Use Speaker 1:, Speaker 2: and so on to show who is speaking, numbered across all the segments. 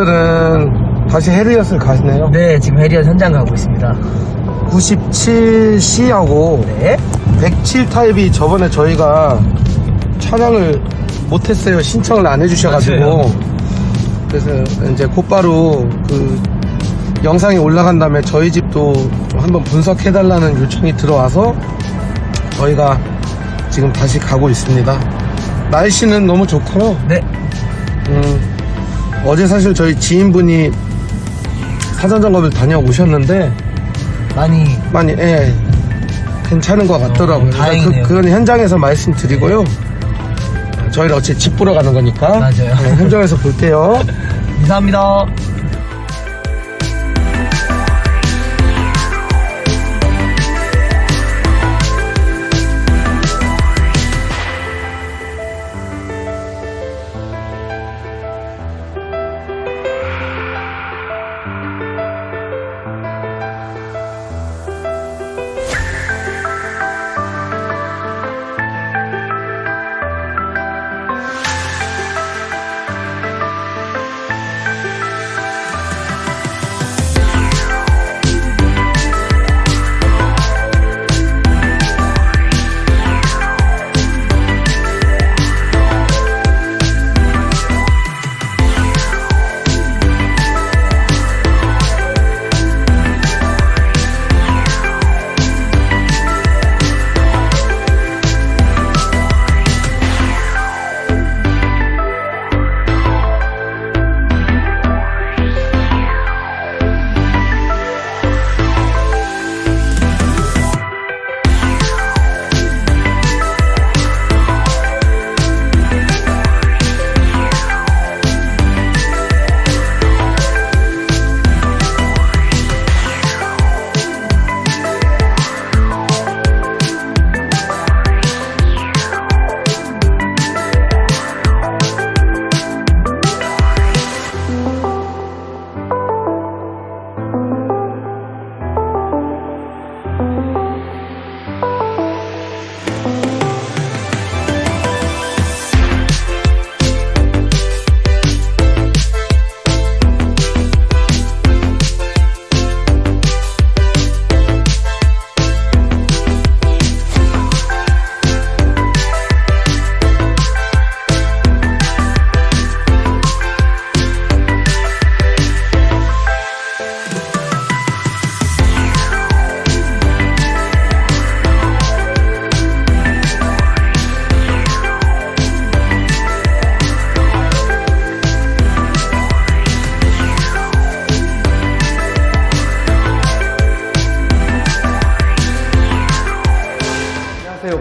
Speaker 1: 오늘은 다시 해리엇을 가시네요.
Speaker 2: 네, 지금 해리엇 현장 가고 있습니다.
Speaker 1: 97C하고
Speaker 2: 네.
Speaker 1: 107 타입이 저번에 저희가 촬영을 못했어요. 신청을 안 해주셔가지고.
Speaker 2: 맞아요.
Speaker 1: 그래서 이제 곧바로 그 영상이 올라간 다음에 저희 집도 한번 분석해달라는 요청이 들어와서 저희가 지금 다시 가고 있습니다. 날씨는 너무 좋고요.
Speaker 2: 네.
Speaker 1: 어제 사실 저희 지인분이 사전점검을 다녀오셨는데 많이 괜찮은 것 같더라고요.
Speaker 2: 다행이네요.
Speaker 1: 그건 현장에서 말씀드리고요. 저희는 어차피 집 보러 가는 거니까.
Speaker 2: 맞아요.
Speaker 1: 네, 현장에서 볼게요.
Speaker 2: 감사합니다.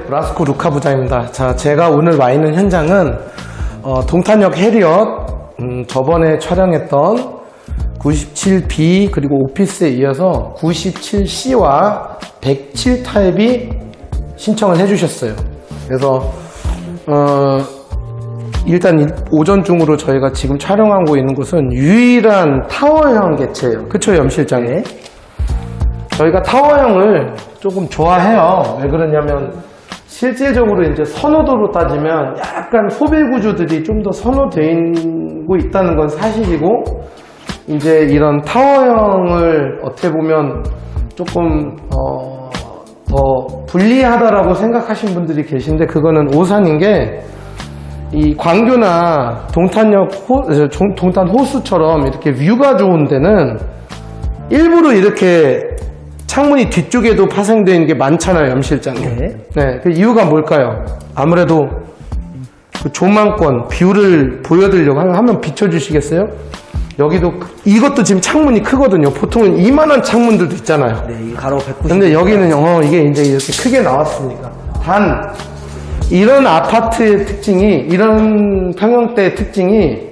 Speaker 1: 브라스코 루카 부장입니다. 자, 제가 오늘 와 있는 현장은 동탄역 해리엇 저번에 촬영했던 97B 그리고 오피스에 이어서 97C와 107 타입이 신청을 해주셨어요. 그래서 일단 오전 중으로 저희가 지금 촬영하고 있는 곳은 유일한 타워형 개체예요. 그쵸, 염실장에? 저희가 타워형을 조금 좋아해요. 왜 그러냐면 실제적으로 이제 선호도로 따지면 약간 소배 구조들이 좀 더 선호되고 있다는 건 사실이고, 이제 이런 타워형을 어떻게 보면 조금 더 불리하다라고 생각하신 분들이 계신데, 그거는 오산인 게, 이 광교나 동탄 호수처럼 이렇게 뷰가 좋은 데는 일부러 이렇게 창문이 뒤쪽에도 파생되어 있는 게 많잖아요, 염실장에. 네, 그 이유가 뭘까요? 아무래도 그 조망권, 뷰를 보여드리려고 한번 비춰주시겠어요? 여기도, 이것도 지금 창문이 크거든요. 보통은 이만한 창문들도 있잖아요.
Speaker 2: 네, 이 가로 190.
Speaker 1: 근데 여기는 이게 이제 이렇게 크게 나왔으니까. 단, 이런 아파트의 특징이, 이런 평형대의 특징이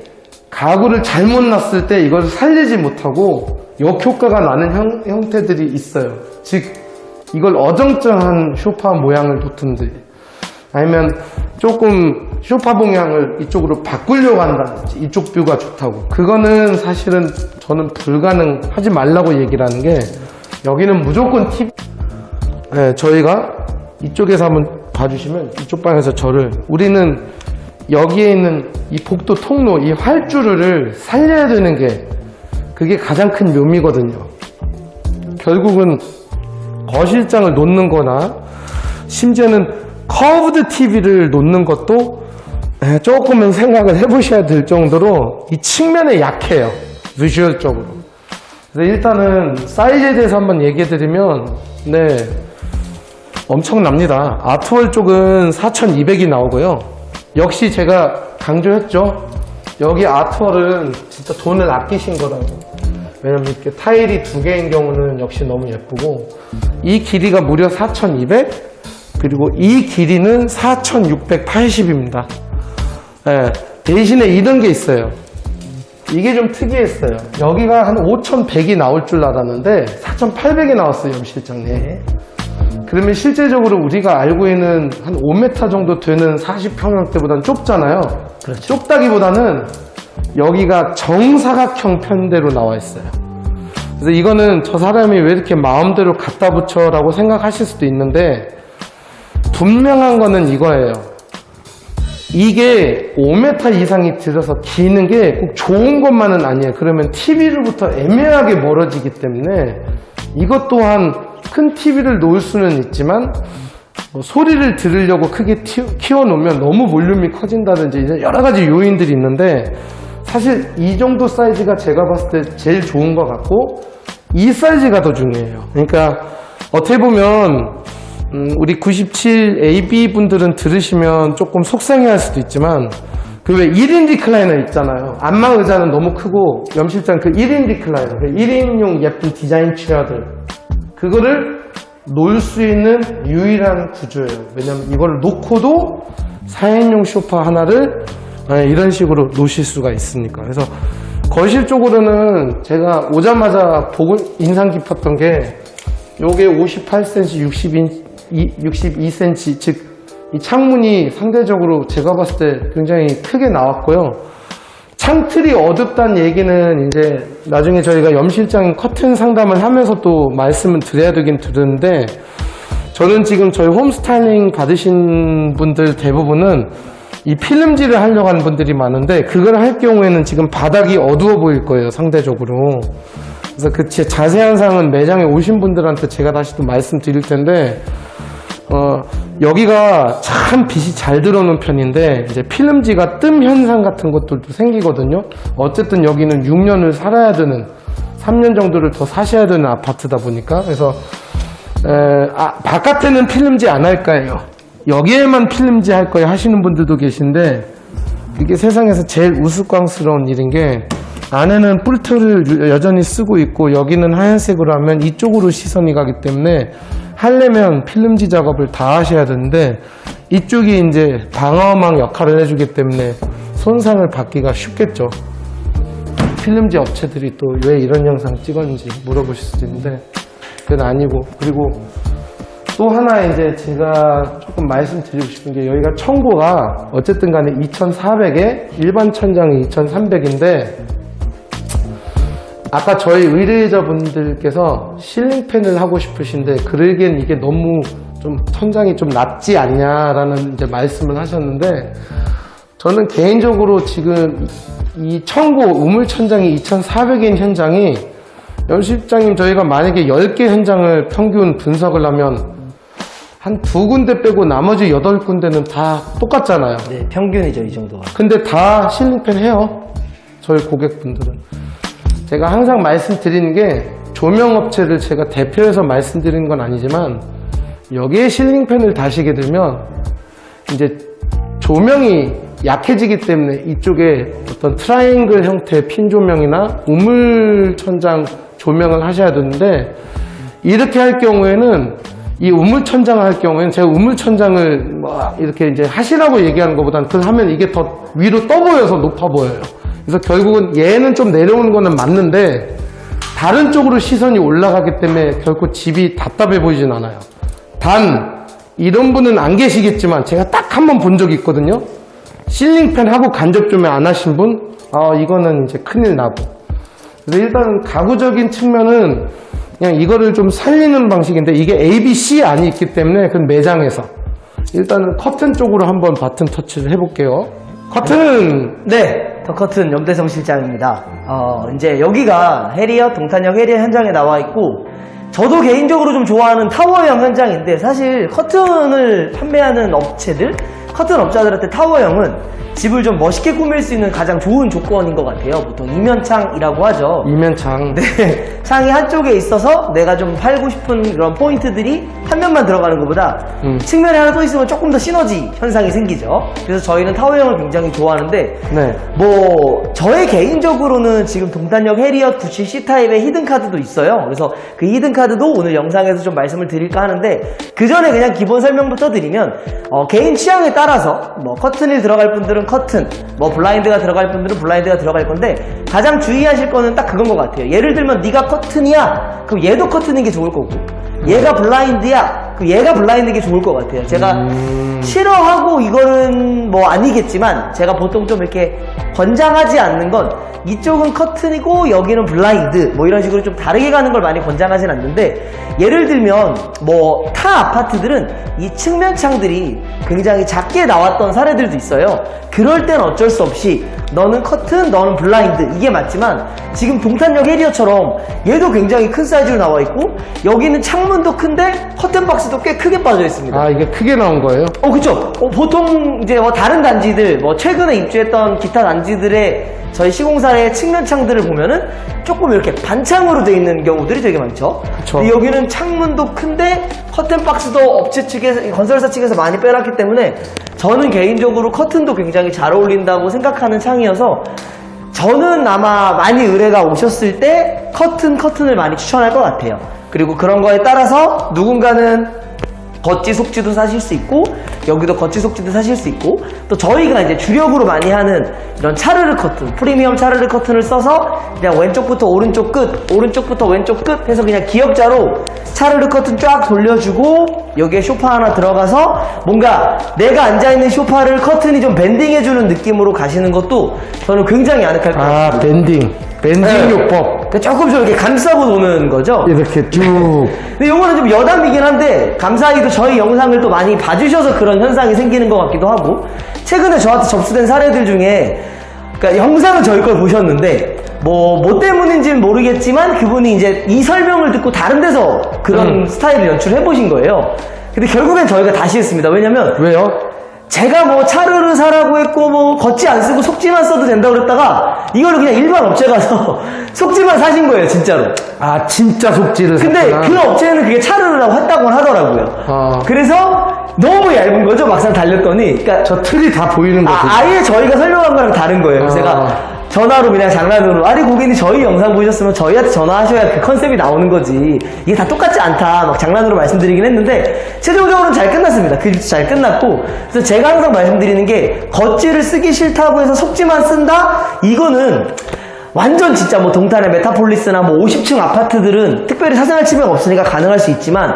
Speaker 1: 가구를 잘못 놨을 때 이걸 살리지 못하고 역효과가 나는 형태들이 있어요. 즉, 이걸 어정쩡한 소파 모양을 놓든지, 아니면 조금 소파 방향을 이쪽으로 바꾸려고 한다든지, 이쪽 뷰가 좋다고. 그거는 사실은 저는 불가능하지 말라고 얘기를 하는 게, 여기는 무조건 네, 저희가 이쪽에서 한번 봐주시면, 이쪽 방에서 우리는 여기에 있는 이 복도 통로, 이 활주를 살려야 되는 게 그게 가장 큰 묘미거든요. 결국은 거실장을 놓는 거나 심지어는 커브드 TV를 놓는 것도 조금은 생각을 해보셔야 될 정도로 이 측면에 약해요. 비주얼적으로. 그래서 일단은 사이즈에 대해서 한번 얘기해드리면 엄청납니다. 아트월 쪽은 4200이 나오고요. 역시 제가 강조했죠. 여기 아트월은 진짜 돈을 아끼신 거라고. 왜냐면 이렇게 타일이 두 개인 경우는 역시 너무 예쁘고, 이 길이가 무려 4200, 그리고 이 길이는 4680입니다. 대신에 이런 게 있어요. 이게 좀 특이했어요. 여기가 한 5100이 나올 줄 알았는데 4800이 나왔어요, 염실장님. 그러면 실제적으로 우리가 알고 있는 한 5m 정도 되는 40평형대보다는 좁잖아요.
Speaker 2: 그렇죠.
Speaker 1: 좁다기보다는 여기가 정사각형 편대로 나와 있어요. 그래서 이거는 저 사람이 왜 이렇게 마음대로 갖다 붙여 라고 생각하실 수도 있는데, 분명한 거는 이거예요. 이게 5m 이상이 들어서 기는 게 꼭 좋은 것만은 아니에요. 그러면 TV로부터 애매하게 멀어지기 때문에 이것 또한 큰 TV를 놓을 수는 있지만 소리를 들으려고 크게 키워놓으면 너무 볼륨이 커진다든지 이제 여러 가지 요인들이 있는데, 사실 이 정도 사이즈가 제가 봤을 때 제일 좋은 것 같고, 이 사이즈가 더 중요해요. 그러니까 어떻게 보면 우리 97AB 분들은 들으시면 조금 속상해할 수도 있지만, 그 왜 1인 리클라이너 있잖아요. 안마 의자는 너무 크고, 염실장 그 1인 리클라이너, 그 1인용 예쁜 디자인 체어들, 그거를 놓을 수 있는 유일한 구조예요. 왜냐면 이걸 놓고도 4인용 소파 하나를 이런 식으로 놓으실 수가 있으니까. 그래서 거실 쪽으로는 제가 오자마자 보고 인상 깊었던 게, 요게 58cm, 62cm, 즉 이 창문이 상대적으로 제가 봤을 때 굉장히 크게 나왔고요. 창틀이 어둡다는 얘기는 이제 나중에 저희가 염실장 커튼 상담을 하면서 또 말씀을 드려야 되긴 드렸는데, 저는 지금 저희 홈스타일링 받으신 분들 대부분은 이 필름지를 하려고 하는 분들이 많은데, 그걸 할 경우에는 지금 바닥이 어두워 보일 거예요, 상대적으로. 그래서 그 자세한 사항은 매장에 오신 분들한테 제가 다시 또 말씀드릴 텐데, 여기가 참 빛이 잘 들어오는 편인데, 이제 필름지가 뜸 현상 같은 것들도 생기거든요. 어쨌든 여기는 6년을 살아야 되는, 3년 정도를 더 사셔야 되는 아파트다 보니까. 그래서 바깥에는 필름지 안 할까요? 여기에만 필름지 할 거예요 하시는 분들도 계신데, 그게 세상에서 제일 우스꽝스러운 일인 게, 안에는 뿔트를 여전히 쓰고 있고 여기는 하얀색으로 하면 이쪽으로 시선이 가기 때문에 하려면 필름지 작업을 다 하셔야 되는데, 이쪽이 이제 방어망 역할을 해주기 때문에 손상을 받기가 쉽겠죠. 필름지 업체들이 또 왜 이런 영상 찍었는지 물어보실 수도 있는데, 그건 아니고. 그리고 또 하나 이제 제가 조금 말씀드리고 싶은 게, 여기가 청고가 어쨌든 간에 2400에 일반 천장이 2300인데, 아까 저희 의뢰자분들께서 실링팬을 하고 싶으신데, 그러기엔 이게 너무 좀 천장이 좀 낮지 않냐라는 이제 말씀을 하셨는데, 저는 개인적으로 지금 이 청고 우물천장이 2400인 현장이, 염실장님 저희가 만약에 10개 현장을 평균 분석을 하면 한 2군데 빼고 나머지 8군데는 다 똑같잖아요.
Speaker 2: 네, 평균이죠, 이 정도가.
Speaker 1: 근데 다 실링팬 해요, 저희 고객분들은. 제가 항상 말씀드리는 게, 조명업체를 제가 대표해서 말씀드리는 건 아니지만, 여기에 실링팬을 다시게 되면 이제 조명이 약해지기 때문에 이쪽에 어떤 트라이앵글 형태의 핀 조명이나 우물천장 조명을 하셔야 되는데, 이렇게 할 경우에는, 이 우물천장을 할 경우에는 제가 우물천장을 막 이렇게 이제 하시라고 얘기하는 것보다는, 그걸 하면 이게 더 위로 떠 보여서 높아 보여요. 그래서 결국은 얘는 좀 내려오는 거는 맞는데, 다른 쪽으로 시선이 올라가기 때문에 결코 집이 답답해 보이진 않아요. 단, 이런 분은 안 계시겠지만 제가 딱 한 번 본 적이 있거든요. 실링팬 하고 간접 조명 안 하신 분, 이거는 이제 큰일 나고. 그래서 일단 가구적인 측면은 그냥 이거를 좀 살리는 방식인데, 이게 A, B, C 안이 있기 때문에 그건 매장에서 일단은 커튼 쪽으로 한번 바튼 터치를 해볼게요. 커튼!
Speaker 2: 네, 더 커튼 염대성 실장입니다. 이제 여기가 해리어, 동탄역 해리어 현장에 나와 있고, 저도 개인적으로 좀 좋아하는 타워형 현장인데, 사실 커튼을 판매하는 업체들, 커튼 업자들한테 타워형은 집을 좀 멋있게 꾸밀 수 있는 가장 좋은 조건인 것 같아요. 보통 이면창이라고 하죠.
Speaker 1: 이면창.
Speaker 2: 네, 창이 한쪽에 있어서 내가 좀 팔고 싶은 그런 포인트들이 한 면만 들어가는 것보다 측면에 하나 또 있으면 조금 더 시너지 현상이 생기죠. 그래서 저희는 타워형을 굉장히 좋아하는데,
Speaker 1: 네.
Speaker 2: 뭐 저의 개인적으로는 지금 동탄역 해리엇 97C 타입의 히든 카드도 있어요. 그래서 그 히든 카드도 오늘 영상에서 좀 말씀을 드릴까 하는데, 그 전에 그냥 기본 설명부터 드리면, 개인 취향에 따라서 뭐 커튼이 들어갈 분들은 커튼, 뭐 블라인드가 들어갈 분들은 블라인드가 들어갈 건데, 가장 주의하실 거는 딱 그건 것 같아요. 예를 들면 네가 커튼이야, 그럼 얘도 커튼인 게 좋을 거고, 얘가 블라인드야, 그럼 얘가 블라인드인 게 좋을 것 같아요. 제가 싫어하고 이거는 뭐 아니겠지만, 제가 보통 좀 이렇게 권장하지 않는 건, 이쪽은 커튼이고 여기는 블라인드, 뭐 이런 식으로 좀 다르게 가는 걸 많이 권장하진 않는데, 예를 들면 뭐 타 아파트들은 이 측면 창들이 굉장히 작게 나왔던 사례들도 있어요. 그럴 땐 어쩔 수 없이 너는 커튼, 너는 블라인드, 이게 맞지만, 지금 동탄역 해리어처럼 얘도 굉장히 큰 사이즈로 나와 있고, 여기는 창문도 큰데 커튼 박스도 꽤 크게 빠져 있습니다.
Speaker 1: 아, 이게 크게 나온 거예요?
Speaker 2: 그쵸. 보통 이제 뭐 다른 단지들, 뭐 최근에 입주했던 기타 단지들의 저희 시공사의 측면 창들을 보면은 조금 이렇게 반창으로 되어 있는 경우들이 되게 많죠.
Speaker 1: 그쵸.
Speaker 2: 근데 여기는 창문도 큰데 커튼 박스도 업체 측에서, 건설사 측에서 많이 빼놨기 때문에, 저는 개인적으로 커튼도 굉장히 잘 어울린다고 생각하는 창이어서, 저는 아마 많이 의뢰가 오셨을 때 커튼을 많이 추천할 것 같아요. 그리고 그런 거에 따라서 누군가는 겉지 속지도 사실 수 있고, 여기도 겉지 속지도 사실 수 있고, 또 저희가 이제 주력으로 많이 하는 이런 차르르 커튼, 프리미엄 차르르 커튼을 써서 그냥 왼쪽부터 오른쪽 끝, 오른쪽부터 왼쪽 끝 해서 그냥 기역자로 차르르 커튼 쫙 돌려주고, 여기에 쇼파 하나 들어가서 뭔가 내가 앉아있는 쇼파를 커튼이 좀 밴딩해주는 느낌으로 가시는 것도 저는 굉장히 아늑할 것 같아요.
Speaker 1: 아, 밴딩 요법.
Speaker 2: 그러니까 조금 좀 이렇게 감싸고 노는 거죠.
Speaker 1: 이렇게 쭉.
Speaker 2: 근데 요거는 좀 여담이긴 한데, 감사하게도 저희 영상을 또 많이 봐주셔서 그런 현상이 생기는 것 같기도 하고, 최근에 저한테 접수된 사례들 중에, 그러니까 영상은 저희 걸 보셨는데, 뭐 때문인지는 모르겠지만 그분이 이제 이 설명을 듣고 다른 데서 그런 스타일을 연출해 보신 거예요. 근데 결국엔 저희가 다시 했습니다. 왜냐면
Speaker 1: 왜요?
Speaker 2: 제가 뭐 차르르 사라고 했고, 뭐 겉지 안 쓰고 속지만 써도 된다고 그랬다가, 이거를 그냥 일반 업체 가서 속지만 사신 거예요, 진짜로.
Speaker 1: 아, 진짜 속지를
Speaker 2: 근데
Speaker 1: 샀구나.
Speaker 2: 그 업체는 그게 차르르라고 했다고 하더라고요. 그래서 너무 얇은 거죠, 막상 달렸더니. 그러니까
Speaker 1: 저 틀이 다 보이는 거지.
Speaker 2: 아예 저희가 설명한 거랑 다른 거예요. 그래서 제가 전화로 그냥 장난으로, 아니 고객님 저희 영상 보셨으면 저희한테 전화하셔야 그 컨셉이 나오는 거지, 이게 다 똑같지 않다 막 장난으로 말씀드리긴 했는데, 최종적으로는 잘 끝났습니다. 그 일도 잘 끝났고. 그래서 제가 항상 말씀드리는 게, 겉지를 쓰기 싫다고 해서 속지만 쓴다? 이거는 완전 진짜 뭐 동탄의 메타폴리스나 뭐 50층 아파트들은 특별히 사생활 침해가 없으니까 가능할 수 있지만,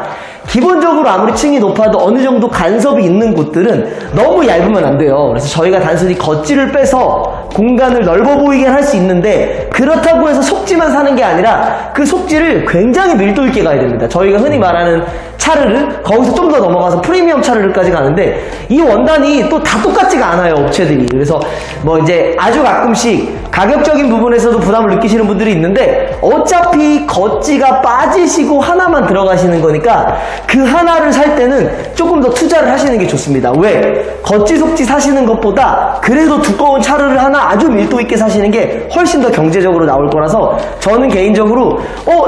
Speaker 2: 기본적으로 아무리 층이 높아도 어느 정도 간섭이 있는 곳들은 너무 얇으면 안 돼요. 그래서 저희가 단순히 겉지를 빼서 공간을 넓어 보이게 할 수 있는데, 그렇다고 해서 속지만 사는 게 아니라 그 속지를 굉장히 밀도 있게 가야 됩니다. 저희가 흔히 말하는 차르르, 거기서 좀 더 넘어가서 프리미엄 차르르까지 가는데, 이 원단이 또 다 똑같지가 않아요, 업체들이. 그래서 뭐 이제 아주 가끔씩 가격적인 부분에서도 부담을 느끼시는 분들이 있는데, 어차피 겉지가 빠지시고 하나만 들어가시는 거니까 그 하나를 살 때는 조금 더 투자를 하시는 게 좋습니다. 왜? 겉지 속지 사시는 것보다 그래도 두꺼운 차르를 하나 아주 밀도 있게 사시는 게 훨씬 더 경제적으로 나올 거라서, 저는 개인적으로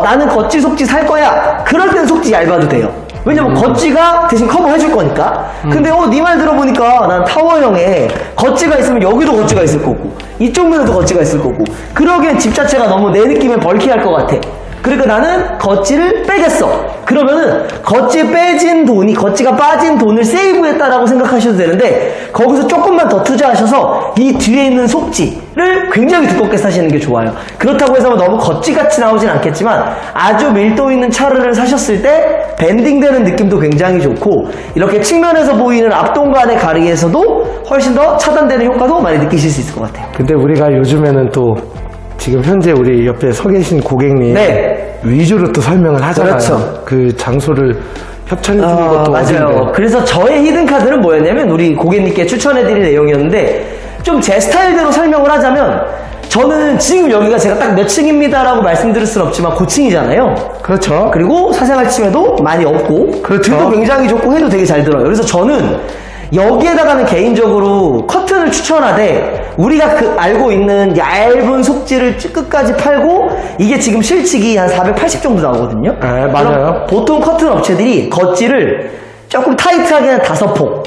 Speaker 2: 나는 겉지 속지 살 거야, 그럴 땐 속지 얇아도 돼요. 왜냐면 겉지가 대신 커버해줄 거니까. 근데 네 말 들어보니까 난 타워형에 겉지가 있으면 여기도 겉지가 있을 거고, 이쪽 면에도 겉지가 있을 거고, 그러기엔 집 자체가 너무 내 느낌에 벌키할 것 같아. 그러니까 나는 겉지를 빼겠어. 그러면은 겉지 빼진 돈이, 겉지가 빠진 돈을 세이브했다라고 생각하셔도 되는데, 거기서 조금만 더 투자하셔서 이 뒤에 있는 속지를 굉장히 두껍게 사시는 게 좋아요. 그렇다고 해서 너무 겉지같이 나오진 않겠지만, 아주 밀도 있는 차르를 사셨을 때 밴딩되는 느낌도 굉장히 좋고, 이렇게 측면에서 보이는 앞동간의 가리에서도 훨씬 더 차단되는 효과도 많이 느끼실 수 있을 것 같아요.
Speaker 1: 근데 우리가 요즘에는 또 지금 현재 우리 옆에 서 계신 고객님 위주로 또 설명을 하잖아요.
Speaker 2: 그렇죠.
Speaker 1: 그 장소를 협찬해 주는 것도
Speaker 2: 맞아요.
Speaker 1: 어딘데.
Speaker 2: 그래서 저의 히든카드는 뭐였냐면, 우리 고객님께 추천해드릴 내용이었는데, 좀 제 스타일대로 설명을 하자면 저는 지금 여기가 제가 딱 몇 층입니다라고 말씀드릴 수는 없지만 고층이잖아요.
Speaker 1: 그렇죠.
Speaker 2: 그리고 사생활 침해도 많이 없고
Speaker 1: 그렇죠.
Speaker 2: 들도 굉장히 좋고 해도 되게 잘 들어요. 그래서 저는 여기에다가는 개인적으로 커튼을 추천하되 우리가 알고 있는 얇은 속지를 끝까지 팔고 이게 지금 실측이 한 480 정도 나오거든요.
Speaker 1: 네, 맞아요.
Speaker 2: 보통 커튼 업체들이 겉질을 조금 타이트하게 한 5폭,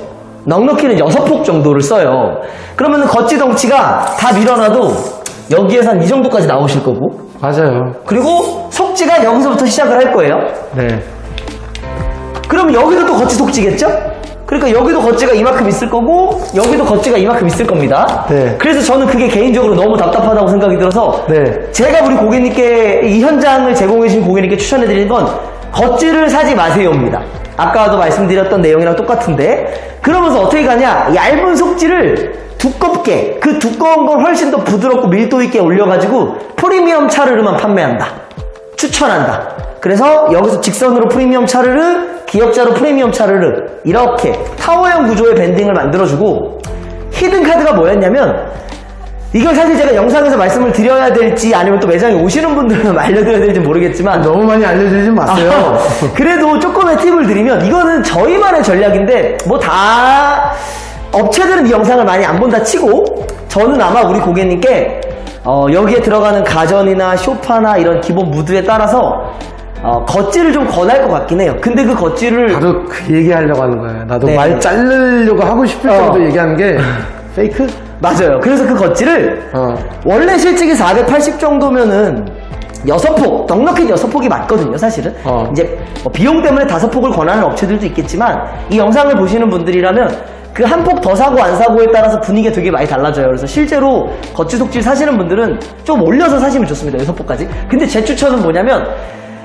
Speaker 2: 넉넉히는 6폭 정도를 써요. 그러면 겉지 덩치가 다 밀어놔도 여기에서 한 이 정도까지 나오실 거고,
Speaker 1: 맞아요.
Speaker 2: 그리고 속지가 여기서부터 시작을 할 거예요.
Speaker 1: 네.
Speaker 2: 그럼 여기도 또 겉지 속지겠죠? 그러니까 여기도 겉지가 이만큼 있을 거고 여기도 겉지가 이만큼 있을 겁니다.
Speaker 1: 네.
Speaker 2: 그래서 저는 그게 개인적으로 너무 답답하다고 생각이 들어서
Speaker 1: 네.
Speaker 2: 제가 우리 고객님께 이 현장을 제공해 주신 고객님께 추천해 드리는 건 겉지를 사지 마세요입니다. 아까도 말씀드렸던 내용이랑 똑같은데, 그러면서 어떻게 가냐, 얇은 속지를 두껍게, 그 두꺼운 걸 훨씬 더 부드럽고 밀도 있게 올려가지고 프리미엄 차르르만 판매한다, 추천한다. 그래서 여기서 직선으로 프리미엄 차르르, 기역자로 프리미엄 차르르, 이렇게 타워형 구조의 밴딩을 만들어주고, 히든 카드가 뭐였냐면, 이걸 사실 제가 영상에서 말씀을 드려야 될지 아니면 또 매장에 오시는 분들은 알려드려야 될지 모르겠지만
Speaker 1: 너무 많이 알려드리지 마세요.
Speaker 2: 그래도 조금의 팁을 드리면, 이거는 저희만의 전략인데 뭐 다 업체들은 이 영상을 많이 안 본다 치고, 저는 아마 우리 고객님께 여기에 들어가는 가전이나 쇼파나 이런 기본 무드에 따라서 겉질을 좀 권할 것 같긴 해요. 근데 그 겉질을
Speaker 1: 나도 그 얘기하려고 하는 거예요. 나도
Speaker 2: 네.
Speaker 1: 말 자르려고 하고 싶을 정도 얘기하는 게 페이크?
Speaker 2: 맞아요. 그래서 그 겉질을 원래 실직이 480 정도면은 6폭, 넉넉히 6폭이 맞거든요, 사실은. 이제 비용 때문에 5폭을 권하는 업체들도 있겠지만, 이 영상을 보시는 분들이라면 그 한 폭 더 사고 안 사고에 따라서 분위기가 되게 많이 달라져요. 그래서 실제로 겉질 속질 사시는 분들은 좀 올려서 사시면 좋습니다, 6폭까지. 근데 제 추천은 뭐냐면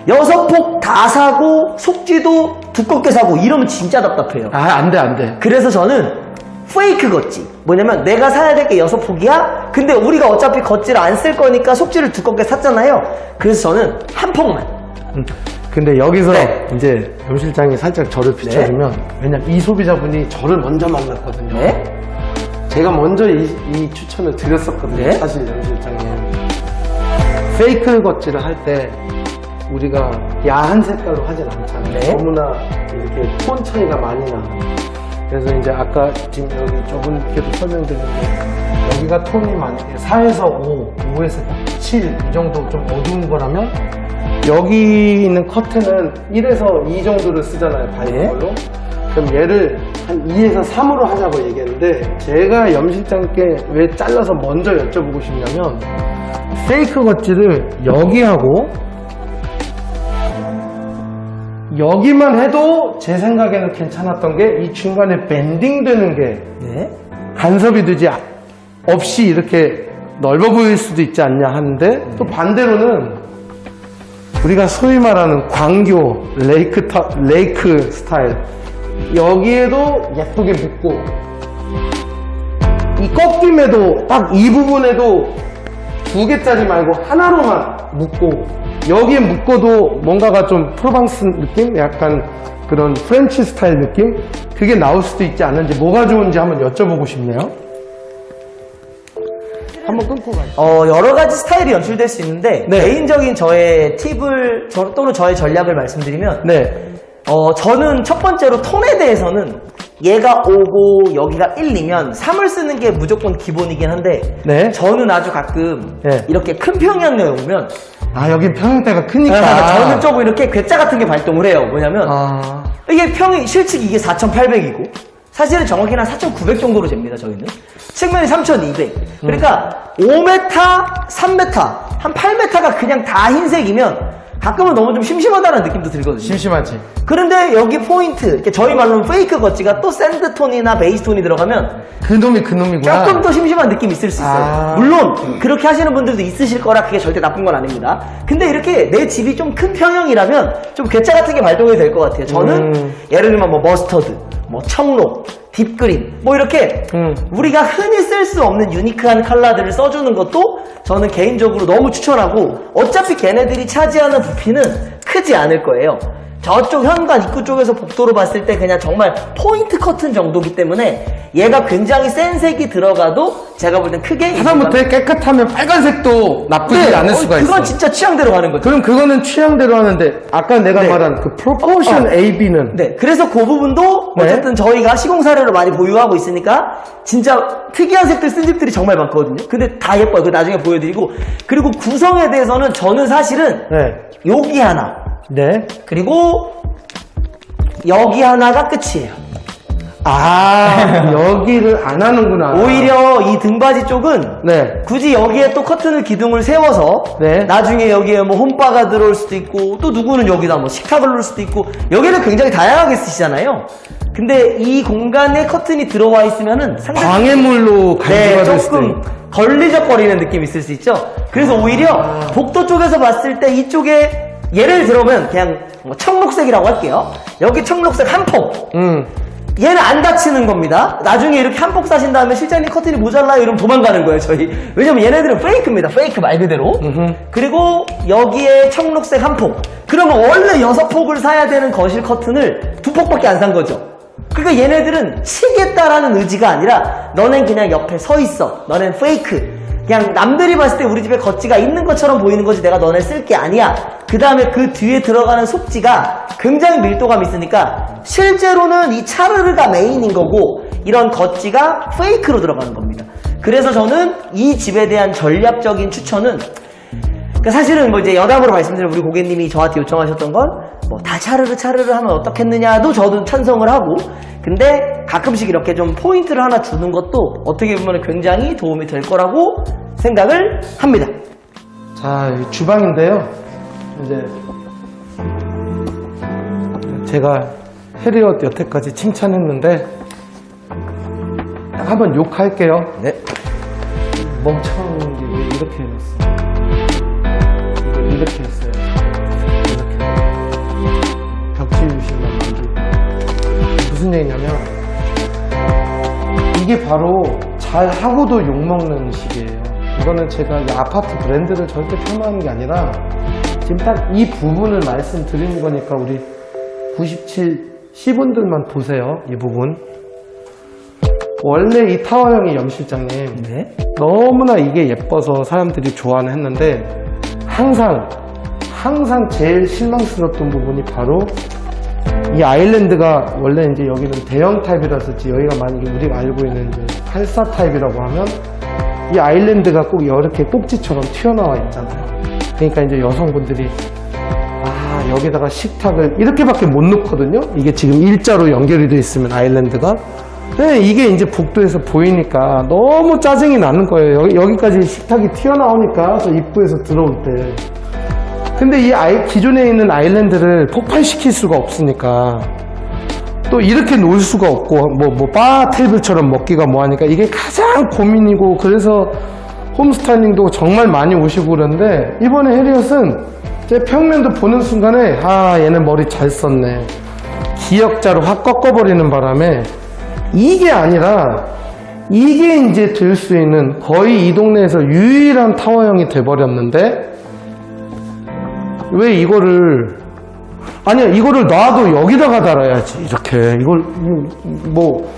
Speaker 2: 6폭 다 사고 속지도 두껍게 사고 이러면 진짜 답답해요.
Speaker 1: 안 돼, 안 돼.
Speaker 2: 그래서 저는 페이크 겉질, 뭐냐면 내가 사야 될 게 6폭이야? 근데 우리가 어차피 겉질을 안 쓸 거니까 속지를 두껍게 샀잖아요. 그래서 저는 한 폭만.
Speaker 1: 근데 여기서
Speaker 2: 네.
Speaker 1: 이제 염 실장이 살짝 저를 비춰주면, 왜냐면 이 소비자분이 저를 먼저 만났거든요.
Speaker 2: 네?
Speaker 1: 제가 먼저 이 추천을 드렸었거든요.
Speaker 2: 네?
Speaker 1: 사실 염 실장이 페이크 겉질을 할 때 우리가 야한 색깔로 하진 않잖아요.
Speaker 2: 네?
Speaker 1: 너무나 이렇게 톤 차이가 많이 나. 그래서 이제 아까 지금 여기 저분께도 설명드렸는데, 여기가 톤이 많은데 4에서 5, 5에서 7 이 정도 좀 어두운 거라면, 여기 있는 커튼은 1에서 2 정도를 쓰잖아요, 바이걸로. 그럼 얘를 한 2에서 3으로 하자고 얘기했는데, 제가 염 실장께 왜 잘라서 먼저 여쭤보고 싶냐면, 페이크 겉질을 여기하고 여기만 해도 제 생각에는 괜찮았던 게, 이 중간에 밴딩 되는 게
Speaker 2: 네?
Speaker 1: 간섭이 되지 없이 이렇게 넓어 보일 수도 있지 않냐 하는데, 또 반대로는 우리가 소위 말하는 광교 레이크 스타일, 여기에도 예쁘게 묶고, 이 꺾임에도 딱 이 부분에도 2개짜리 말고 하나로만 묶고, 여기에 묶어도 뭔가가 좀 프로방스 느낌? 약간 그런 프렌치 스타일 느낌? 그게 나올 수도 있지 않은지, 뭐가 좋은지 한번 여쭤보고 싶네요. 한번 끊고 가요.
Speaker 2: 여러 가지 스타일이 연출될 수 있는데,
Speaker 1: 네.
Speaker 2: 개인적인 저의 팁을, 또는 저의 전략을 말씀드리면,
Speaker 1: 네.
Speaker 2: 저는 첫 번째로 톤에 대해서는 얘가 5고 여기가 1이면 3을 쓰는 게 무조건 기본이긴 한데,
Speaker 1: 네.
Speaker 2: 저는 아주 가끔
Speaker 1: 네.
Speaker 2: 이렇게 큰 평형에 오면
Speaker 1: 여기 평형대가 크니까.
Speaker 2: 저는 조금 이렇게 괴짜 같은 게 발동을 해요. 뭐냐면 이게 실측이 이게 4,800이고 사실은 정확히는 한 4,900 정도로 잽니다. 저희는 측면이 3,200. 그러니까 5m, 3m, 한 8m가 그냥 다 흰색이면 가끔은 너무 좀 심심하다는 느낌도 들거든요.
Speaker 1: 심심하지.
Speaker 2: 그런데 여기 포인트, 이렇게 저희 말로는 페이크 겉지가 또 샌드톤이나 베이스톤이 들어가면
Speaker 1: 그놈이구나.
Speaker 2: 조금 더 심심한 느낌이 있을 수 있어요. 물론 그렇게 하시는 분들도 있으실 거라 그게 절대 나쁜 건 아닙니다. 근데 이렇게 내 집이 좀 큰 평형이라면 좀 괴짜 같은 게 발동이 될 것 같아요. 저는 예를 들면 뭐 머스터드, 뭐 청록, 딥그린, 뭐 이렇게 우리가 흔히 쓸 수 없는 유니크한 컬러들을 써주는 것도 저는 개인적으로 너무 추천하고, 어차피 걔네들이 차지하는 부피는 크지 않을 거예요. 저쪽 현관 입구 쪽에서 복도로 봤을 때 그냥 정말 포인트 커튼 정도기 때문에 얘가 굉장히 센 색이 들어가도 제가 볼 땐 크게
Speaker 1: 하다못해 깨끗하면 빨간색도 나쁘지 않을 수가 있어.
Speaker 2: 그건 진짜 취향대로 가는 거죠.
Speaker 1: 그럼 그거는 취향대로 하는데 아까 내가
Speaker 2: 네.
Speaker 1: 말한 그 프로포션 AB는
Speaker 2: 네, 그래서 그 부분도
Speaker 1: 네.
Speaker 2: 어쨌든 저희가 시공 사례를 많이 보유하고 있으니까 진짜 특이한 색들 쓴 집들이 정말 많거든요. 근데 다 예뻐요. 그 나중에 보여드리고. 그리고 구성에 대해서는 저는 사실은
Speaker 1: 네.
Speaker 2: 여기 하나
Speaker 1: 네.
Speaker 2: 그리고 여기 하나가 끝이에요.
Speaker 1: 아, 여기를 안 하는구나.
Speaker 2: 오히려 이 등받이 쪽은
Speaker 1: 네.
Speaker 2: 굳이 여기에 또 커튼을 기둥을 세워서
Speaker 1: 네.
Speaker 2: 나중에 여기에 뭐 홈바가 들어올 수도 있고 또 누구는 여기다 뭐 식탁을 놓을 수도 있고 여기는 굉장히 다양하게 쓰시잖아요. 근데 이 공간에 커튼이 들어와 있으면은 상당히
Speaker 1: 방해물로 간주가 될 수도
Speaker 2: 조금
Speaker 1: 있고.
Speaker 2: 걸리적거리는 느낌이 있을 수 있죠. 그래서 오히려 복도 쪽에서 봤을 때 이쪽에 예를 들어보면 그냥 뭐 청록색이라고 할게요. 여기 청록색 한 폭. 얘는 안 닫히는 겁니다. 나중에 이렇게 한 폭 사신 다음에 실장님 커튼이 모자라요 이러면 도망가는 거예요 저희. 왜냐면 얘네들은 페이크입니다. 페이크 말 그대로. 그리고 여기에 청록색 한 폭. 그러면 원래 6폭을 사야 되는 거실 커튼을 2폭밖에 안 산 거죠. 그러니까 얘네들은 치겠다라는 의지가 아니라 너넨 그냥 옆에 서 있어. 너넨 페이크. 그냥 남들이 봤을 때 우리 집에 거치가 있는 것처럼 보이는 거지 내가 너네 쓸 게 아니야. 그 다음에 그 뒤에 들어가는 속지가 굉장히 밀도감이 있으니까 실제로는 이 차르르가 메인인 거고 이런 거치가 페이크로 들어가는 겁니다. 그래서 저는 이 집에 대한 전략적인 추천은 그러니까 사실은 뭐 이제 여담으로 말씀드리면 우리 고객님이 저한테 요청하셨던 건 뭐 다 차르르 하면 어떻겠느냐도 저도 찬성을 하고 근데 가끔씩 이렇게 좀 포인트를 하나 주는 것도 어떻게 보면 굉장히 도움이 될 거라고 생각을 합니다.
Speaker 1: 자, 이 주방인데요. 이제 제가 해리엇 여태까지 칭찬했는데 딱 한번 욕할게요.
Speaker 2: 네.
Speaker 1: 멍청한 게 왜 이렇게 해놨어? 이렇게 했어요. 이렇게. 벽지 유실만 만들고. 무슨 얘기냐면 이게 바로 잘 하고도 욕먹는 식이에요. 이거는 제가 이 아파트 브랜드를 절대 폄하하는 게 아니라 지금 딱 이 부분을 말씀드리는 거니까 우리 97C분들만 보세요. 이 부분. 원래 이 타워형의 염실장님
Speaker 2: 네.
Speaker 1: 너무나 이게 예뻐서 사람들이 좋아는 했는데 항상 제일 실망스러웠던 부분이 바로 이 아일랜드가 원래 이제 여기는 대형 타입이라서 여기가 만약에 우리가 알고 있는 이제 84 타입이라고 하면 이 아일랜드가 꼭 이렇게 꼭지처럼 튀어나와 있잖아요. 그러니까 이제 여성분들이 여기다가 식탁을 이렇게밖에 못 놓거든요. 이게 지금 일자로 연결이 돼 있으면 아일랜드가. 네, 이게 이제 복도에서 보이니까 너무 짜증이 나는 거예요. 여기까지 식탁이 튀어나오니까 저 입구에서 들어올 때. 근데 이 기존에 있는 아일랜드를 폭발시킬 수가 없으니까 또 이렇게 놓을 수가 없고 바 테이블처럼 먹기가 뭐하니까 이게 가장 고민이고 그래서 홈스타일링도 정말 많이 오시고 그러는데 이번에 해리엇은 제 평면도 보는 순간에 얘네 머리 잘 썼네. 기역자로 확 꺾어버리는 바람에 이게 아니라 이게 이제 들 수 있는 거의 이 동네에서 유일한 타워형이 돼버렸는데 왜 이거를 이거를 놔도 여기다가 달아야지. 이렇게 이걸 뭐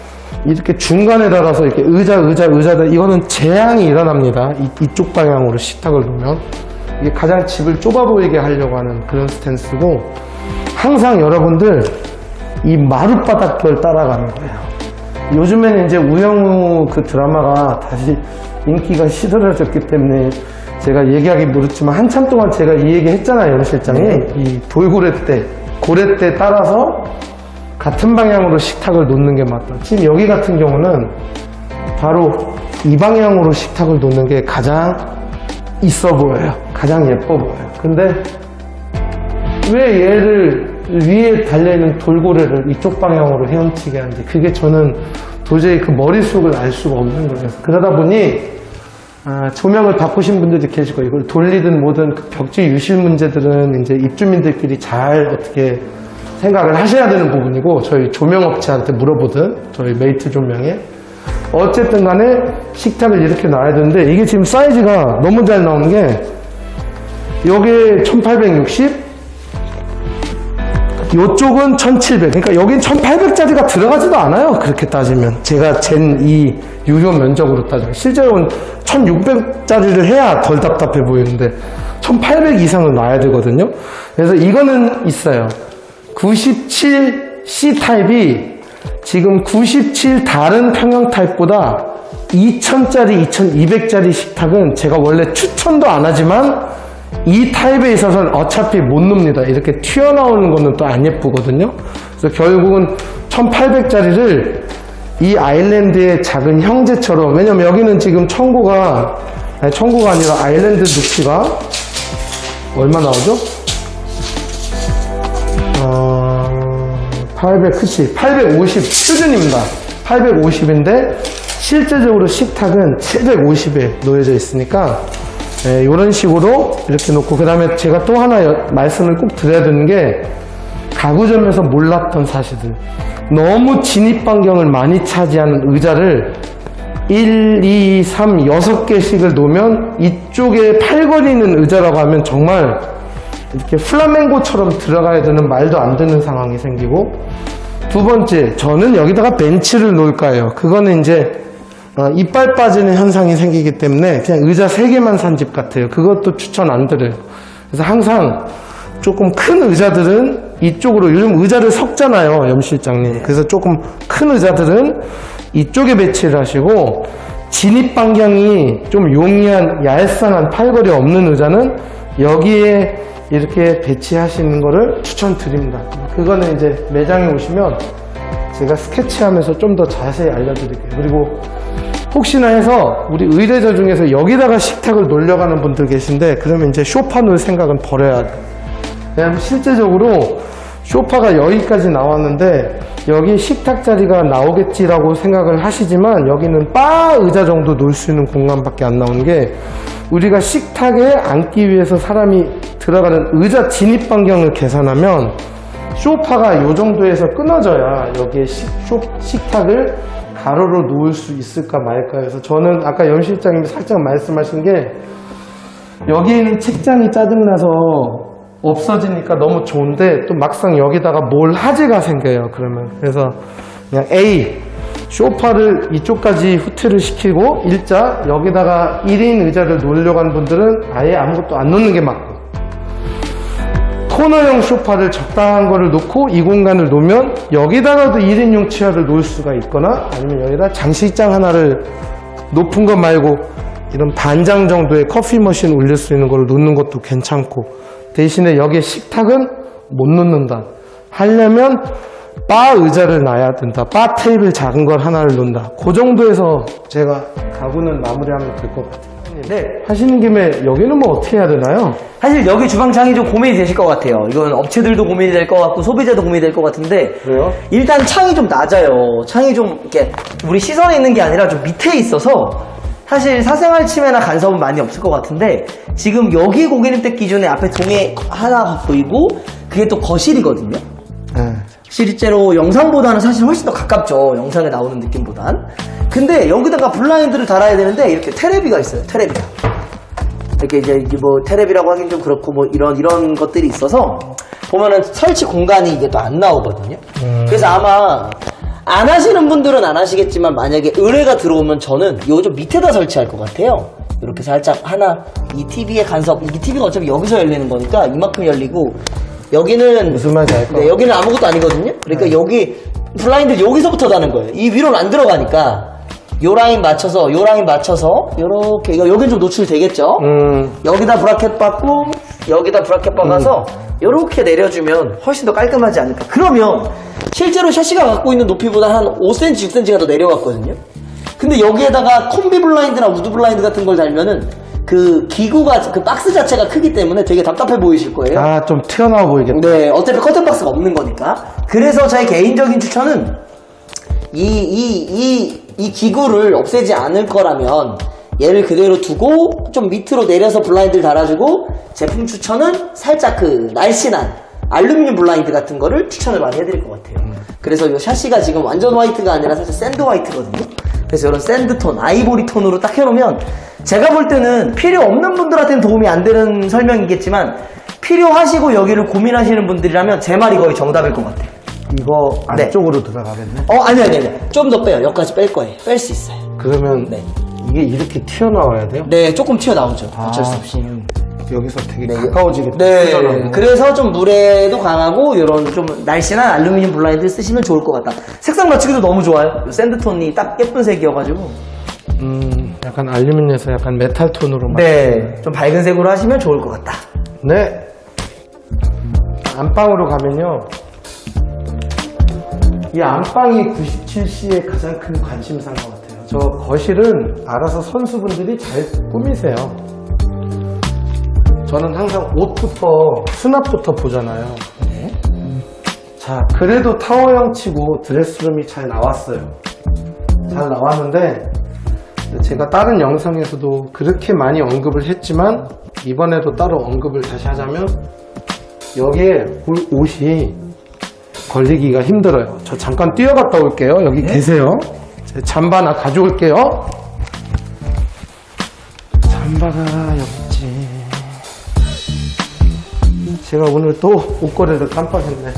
Speaker 1: 이렇게 중간에 달아서 이렇게 의자다 이거는 재앙이 일어납니다. 이쪽 방향으로 식탁을 놓으면 이게 가장 집을 좁아 보이게 하려고 하는 그런 스탠스고 항상 여러분들 이 마룻바닥을 따라가는 거예요. 요즘에는 이제 우영우 그 드라마가 다시 인기가 시들어졌기 때문에 제가 얘기하기 무렇지만 한참 동안 제가 이 얘기 했잖아요, 염 실장이. 이 고래대 따라서 같은 방향으로 식탁을 놓는 게 맞다. 지금 여기 같은 경우는 바로 이 방향으로 식탁을 놓는 게 가장 있어 보여요. 가장 예뻐 보여요. 근데 왜 얘를 위에 달려있는 돌고래를 이쪽 방향으로 헤엄치게 하는지 그게 저는 도저히 그 머릿속을 알 수가 없는 거예요. 그러다 보니 조명을 바꾸신 분들도 계시고 이걸 돌리든 뭐든 그 벽지 유실 문제들은 이제 입주민들끼리 잘 어떻게 생각을 하셔야 되는 부분이고 저희 조명업체한테 물어보든 저희 메이트 조명에 어쨌든 간에 식탁을 이렇게 놔야 되는데 이게 지금 사이즈가 너무 잘 나오는 게 여기에 1860 요쪽은 1700. 그러니까 여긴 1800짜리가 들어가지도 않아요. 그렇게 따지면. 제가 잰 이 유효 면적으로 따지면. 실제로는 1600짜리를 해야 덜 답답해 보이는데 1800 이상을 놔야 되거든요. 그래서 이거는 있어요. 97C 타입이 지금 97 다른 평형 타입보다 2000짜리, 2200짜리 식탁은 제가 원래 추천도 안 하지만 이 타입에 있어서는 어차피 못 놉니다. 이렇게 튀어나오는 거는 또 안 예쁘거든요. 그래서 결국은 1800짜리를 이 아일랜드의 작은 형제처럼, 왜냐면 여기는 지금 청구가 아니라 아일랜드 높이가 얼마 나오죠? 850 표준입니다. 850인데 실제적으로 식탁은 750에 놓여져 있으니까 이런 식으로 이렇게 놓고, 그 다음에 제가 또 하나 말씀을 꼭 드려야 되는 게, 가구점에서 몰랐던 사실들, 너무 진입 반경을 많이 차지하는 의자를 1, 2, 3, 6개씩을 놓으면 이쪽에 팔걸이는 의자라고 하면 정말 이렇게 플라멩고처럼 들어가야 되는 말도 안 되는 상황이 생기고, 두 번째, 저는 여기다가 벤치를 놓을까요? 그거는 이제 이빨 빠지는 현상이 생기기 때문에 그냥 의자 3개만 산 집 같아요. 그것도 추천 안 드려요. 그래서 항상 조금 큰 의자들은 이쪽으로, 요즘 의자를 섞잖아요, 염 실장님. 그래서 조금 큰 의자들은 이쪽에 배치를 하시고, 진입 반경이 좀 용이한 얄쌍한 팔걸이 없는 의자는 여기에 이렇게 배치하시는 거를 추천드립니다. 그거는 이제 매장에 오시면 제가 스케치하면서 좀 더 자세히 알려드릴게요. 그리고 혹시나 해서 우리 의뢰자 중에서 여기다가 식탁을 놀려가는 분들 계신데, 그러면 이제 소파 놓을 생각은 버려야 돼요. 왜냐면 실제적으로 소파가 여기까지 나왔는데 여기 식탁 자리가 나오겠지라고 생각을 하시지만, 여기는 바 의자 정도 놓을 수 있는 공간밖에 안 나오는 게, 우리가 식탁에 앉기 위해서 사람이 들어가는 의자 진입 반경을 계산하면 소파가 이 정도에서 끊어져야 여기에 식탁을 가로로 놓을 수 있을까 말까 해서, 저는 아까 염 실장님이 살짝 말씀하신 게, 여기 있는 책장이 짜증나서 없어지니까 너무 좋은데 또 막상 여기다가 뭘 하지가 생겨요. 그러면 그래서 그냥 A, 소파를 이쪽까지 후퇴를 시키고 일자 여기다가 1인 의자를 놓으려고 하는 분들은 아예 아무것도 안 놓는 게 맞고, 코너형 소파를 적당한 거를 놓고 이 공간을 놓으면 여기다가도 1인용 치아를 놓을 수가 있거나, 아니면 여기다 장식장 하나를 높은 거 말고 이런 반장 정도의 커피 머신 올릴 수 있는 걸 놓는 것도 괜찮고, 대신에 여기에 식탁은 못 놓는다 하려면 바 의자를 놔야 된다, 바 테이블 작은 걸 하나를 놓는다, 그 정도에서 제가 가구는 마무리하면 될 것 같아요.
Speaker 2: 네.
Speaker 1: 하시는 김에 여기는 뭐 어떻게 해야 되나요?
Speaker 2: 사실 여기 주방창이 좀 고민이 되실 것 같아요. 이건 업체들도 고민이 될 것 같고 소비자도 고민이 될 것 같은데,
Speaker 1: 그래요?
Speaker 2: 일단 창이 좀 낮아요. 창이 좀 이렇게 우리 시선에 있는 게 아니라 좀 밑에 있어서 사실 사생활 침해나 간섭은 많이 없을 것 같은데, 지금 여기 고객님댁 기준에 앞에 동에 하나 보이고 그게 또 거실이거든요. 실제로 영상보다는 사실 훨씬 더 가깝죠. 영상에 나오는 느낌보단. 근데 여기다가 블라인드를 달아야 되는데 이렇게 테레비가 있어요. 테레비가. 이렇게 이제 뭐 테레비라고 하긴 좀 그렇고 뭐 이런 것들이 있어서 보면은 설치 공간이 이게 또 안 나오거든요. 그래서 아마 안 하시는 분들은 안 하시겠지만, 만약에 의뢰가 들어오면 저는 요 좀 밑에다 설치할 것 같아요. 이렇게 살짝 하나, 이 TV의 간섭, 이 TV가 어차피 여기서 열리는 거니까 이만큼 열리고, 여기는
Speaker 1: 무슨 말인지 알 것 같아요.
Speaker 2: 네, 여기는 아무것도 아니거든요. 그러니까 여기 블라인드 여기서부터 다는 거예요. 이 위로는 안 들어가니까 요 라인 맞춰서 요렇게, 여긴 좀 노출되겠죠. 여기다 브라켓 박고 여기다 브라켓 박아서 요렇게 내려주면 훨씬 더 깔끔하지 않을까. 그러면 실제로 샤시가 갖고 있는 높이보다 한 5cm, 6cm가 더 내려갔거든요. 근데 여기에다가 콤비 블라인드나 우드 블라인드 같은 걸 달면은 그 기구가, 그 박스 자체가 크기 때문에 되게 답답해 보이실 거예요.
Speaker 1: 아, 좀 튀어나와 보이겠다.
Speaker 2: 네, 어차피 커튼 박스가 없는 거니까. 그래서 저의 개인적인 추천은 이 기구를 없애지 않을 거라면 얘를 그대로 두고 좀 밑으로 내려서 블라인드를 달아주고, 제품 추천은 살짝 그 날씬한 알루미늄 블라인드 같은 거를 추천을 많이 해드릴 것 같아요. 그래서 이 샤시가 지금 완전 화이트가 아니라 사실 샌드 화이트거든요. 그래서 이런 샌드 톤, 아이보리 톤으로 딱 해놓으면 제가 볼 때는 필요 없는 분들한테는 도움이 안 되는 설명이겠지만, 필요하시고 여기를 고민하시는 분들이라면 제 말이 거의 정답일 것 같아요.
Speaker 1: 이거
Speaker 2: 네.
Speaker 1: 안쪽으로 들어가겠네.
Speaker 2: 아니. 좀 더 빼요. 여기까지 뺄 거예요. 뺄 수 있어요.
Speaker 1: 그러면
Speaker 2: 네.
Speaker 1: 이게 이렇게 튀어나와야 돼요?
Speaker 2: 네, 조금 튀어나오죠. 어쩔 수 없이.
Speaker 1: 그러면 여기서 되게 가까워지겠다.
Speaker 2: 네, 그래서 좀 물에도 강하고 이런 좀 날씬한 알루미늄 블라인드 쓰시면 좋을 것 같다. 색상 맞추기도 너무 좋아요. 요 샌드톤이 딱 예쁜 색이어가지고.
Speaker 1: 약간 알루미늄에서 약간 메탈 톤으로 막.
Speaker 2: 네, 좀 밝은 색으로 하시면 좋을 것 같다.
Speaker 1: 네. 안방으로 가면요. 이 안방이 97C의 가장 큰 관심사인 것 같아요. 저 거실은 알아서 선수분들이 잘 꾸미세요. 저는 항상 옷부터, 수납부터 보잖아요. 자, 그래도 타워형 치고 드레스룸이 잘 나왔어요. 잘 나왔는데, 제가 다른 영상에서도 그렇게 많이 언급을 했지만, 이번에도 따로 언급을 다시 하자면, 여기에 옷이 걸리기가 힘들어요. 저 잠깐 뛰어갔다 올게요. 여기 계세요. 제 잠바나 가져올게요. 잠바가 없지. 제가 오늘 또 옷걸이를 깜빡했네.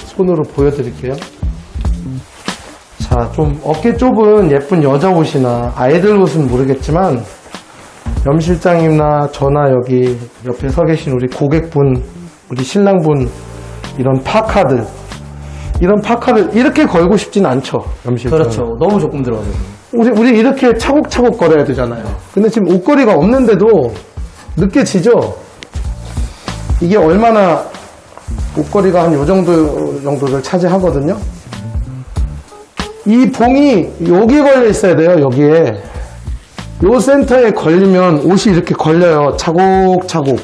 Speaker 1: 손으로 보여드릴게요. 자, 좀 어깨 좁은 예쁜 여자 옷이나 아이들 옷은 모르겠지만 염 실장님이나 저나 여기 옆에 서 계신 우리 고객분, 우리 신랑분 이런 파카들, 이런 파카를 이렇게 걸고 싶진 않죠. 염 실장.
Speaker 2: 그렇죠. 너무 조금 들어가요.
Speaker 1: 우리 이렇게 차곡차곡 걸어야 되잖아요. 근데 지금 옷걸이가 없는데도 느껴지죠? 이게 얼마나 옷걸이가 한 요 정도를 차지하거든요. 이 봉이 여기 걸려 있어야 돼요. 여기에 요 센터에 걸리면 옷이 이렇게 걸려요. 차곡차곡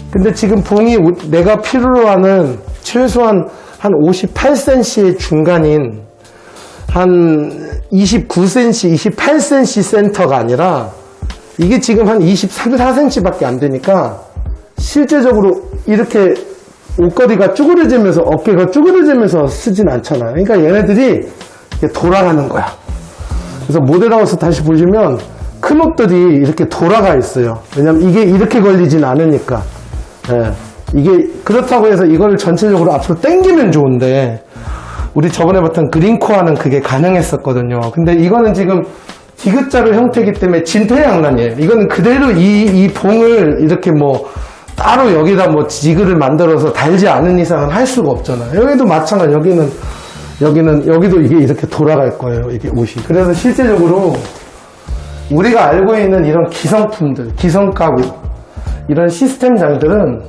Speaker 1: 근데 지금 봉이 내가 필요로 하는 최소한 한 58cm의 중간인 한 29cm, 28cm 센터가 아니라 이게 지금 한 23, 4cm밖에 안 되니까 실제적으로 이렇게 옷걸이가 쭈그러지면서 어깨가 쭈그러지면서 쓰진 않잖아요. 그러니까 얘네들이 이렇게 돌아가는 거야. 그래서 모델하우스 다시 보시면 큰 옷들이 이렇게 돌아가 있어요. 왜냐면 이게 이렇게 걸리진 않으니까. 예. 이게 그렇다고 해서 이걸 전체적으로 앞으로 당기면 좋은데 우리 저번에 봤던 그린코어는 그게 가능했었거든요. 근데 이거는 지금 디귿자로 형태이기 때문에 진퇴양난이에요. 이거는 그대로 이 봉을 이렇게 뭐 따로 여기다 뭐 지그를 만들어서 달지 않은 이상은 할 수가 없잖아요. 여기도 마찬가지. 여기도 이게 이렇게 돌아갈 거예요. 이게 옷이. 그래서 실제적으로 우리가 알고 있는 이런 기성품들, 기성가구, 이런 시스템장들은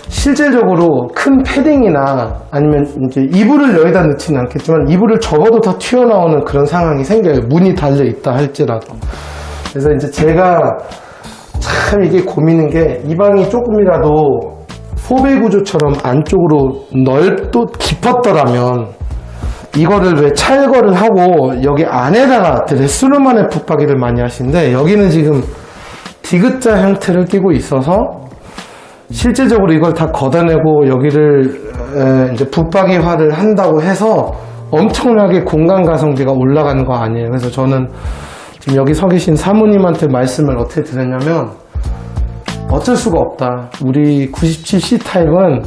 Speaker 1: 실질적으로 큰 패딩이나 아니면 이제 이불을 여기다 넣지는 않겠지만 이불을 접어도 다 튀어나오는 그런 상황이 생겨요. 문이 달려 있다 할지라도. 그래서 이제 제가 참 이게 고민인 게 이 방이 조금이라도 소배 구조처럼 안쪽으로 넓고 깊었더라면 이거를 왜 찰거를 하고 여기 안에다가 드레스룸 안에 붙박이를 많이 하시는데 여기는 지금 디귿자 형태를 띠고 있어서 실제적으로 이걸 다 걷어내고 여기를 이제 붙박이화를 한다고 해서 엄청나게 공간 가성비가 올라가는 거 아니에요. 그래서 저는 지금 여기 서 계신 사모님한테 말씀을 어떻게 드렸냐면 어쩔 수가 없다. 우리 97C 타입은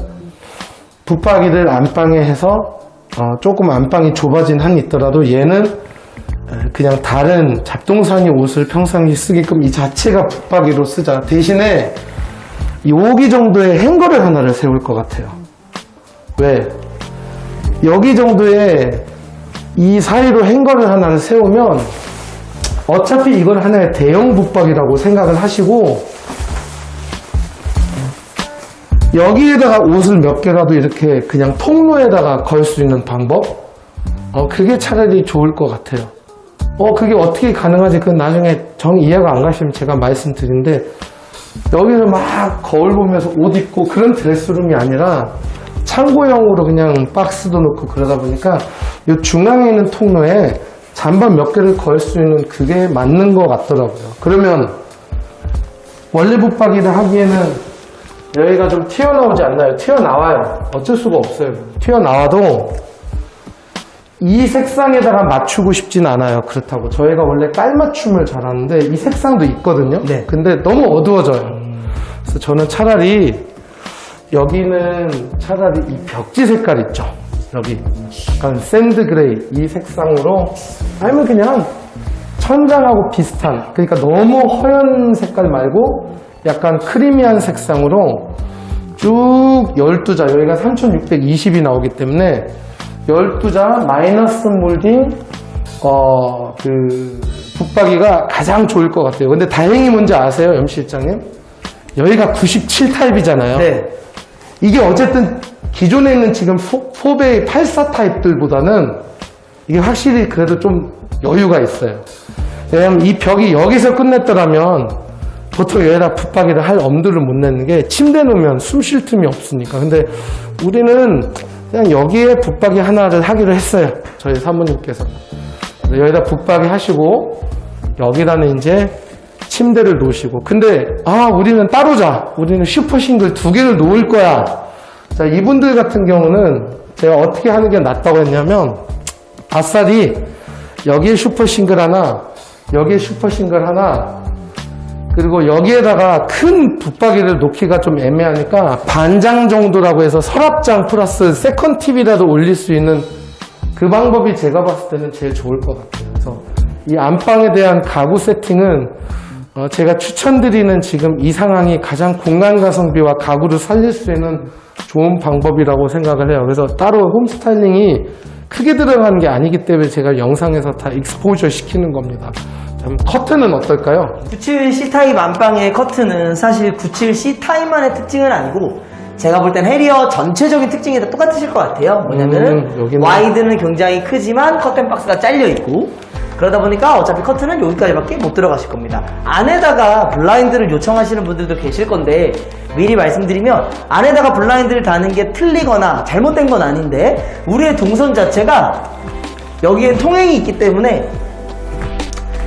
Speaker 1: 붙박이를 안방에 해서 조금 안방이 좁아진 한이 있더라도 얘는 그냥 다른 잡동사니 옷을 평상시 쓰게끔 이 자체가 붙박이로 쓰자. 대신에 여기 정도의 행거를 하나를 세울 것 같아요. 왜? 여기 정도의 이 사이로 행거를 하나를 세우면 어차피 이걸 하나의 대형 붙박이라고 생각을 하시고 여기에다가 옷을 몇 개라도 이렇게 그냥 통로에다가 걸 수 있는 방법? 그게 차라리 좋을 것 같아요. 그게 어떻게 가능하지? 그건 나중에 정 이해가 안 가시면 제가 말씀드린데 여기서 막 거울 보면서 옷 입고 그런 드레스룸이 아니라 창고형으로 그냥 박스도 넣고 그러다 보니까 이 중앙에 있는 통로에 잠바 몇 개를 걸 수 있는 그게 맞는 것 같더라고요. 그러면 원래 붙박이를 하기에는 여기가 좀 튀어나오지 않나요? 튀어나와요. 어쩔 수가 없어요. 튀어나와도 이 색상에다가 맞추고 싶진 않아요. 그렇다고 저희가 원래 깔맞춤을 잘하는데 이 색상도 있거든요.
Speaker 2: 네.
Speaker 1: 근데 너무 어두워져요. 그래서 저는 차라리 여기는 차라리 이 벽지 색깔 있죠. 여기 약간 샌드 그레이 이 색상으로 아니면 그냥 천장하고 비슷한, 그러니까 너무 허연 색깔 말고 약간 크리미한 색상으로 쭉 12자, 여기가 3620이 나오기 때문에 12자 마이너스 몰딩 붙박이가 가장 좋을 것 같아요. 근데 다행히 뭔지 아세요, 염실장님? 여기가 97 타입이잖아요.
Speaker 2: 네.
Speaker 1: 이게 어쨌든 기존에 있는 지금 4베이 84 타입들보다는 이게 확실히 그래도 좀 여유가 있어요. 왜냐면 이 벽이 여기서 끝냈더라면 보통 여기다 붙박이를 할 엄두를 못 내는 게 침대 놓으면 숨 쉴 틈이 없으니까. 근데 우리는 그냥 여기에 붙박이 하나를 하기로 했어요. 저희 사모님께서. 여기다 붙박이 하시고 여기다는 이제 침대를 놓으시고. 근데 우리는 따로 자. 우리는 슈퍼싱글 2개를 놓을 거야. 자, 이분들 같은 경우는 제가 어떻게 하는 게 낫다고 했냐면 아싸리 여기에 슈퍼싱글 하나, 여기에 슈퍼싱글 하나, 그리고 여기에다가 큰 붙박이를 놓기가 좀 애매하니까 반장 정도라고 해서 서랍장 플러스 세컨 TV라도 올릴 수 있는 그 방법이 제가 봤을 때는 제일 좋을 것 같아요. 그래서 이 안방에 대한 가구 세팅은 제가 추천드리는 지금 이 상황이 가장 공간 가성비와 가구를 살릴 수 있는 좋은 방법이라고 생각을 해요. 그래서 따로 홈 스타일링이 크게 들어가는 게 아니기 때문에 제가 영상에서 다 익스포저 시키는 겁니다. 그럼 커튼은 어떨까요?
Speaker 2: 97C 타입 안방의 커튼은 사실 97C 타입만의 특징은 아니고 제가 볼 땐 해리어 전체적인 특징이 다 똑같으실 것 같아요. 뭐냐면은
Speaker 1: 여기는...
Speaker 2: 와이드는 굉장히 크지만 커튼 박스가 잘려 있고, 그러다 보니까 어차피 커튼은 여기까지밖에 못 들어가실 겁니다. 안에다가 블라인드를 요청하시는 분들도 계실 건데 미리 말씀드리면 안에다가 블라인드를 다는 게 틀리거나 잘못된 건 아닌데 우리의 동선 자체가 여기엔 통행이 있기 때문에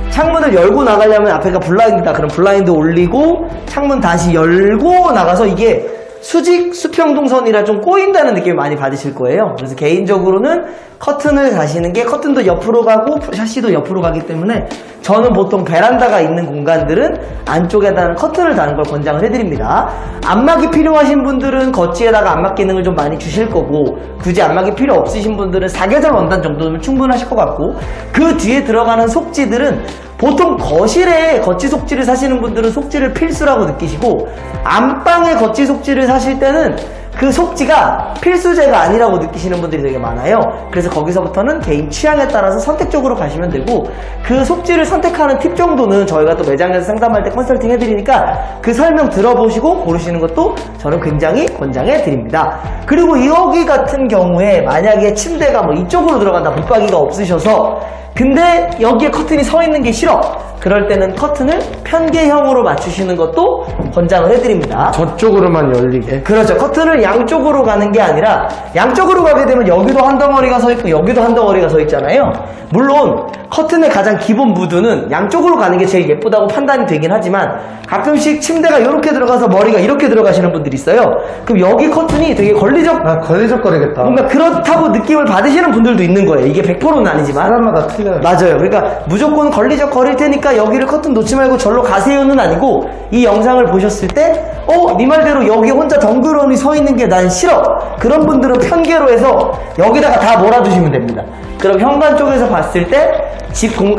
Speaker 2: 창문을 열고 나가려면 앞에가 블라인드다. 그럼 블라인드 올리고 창문 다시 열고 나가서 이게 수평 동선이라 좀 꼬인다는 느낌을 많이 받으실 거예요. 그래서 개인적으로는 커튼을 다시는 게 커튼도 옆으로 가고 샤시도 옆으로 가기 때문에 저는 보통 베란다가 있는 공간들은 안쪽에다는 커튼을 다는 걸 권장을 해드립니다. 안막이 필요하신 분들은 거치에다가 안막 기능을 좀 많이 주실 거고, 굳이 안막이 필요 없으신 분들은 사계절 원단 정도면 충분하실 것 같고, 그 뒤에 들어가는 속지들은 보통 거실에 거치 속지를 사시는 분들은 속지를 필수라고 느끼시고, 안방에 거치 속지를 사실 때는 그 속지가 필수제가 아니라고 느끼시는 분들이 되게 많아요. 그래서 거기서부터는 개인 취향에 따라서 선택적으로 가시면 되고, 그 속지를 선택하는 팁 정도는 저희가 또 매장에서 상담할 때 컨설팅 해드리니까 그 설명 들어보시고 고르시는 것도 저는 굉장히 권장해 드립니다. 그리고 여기 같은 경우에 만약에 침대가 뭐 이쪽으로 들어간다, 붙박이가 없으셔서 근데 여기에 커튼이 서 있는 게 싫어, 그럴 때는 커튼을 편개형으로 맞추시는 것도 권장을 해드립니다.
Speaker 1: 저쪽으로만 열리게.
Speaker 2: 그렇죠. 커튼을 양쪽으로 가는 게 아니라 양쪽으로 가게 되면 여기도 한 덩어리가 서 있고 여기도 한 덩어리가 서 있잖아요. 물론 커튼의 가장 기본 무드는 양쪽으로 가는 게 제일 예쁘다고 판단이 되긴 하지만 가끔씩 침대가 이렇게 들어가서 머리가 이렇게 들어가시는 분들이 있어요. 그럼 여기 커튼이 되게
Speaker 1: 걸리적거리겠다.
Speaker 2: 뭔가 그렇다고 느낌을 받으시는 분들도 있는 거예요. 이게 100%는 아니지만
Speaker 1: 사람마다 틀려요.
Speaker 2: 맞아요. 그러니까 무조건 걸리적거릴 테니까 여기를 커튼 놓지 말고 절로 가세요는 아니고, 이 영상을 보셨을 때 네 말대로 여기 혼자 덩그러니 서 있는 게 난 싫어, 그런 분들은 편개로 해서 여기다가 다 몰아주시면 됩니다. 그럼 현관 쪽에서 봤을 때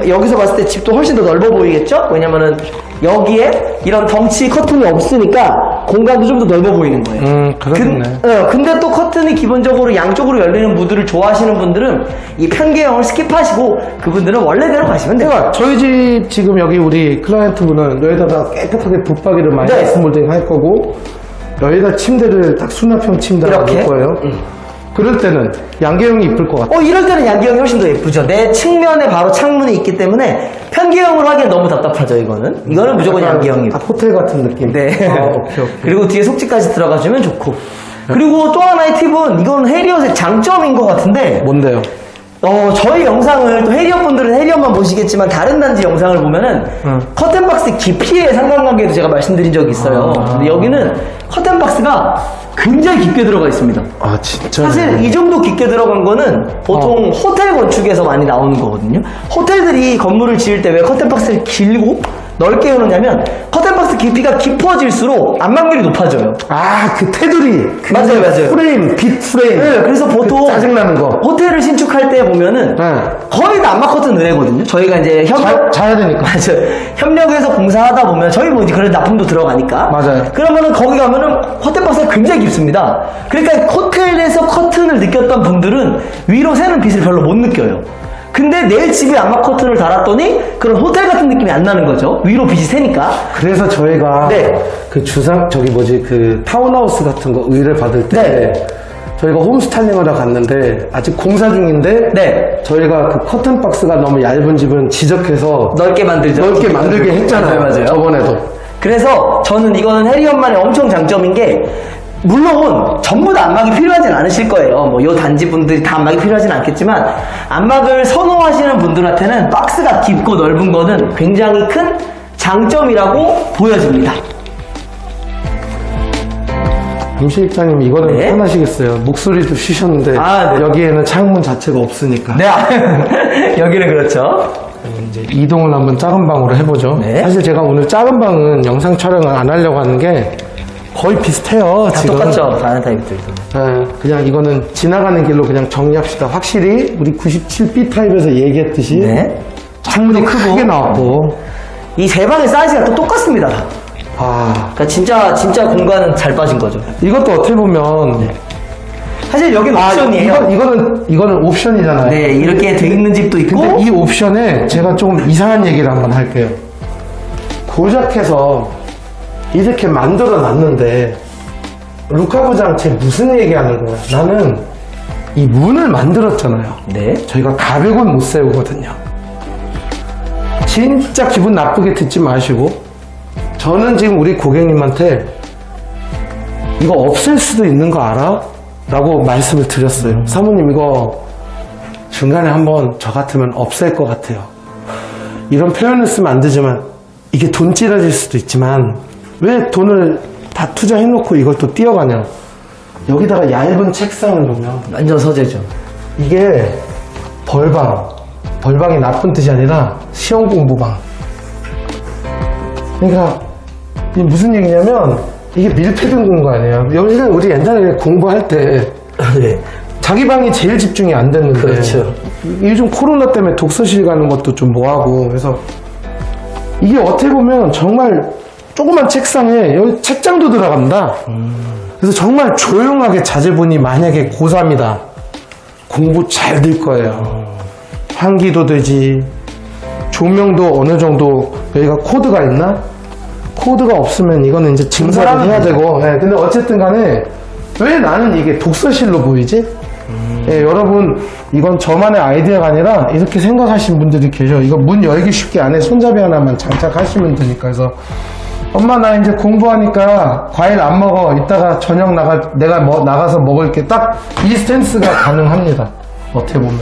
Speaker 2: 여기서 봤을 때 집도 훨씬 더 넓어 보이겠죠? 왜냐면은 여기에 이런 덩치 커튼이 없으니까 공간도 좀 더 넓어 보이는 거예요.
Speaker 1: 그렇네.
Speaker 2: 근데 또 커튼이 기본적으로 양쪽으로 열리는 무드를 좋아하시는 분들은 이 편개형을 스킵하시고 그분들은 원래대로 가시면 돼요.
Speaker 1: 그러니까 저희 집 지금 여기 우리 클라이언트 분은 여기다가 깨끗하게 붙박이를 마이너스 몰딩 할 거고, 여기다 침대를 딱 수납형 침대를
Speaker 2: 이렇게?
Speaker 1: 놓을 거예요. 그럴 때는 양계형이 이쁠 것 같아요.
Speaker 2: 이럴 때는 양계형이 훨씬 더 예쁘죠. 내 측면에 바로 창문이 있기 때문에 편개형으로 하기엔 너무 답답하죠. 이거는 무조건 양계형이에요.
Speaker 1: 호텔 같은 느낌.
Speaker 2: 네.
Speaker 1: 오케이.
Speaker 2: 그리고 뒤에 속지까지 들어가주면 좋고. 그리고 또 하나의 팁은, 이건 해리엇의 장점인 것 같은데,
Speaker 1: 뭔데요?
Speaker 2: 저희 영상을 또 해리엇 분들은 해리엇만 보시겠지만 다른 단지 영상을 보면은 커튼박스 깊이의 상관관계도 제가 말씀드린 적이 있어요. 근데 여기는 커튼박스가 굉장히 깊게 들어가 있습니다.
Speaker 1: 아, 진짜.
Speaker 2: 사실 이 정도 깊게 들어간 거는 보통 호텔 건축에서 많이 나오는 거거든요. 호텔들이 건물을 지을 때 왜 커튼박스를 길고 넓게 해놓냐면 커튼박스 깊이가 깊어질수록 안방률이 높아져요.
Speaker 1: 아, 그 테두리.
Speaker 2: 맞아요, 맞아요.
Speaker 1: 프레임, 빛 프레임.
Speaker 2: 네, 그래서 보통
Speaker 1: 짜증나는 거.
Speaker 2: 호텔을 신축할 때 보면은
Speaker 1: 네.
Speaker 2: 거의 다 안마 커튼 의뢰거든요. 저희가 이제
Speaker 1: 자야 되니까.
Speaker 2: 맞아요. 협력해서 공사하다 보면 저희 뭐 이제 그런 납품도 들어가니까.
Speaker 1: 맞아요.
Speaker 2: 그러면은 거기 가면은 커튼박스가 굉장히 깊습니다. 그러니까 호텔에서 커튼을 느꼈던 분들은 위로 새는 빛을 별로 못 느껴요. 근데 내 집에 안마 커튼을 달았더니 그런 호텔 같은 느낌이 안 나는 거죠. 위로 빛이 새니까.
Speaker 1: 그래서 저희가
Speaker 2: 네.
Speaker 1: 그 그 타운하우스 같은 거 의뢰 받을 때
Speaker 2: 네.
Speaker 1: 저희가 홈스타일링 하러 갔는데 아직 공사 중인데
Speaker 2: 네.
Speaker 1: 저희가 그 커튼 박스가 너무 얇은 집은 지적해서
Speaker 2: 넓게 만들죠.
Speaker 1: 넓게 만들게 했잖아요.
Speaker 2: 맞아요.
Speaker 1: 저번에도.
Speaker 2: 그래서 저는 이거는 해리엄만의 엄청 장점인 게 물론 전부 다 안막이 필요하진 않으실 거예요. 뭐 요 단지 분들이 다 안막이 필요하진 않겠지만 안막을 선호하시는 분들한테는 박스가 깊고 넓은 거는 굉장히 큰 장점이라고 보여집니다.
Speaker 1: 임 실장님 이거는
Speaker 2: 네.
Speaker 1: 편하시겠어요. 목소리도 쉬셨는데
Speaker 2: 아, 네.
Speaker 1: 여기에는 창문 자체가 없으니까.
Speaker 2: 네, 여기는 그렇죠.
Speaker 1: 이제 이동을 한번 작은 방으로 해보죠.
Speaker 2: 네.
Speaker 1: 사실 제가 오늘 작은 방은 영상 촬영을 안 하려고 하는 게 거의 비슷해요.
Speaker 2: 다
Speaker 1: 지금.
Speaker 2: 똑같죠. 다른 타입들도.
Speaker 1: 네, 그냥 이거는 지나가는 길로 그냥 정리합시다. 확실히 우리 97B 타입에서 얘기했듯이
Speaker 2: 네.
Speaker 1: 창문이 크게 나왔고.
Speaker 2: 이 세 방의 사이즈가 또 똑같습니다.
Speaker 1: 아,
Speaker 2: 그러니까 진짜 공간은 잘 빠진 거죠.
Speaker 1: 이것도 어떻게 보면
Speaker 2: 사실 여기는 옵션이에요.
Speaker 1: 이거는 옵션이잖아요.
Speaker 2: 네, 이렇게 돼 있는 집도 있고.
Speaker 1: 근데 이 옵션에 제가 좀 이상한 얘기를 한번 할게요. 고작해서 이렇게 만들어 놨는데 루카 부장 쟤 무슨 얘기하는 거야? 나는 이 문을 만들었잖아요.
Speaker 2: 네.
Speaker 1: 저희가 가벽은 못 세우거든요. 진짜 기분 나쁘게 듣지 마시고 저는 지금 우리 고객님한테 이거 없앨 수도 있는 거 알아? 라고 말씀을 드렸어요. 사모님 이거 중간에 한번 저 같으면 없앨 것 같아요. 이런 표현을 쓰면 안 되지만 이게 돈 찌러질 수도 있지만 왜 돈을 다 투자해놓고 이걸 또 띄어가냐. 여기다가 얇은 책상을 놓으면
Speaker 2: 완전 서재죠.
Speaker 1: 이게 벌방이 나쁜 뜻이 아니라 시험 공부방. 그러니까 이게 무슨 얘기냐면 이게 밀폐된 공간이에요. 여기는 우리 옛날에 공부할 때
Speaker 2: 네.
Speaker 1: 자기 방이 제일 집중이 안 됐는데
Speaker 2: 그렇죠.
Speaker 1: 요즘 코로나 때문에 독서실 가는 것도 좀 뭐하고 그래서 이게 어떻게 보면 정말 조그만 책상에 여기 책장도 들어간다. 그래서 정말 조용하게 자제분이 만약에 고3이다 공부 잘 될 거예요. 환기도 되지, 조명도 어느 정도 여기가 코드가 있나? 코드가 없으면 이거는 이제 증설을 해야 되고. 네, 근데 어쨌든 간에 왜 나는 이게 독서실로 보이지? 예, 여러분 이건 저만의 아이디어가 아니라 이렇게 생각하시는 분들이 계셔. 이거 문 열기 쉽게 안에 손잡이 하나만 장착하시면 되니까. 그래서 엄마 나 이제 공부하니까 과일 안 먹어. 이따가 저녁 내가 나가서 먹을게. 딱 이 스탠스가 가능합니다. 어떻게 보면.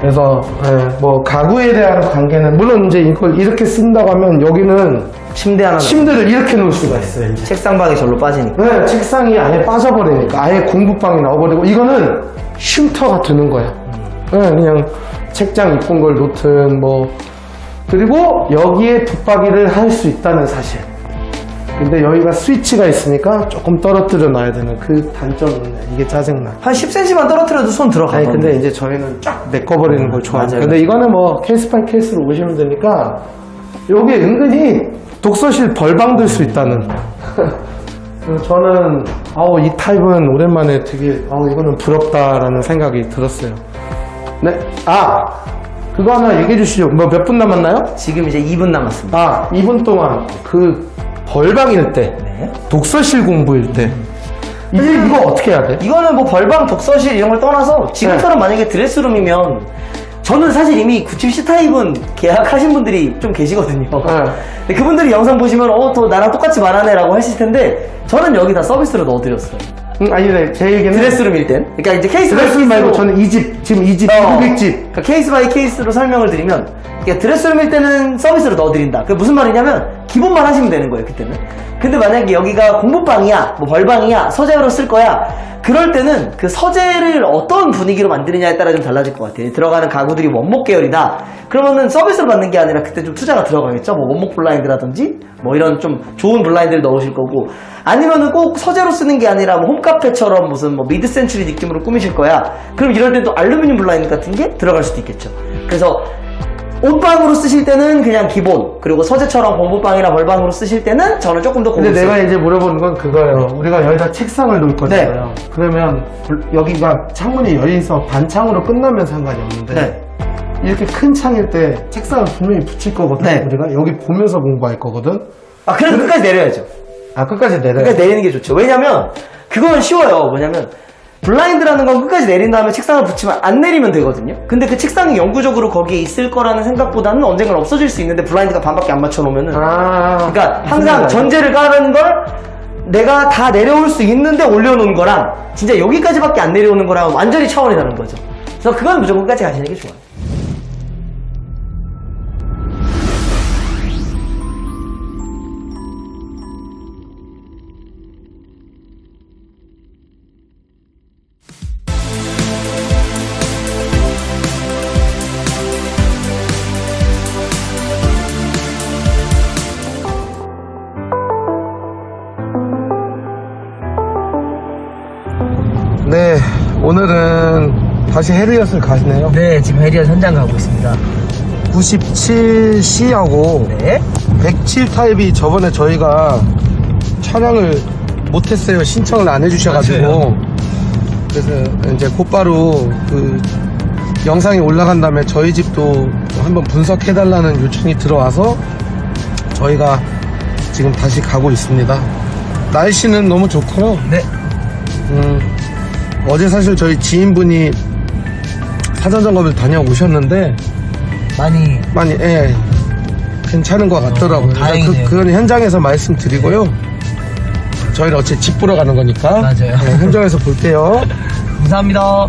Speaker 1: 그래서 예, 뭐 가구에 대한 관계는 물론 이제 이걸 이렇게 쓴다고 하면 여기는
Speaker 2: 침대 하나.
Speaker 1: 침대를 이렇게 놓을 수가 있어요. 이제.
Speaker 2: 책상방이 절로 빠지니까.
Speaker 1: 네, 책상이 아예 빠져버리니까 아예 공부방이 나와버리고 이거는 쉼터가 되는 거예요. 네, 그냥 책장 이쁜 걸 놓든 뭐 그리고 여기에 붙박이를 할 수 있다는 사실. 근데 여기가 스위치가 있으니까 조금 떨어뜨려 놔야 되는 그 단점은 이게 짜증나.
Speaker 2: 한 10cm만 떨어뜨려도 손 들어가요.
Speaker 1: 아니 근데 이제 저희는 쫙 메꿔버리는 걸 좋아해요.
Speaker 2: 맞아요.
Speaker 1: 근데 이거는 뭐 케이스 바이 케이스로 오시면 되니까 여기 은근히 독서실 벌방 들 수 있다는. 그래서 저는 이 타입은 오랜만에 되게 이거는 부럽다라는 생각이 들었어요. 네, 그거 하나 얘기해 주시죠. 뭐 몇 분 남았나요?
Speaker 2: 지금 이제 2분 남았습니다.
Speaker 1: 2분 동안 그 벌방일 때,
Speaker 2: 네.
Speaker 1: 독서실 공부일 때 이거 어떻게 해야 돼?
Speaker 2: 이거는 뭐 벌방, 독서실 이런 걸 떠나서 지금처럼 만약에 드레스룸이면 저는 사실 이미 97C 타입은 계약하신 분들이 좀 계시거든요. 근데 그분들이 영상 보시면 또 나랑 똑같이 말하네라고 하실 텐데 저는 여기 다 서비스로 넣어드렸어요.
Speaker 1: 아니, 제 얘기는
Speaker 2: 드레스룸일 땐. 그러니까 이제 케이스 바이
Speaker 1: 드레스룸 말고
Speaker 2: 케이스로
Speaker 1: 저는 지금 이 집, 고객집.
Speaker 2: 그러니까 케이스 바이 케이스로 설명을 드리면 그러니까 드레스룸일 때는 서비스로 넣어드린다. 그게 무슨 말이냐면 기본만 하시면 되는 거예요. 그때는. 근데 만약에 여기가 공부방이야, 뭐 벌방이야, 서재로 쓸 거야. 그럴 때는 그 서재를 어떤 분위기로 만드느냐에 따라 좀 달라질 것 같아요. 들어가는 가구들이 원목 계열이다. 그러면은 서비스를 받는 게 아니라 그때 좀 투자가 들어가겠죠. 뭐 원목 블라인드라든지 뭐 이런 좀 좋은 블라인드를 넣으실 거고, 아니면은 꼭 서재로 쓰는 게 아니라 뭐 홈카페처럼 무슨 뭐 미드 센츄리 느낌으로 꾸미실 거야. 그럼 이럴 때 또 알루미늄 블라인드 같은 게 들어갈 수도 있겠죠. 그래서 옷방으로 쓰실 때는 그냥 기본, 그리고 서재처럼 공부방이나 벌방으로 쓰실 때는 저는 조금 더
Speaker 1: 근데
Speaker 2: 고급스러운.
Speaker 1: 내가 이제 물어보는 건 그거예요. 우리가 여기다 책상을 놓을 거잖아요.
Speaker 2: 네.
Speaker 1: 그러면 여기가 창문이 열려서 반창으로 끝나면 상관이 없는데
Speaker 2: 네.
Speaker 1: 이렇게 큰 창일 때 책상을 분명히 붙일 거거든.
Speaker 2: 네.
Speaker 1: 우리가 여기 보면서 공부할 거거든.
Speaker 2: 아, 그래서 끝까지 내려야죠.
Speaker 1: 아, 끝까지 내려.
Speaker 2: 끝까지 내리는 게 좋죠. 왜냐면 그건 쉬워요. 뭐냐면 블라인드라는 건 끝까지 내린 다음에 책상을 붙이면 안 내리면 되거든요. 근데 그 책상이 영구적으로 거기에 있을 거라는 생각보다는 언젠간 없어질 수 있는데 블라인드가 반밖에 안 맞춰놓으면은 그러니까 항상 전제를 깔는 걸 내가 다 내려올 수 있는데 올려놓은 거랑 진짜 여기까지밖에 안 내려오는 거랑 완전히 차원이 다른 거죠. 그래서 그건 무조건 끝까지 가시는 게 좋아요.
Speaker 1: 네, 오늘은 다시 헤리엇을 가시네요.
Speaker 2: 네, 지금 해리어 현장 가고 있습니다.
Speaker 1: 97C하고
Speaker 2: 네.
Speaker 1: 107 타입이 저번에 저희가 촬영을 못했어요. 신청을 안 해주셔가지고. 그래서 이제 곧바로 그 영상이 올라간 다음에 저희 집도 한번 분석해달라는 요청이 들어와서 저희가 지금 다시 가고 있습니다. 날씨는 너무 좋고요.
Speaker 2: 네.
Speaker 1: 어제 사실 저희 지인분이 사전점검을 다녀오셨는데
Speaker 2: 많이
Speaker 1: 예, 괜찮은 것 같더라고요.
Speaker 2: 다행이네요.
Speaker 1: 그건 현장에서 말씀드리고요. 저희는 어차피 집 보러 가는 거니까
Speaker 2: 맞아요.
Speaker 1: 네, 현장에서 볼게요.
Speaker 2: 감사합니다.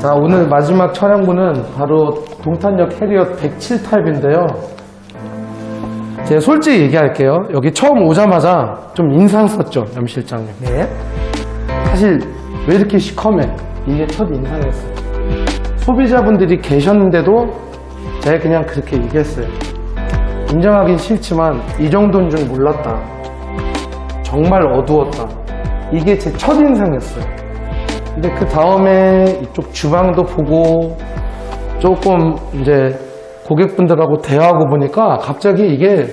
Speaker 1: 자, 오늘 마지막 촬영분은 바로 동탄역 해리엇 107 타입인데요. 제가 솔직히 얘기할게요. 여기 처음 오자마자 좀 인상 썼죠, 염 실장님.
Speaker 2: 네.
Speaker 1: 사실 왜 이렇게 시커매? 이게 첫 인상이었어요. 소비자분들이 계셨는데도 제가 그냥 그렇게 얘기했어요. 인정하긴 싫지만 이 정도인 줄 몰랐다. 정말 어두웠다. 이게 제 첫 인상이었어요. 근데 그 다음에 이쪽 주방도 보고 조금 이제 고객분들하고 대화하고 보니까 갑자기 이게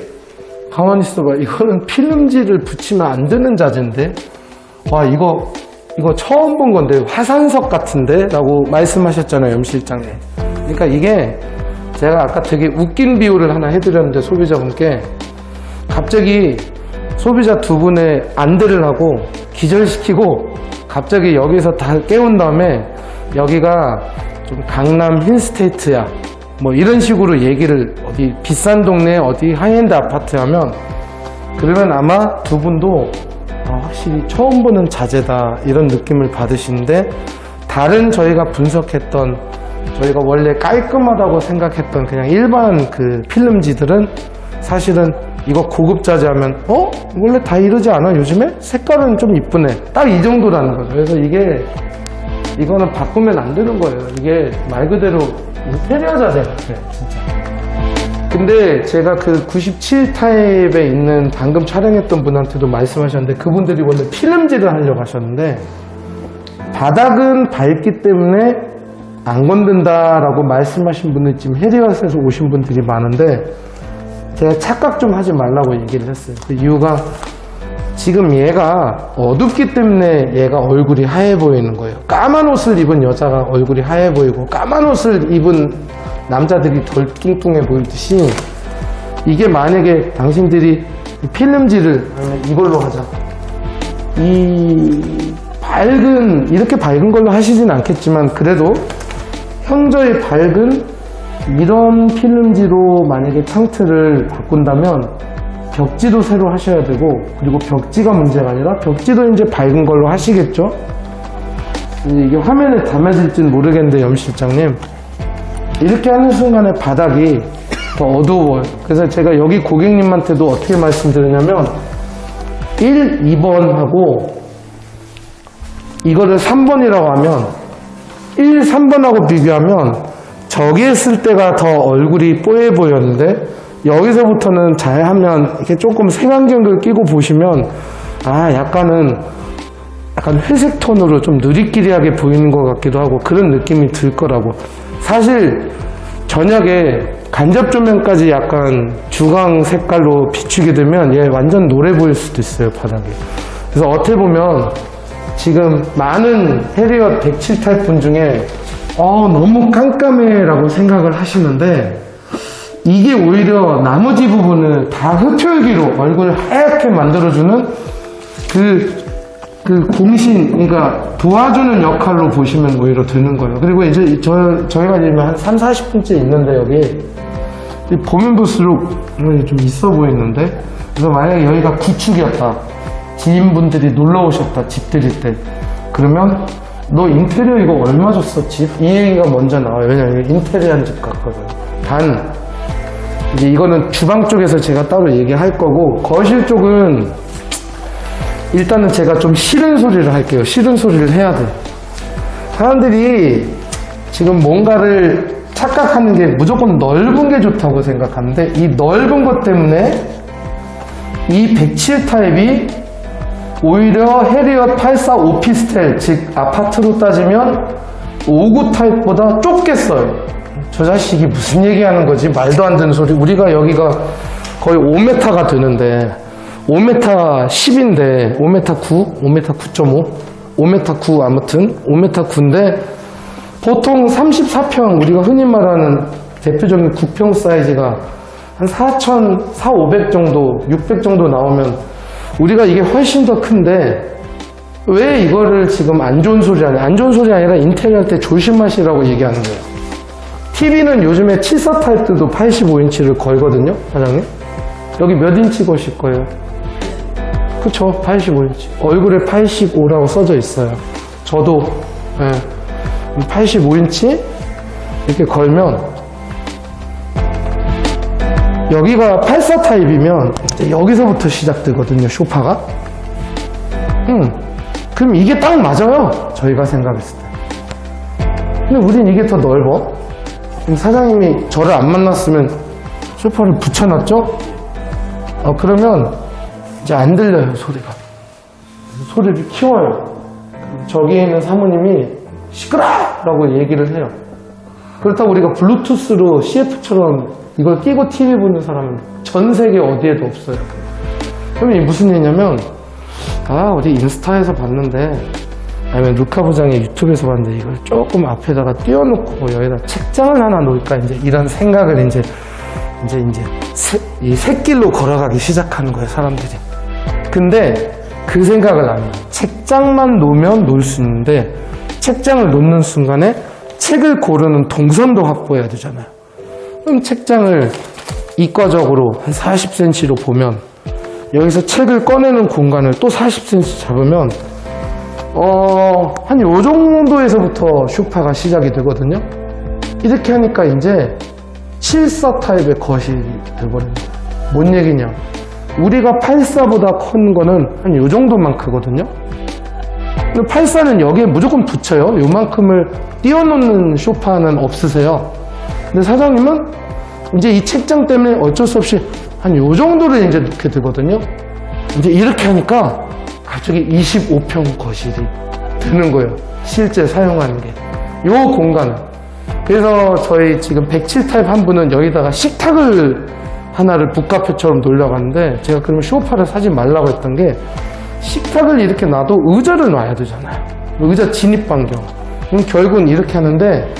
Speaker 1: 가만히 있어봐. 이거는 필름지를 붙이면 안 되는 자재인데 와 이거 처음 본 건데 화산석 같은데? 라고 말씀하셨잖아요, 염 실장님. 그러니까 이게 제가 아까 되게 웃긴 비유를 하나 해드렸는데 소비자분께 갑자기 소비자 두 분의 안대를 하고 기절시키고 갑자기 여기서 다 깨운 다음에 여기가 좀 강남 힐스테이트야 뭐 이런 식으로 얘기를 어디 비싼 동네 어디 하이엔드 아파트 하면 그러면 아마 두 분도 확실히 처음 보는 자재다 이런 느낌을 받으시는데 다른 저희가 분석했던 저희가 원래 깔끔하다고 생각했던 그냥 일반 그 필름지들은 사실은 이거 고급 자재 하면 원래 다 이러지 않아 요즘에? 색깔은 좀 이쁘네 딱 이 정도라는 거죠. 그래서 이거는 바꾸면 안 되는 거예요. 이게 말 그대로 인테리어 자재 같아요 진짜. 근데 제가 그 97 타입에 있는 방금 촬영했던 분한테도 말씀하셨는데 그분들이 원래 필름지를 하려고 하셨는데 바닥은 밝기 때문에 안 건든다라고 말씀하신 분들 지금 해리엇에서 오신 분들이 많은데 제가 착각 좀 하지 말라고 얘기를 했어요. 그 이유가 지금 얘가 어둡기 때문에 얘가 얼굴이 하얘 보이는 거예요. 까만 옷을 입은 여자가 얼굴이 하얘 보이고 까만 옷을 입은 남자들이 덜 뚱뚱해 보이듯이 이게 만약에 당신들이 필름지를 이걸로 하자. 이렇게 밝은 걸로 하시진 않겠지만 그래도 현저히 밝은 이런 필름지로 만약에 창틀을 바꾼다면 벽지도 새로 하셔야 되고 그리고 벽지가 문제가 아니라 벽지도 이제 밝은 걸로 하시겠죠. 이게 화면에 담아질지는 모르겠는데 염 실장님 이렇게 하는 순간에 바닥이 더 어두워요. 그래서 제가 여기 고객님한테도 어떻게 말씀드리냐면 1, 2번하고 이거를 3번이라고 하면 1, 3번하고 비교하면 저기 했을 때가 더 얼굴이 뽀해 보였는데 여기서부터는 잘하면 이렇게 조금 색안경을 끼고 보시면 약간 회색 톤으로 좀 누리끼리하게 보이는 것 같기도 하고 그런 느낌이 들 거라고. 사실 저녁에 간접 조명까지 약간 주광 색깔로 비추게 되면 얘 완전 노래 보일 수도 있어요 바닥에. 그래서 어떻게 보면 지금 많은 해리엇 107 타입 분 중에 너무 깜깜해 라고 생각을 하시는데 이게 오히려 나머지 부분을 다 흡혈기로 얼굴을 하얗게 만들어주는 그 공신, 그러니까 도와주는 역할로 보시면 오히려 되는 거예요. 그리고 이제 저희가 지금 한 3, 40분째 있는데 여기 보면 볼수록 좀 있어 보이는데 그래서 만약에 여기가 구축이었다. 지인분들이 놀러 오셨다. 집 드릴 때. 그러면 너 인테리어 이거 얼마 줬어 집? 이 얘기가 먼저 나와요. 왜냐면 인테리어한 집 같거든. 단 이제 이거는 주방 쪽에서 제가 따로 얘기할 거고 거실 쪽은 일단은 제가 좀 싫은 소리를 할게요. 싫은 소리를 해야 돼. 사람들이 지금 뭔가를 착각하는 게 무조건 넓은 게 좋다고 생각하는데 이 넓은 것 때문에 이 107 타입이 오히려 해리엇 84 오피스텔 즉 아파트로 따지면 59 타입보다 좁겠어요. 저 자식이 무슨 얘기하는 거지? 말도 안 되는 소리. 우리가 여기가 거의 5m가 되는데 5m 10인데 5m 9? 5m 9.5? 5m 9 아무튼 5m 9인데 보통 34평 우리가 흔히 말하는 대표적인 9평 사이즈가 한 4,500 정도 600 정도 나오면 우리가 이게 훨씬 더 큰데 왜 이거를 지금 안 좋은 소리 하냐. 안 좋은 소리 아니라 인테리어 할 때 조심하시라고 얘기하는 거예요. TV는 요즘에 74 타입들도 85인치를 걸거든요 사장님. 여기 몇 인치 거실 거예요? 그쵸 85인치 얼굴에 85라고 써져 있어요. 저도 85인치 이렇게 걸면 여기가 84 타입이면 이제 여기서부터 시작되거든요, 소파가. 그럼 이게 딱 맞아요, 저희가 생각했을 때. 근데 우린 이게 더 넓어. 그럼 사장님이 저를 안 만났으면 소파를 붙여놨죠? 그러면 이제 안 들려요, 소리가. 소리를 키워요. 저기에 있는 사모님이 시끄러라고 얘기를 해요. 그렇다고 우리가 블루투스로 CF처럼 이걸 끼고 TV 보는 사람은 전 세계 어디에도 없어요. 그러면 이게 무슨 일이냐면, 어디 인스타에서 봤는데, 아니면 루카 부장의 유튜브에서 봤는데, 이걸 조금 앞에다가 띄워놓고 여기다 책장을 하나 놓을까, 이제 이런 생각을 이제 이 샛길로 걸어가기 시작하는 거예요, 사람들이. 근데 그 생각을 안 해요. 책장만 놓으면 놓을 수 있는데, 책장을 놓는 순간에 책을 고르는 동선도 확보해야 되잖아요. 그럼 책장을 이과적으로 한 40cm로 보면, 여기서 책을 꺼내는 공간을 또 40cm 잡으면, 한 요 정도에서부터 쇼파가 시작이 되거든요. 이렇게 하니까 이제 74 타입의 거실이 돼버린 거예요. 뭔 얘기냐? 우리가 84보다 큰 거는 한 요 정도만 크거든요. 84는 여기에 무조건 붙여요. 요만큼을 띄워놓는 쇼파는 없으세요. 근데 사장님은 이제 이 책장 때문에 어쩔 수 없이 한 요 정도를 이제 넣게 되거든요. 이제 이렇게 하니까 갑자기 25평 거실이 되는 거예요. 실제 사용하는 게. 요 공간은. 그래서 저희 지금 107 타입 한 분은 여기다가 식탁을 하나를 북카페처럼 놀려고 하는데, 제가 그러면 쇼파를 사지 말라고 했던 게, 식탁을 이렇게 놔도 의자를 놔야 되잖아요. 의자 진입 반경. 그럼 결국은 이렇게 하는데,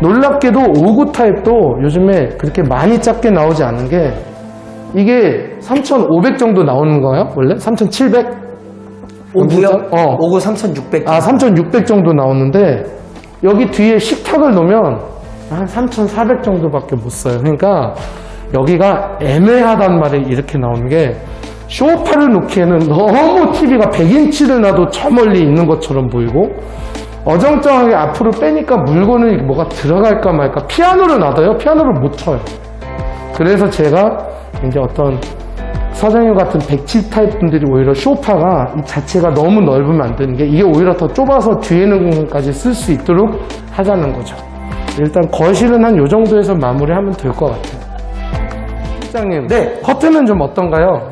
Speaker 1: 놀랍게도 59 타입도 요즘에 그렇게 많이 작게 나오지 않은 게, 이게 3,500 정도 나오는 거예요? 원래? 3,700?
Speaker 2: 59요? 59 3,600.
Speaker 1: 3,600 정도 나오는데, 여기 뒤에 식탁을 놓으면 한 3,400 정도밖에 못 써요. 그러니까 여기가 애매하단 말에 이렇게 나오는 게, 소파를 놓기에는 너무 TV가 100인치를 놔도 저 멀리 있는 것처럼 보이고, 어정쩡하게 앞으로 빼니까 물건이 뭐가 들어갈까 말까. 피아노를 놔둬요. 피아노를 못 쳐요. 그래서 제가 이제 어떤 사장님 같은 107 타입 분들이 오히려 소파가 이 자체가 너무 넓으면 안 되는 게, 이게 오히려 더 좁아서 뒤에 있는 공간까지 쓸 수 있도록 하자는 거죠. 일단 거실은 한 요 정도에서 마무리하면 될 것 같아요. 실장님,
Speaker 2: 네.
Speaker 1: 커튼은 좀 어떤가요?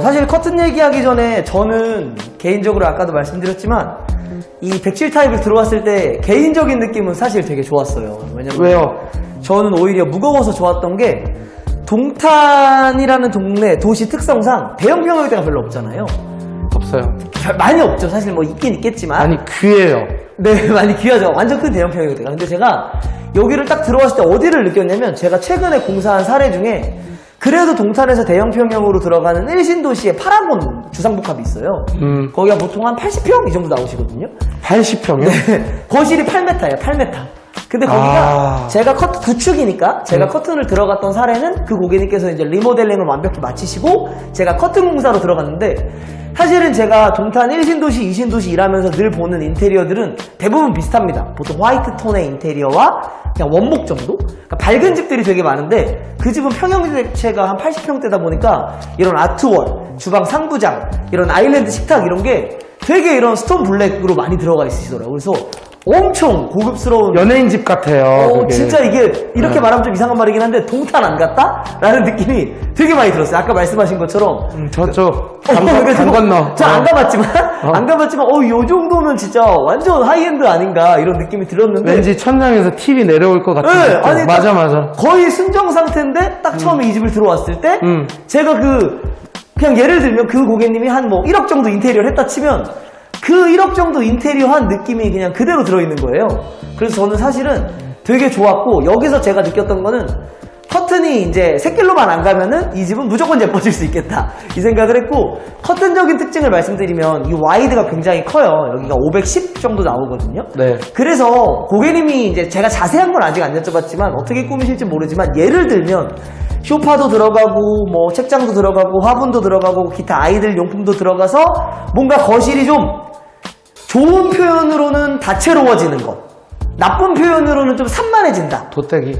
Speaker 2: 사실 커튼 얘기하기 전에 저는 개인적으로 아까도 말씀드렸지만 이 107 타입을 들어왔을 때 개인적인 느낌은 사실 되게 좋았어요. 왜냐면
Speaker 1: 왜요?
Speaker 2: 저는 오히려 무거워서 좋았던 게, 동탄이라는 동네 도시 특성상 대형 평형대가 별로 없잖아요.
Speaker 1: 없어요.
Speaker 2: 많이 없죠. 사실 뭐 있긴 있겠지만.
Speaker 1: 아니, 귀해요.
Speaker 2: 네, 많이 귀하죠. 완전 큰 대형 평형대가. 근데 제가 여기를 딱 들어왔을 때 어디를 느꼈냐면, 제가 최근에 공사한 사례 중에 그래도 동탄에서 대형 평형으로 들어가는 일신도시에 파라곤 주상복합이 있어요. 거기가 보통 한 80평 이 정도 나오시거든요.
Speaker 1: 80평이요?
Speaker 2: 네, 거실이 8m예요. 8m. 근데 거기가 제가 구축이니까 제가 커튼을 들어갔던 사례는 그 고객님께서 이제 리모델링을 완벽히 마치시고 제가 커튼 공사로 들어갔는데, 사실은 제가 동탄 1신도시, 2신도시 일하면서 늘 보는 인테리어들은 대부분 비슷합니다. 보통 화이트 톤의 인테리어와 그냥 원목 정도? 그러니까 밝은 집들이 되게 많은데, 그 집은 평형대체가 한 80평대다 보니까 이런 아트월, 주방 상부장, 이런 아일랜드 식탁 이런 게 되게 이런 스톤 블랙으로 많이 들어가 있으시더라고요. 그래서 엄청 고급스러운,
Speaker 1: 연예인 집 같아요. 그게.
Speaker 2: 진짜 이게 이렇게 말하면 좀 이상한 말이긴 한데 동탄 안 갔다? 라는 느낌이 되게 많이 들었어요. 아까 말씀하신 것처럼
Speaker 1: 저쪽 강 건너.
Speaker 2: 저 안 가봤지만 안 가봤지만 요 정도면 진짜 완전 하이엔드 아닌가 이런 느낌이 들었는데,
Speaker 1: 왠지 천장에서 TV 내려올 것 같은
Speaker 2: 네,
Speaker 1: 느낌.
Speaker 2: 아니,
Speaker 1: 맞아 맞아.
Speaker 2: 거의 순정 상태인데 딱 처음에 이 집을 들어왔을 때 제가 그냥 예를 들면 그 고객님이 한 뭐 1억 정도 인테리어를 했다 치면, 그 1억 정도 인테리어 한 느낌이 그냥 그대로 들어있는 거예요. 그래서 저는 사실은 되게 좋았고, 여기서 제가 느꼈던 거는 커튼이 이제 샛길로만 안 가면은 이 집은 무조건 예뻐질 수 있겠다 이 생각을 했고, 커튼적인 특징을 말씀드리면 이 와이드가 굉장히 커요. 여기가 510 정도 나오거든요.
Speaker 1: 네.
Speaker 2: 그래서 고객님이 이제 제가 자세한 건 아직 안 여쭤봤지만 어떻게 꾸미실지 모르지만, 예를 들면 소파도 들어가고 뭐 책장도 들어가고 화분도 들어가고 기타 아이들 용품도 들어가서 뭔가 거실이 좀 좋은 표현으로는 다채로워지는 것, 나쁜 표현으로는 좀 산만해진다.
Speaker 1: 도떼기.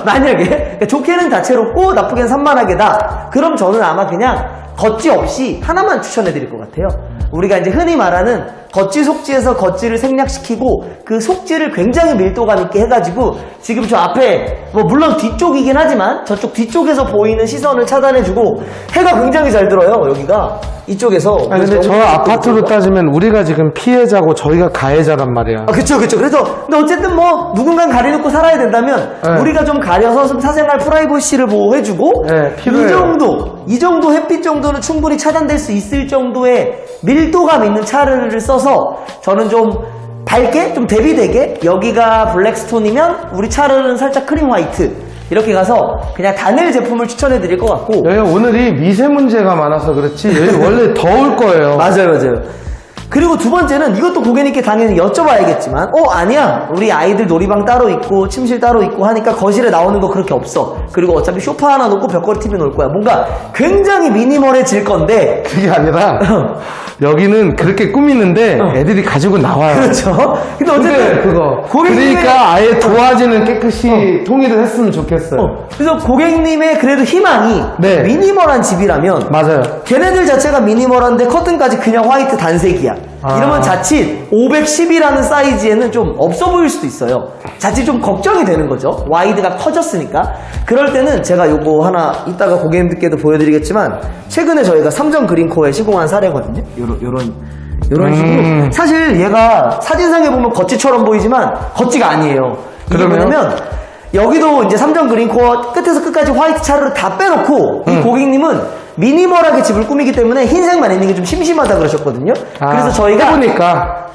Speaker 2: 만약에 그러니까 좋게는 다채롭고 나쁘게는 산만하게다. 그럼 저는 아마 그냥 겉지 없이 하나만 추천해드릴 것 같아요. 우리가 이제 흔히 말하는 겉지 속지에서 겉지를 생략시키고 그 속지를 굉장히 밀도감 있게 해가지고 지금 저 앞에 뭐 물론 뒤쪽이긴 하지만 저쪽 뒤쪽에서 보이는 시선을 차단해주고 해가 굉장히 잘 들어요. 여기가 이쪽에서.
Speaker 1: 아니 근데 저 아파트로 따지면 우리가 지금 피해자고 저희가 가해자란 말이야.
Speaker 2: 아, 그쵸. 그래서, 근데 어쨌든 뭐, 누군간 가려놓고 살아야 된다면,
Speaker 1: 네.
Speaker 2: 우리가 좀 가려서 좀 사생활 프라이버시를 보호해주고,
Speaker 1: 네, 필요해요.
Speaker 2: 이 정도 햇빛 정도는 충분히 차단될 수 있을 정도의 밀도감 있는 차를 써서, 저는 좀 밝게, 좀 대비되게, 여기가 블랙스톤이면, 우리 차르는 살짝 크림 화이트, 이렇게 가서 그냥 단일 제품을 추천해 드릴 것 같고.
Speaker 1: 여기 오늘이 미세먼지가 많아서 그렇지 여기 원래 더울 거예요.
Speaker 2: 맞아요. 그리고 두 번째는 이것도 고객님께 당연히 여쭤봐야겠지만 아니야 우리 아이들 놀이방 따로 있고 침실 따로 있고 하니까 거실에 나오는 거 그렇게 없어. 그리고 어차피 소파 하나 놓고 벽걸이 TV 놓을 거야. 뭔가 굉장히 미니멀해질 건데
Speaker 1: 그게 아니라 여기는 그렇게 꾸미는데 애들이 가지고 나와요.
Speaker 2: 그렇죠. 근데 어쨌든
Speaker 1: 그거
Speaker 2: 고객님의
Speaker 1: 그러니까 아예 도화지는 깨끗이 통일을 했으면 좋겠어요.
Speaker 2: 그래서 고객님의 그래도 희망이
Speaker 1: 네.
Speaker 2: 미니멀한 집이라면
Speaker 1: 맞아요.
Speaker 2: 걔네들 자체가 미니멀한데 커튼까지 그냥 화이트 단색이야. 이러면 자칫 510이라는 사이즈에는 좀 없어 보일 수도 있어요. 자칫 좀 걱정이 되는 거죠. 와이드가 커졌으니까. 그럴 때는 제가 요거 하나 이따가 고객님들께도 보여드리겠지만 최근에 저희가 삼성 그린코어에 시공한 사례거든요. 요런 식으로. 사실 얘가 사진상에 보면 겉지처럼 보이지만 겉지가 아니에요. 이게
Speaker 1: 그러면?
Speaker 2: 뭐냐면 여기도 이제 삼성 그린코어 끝에서 끝까지 화이트 차를 다 빼놓고 이 고객님은 미니멀하게 집을 꾸미기 때문에 흰색만 있는 게 좀 심심하다 그러셨거든요. 그래서 저희가
Speaker 1: 해보니까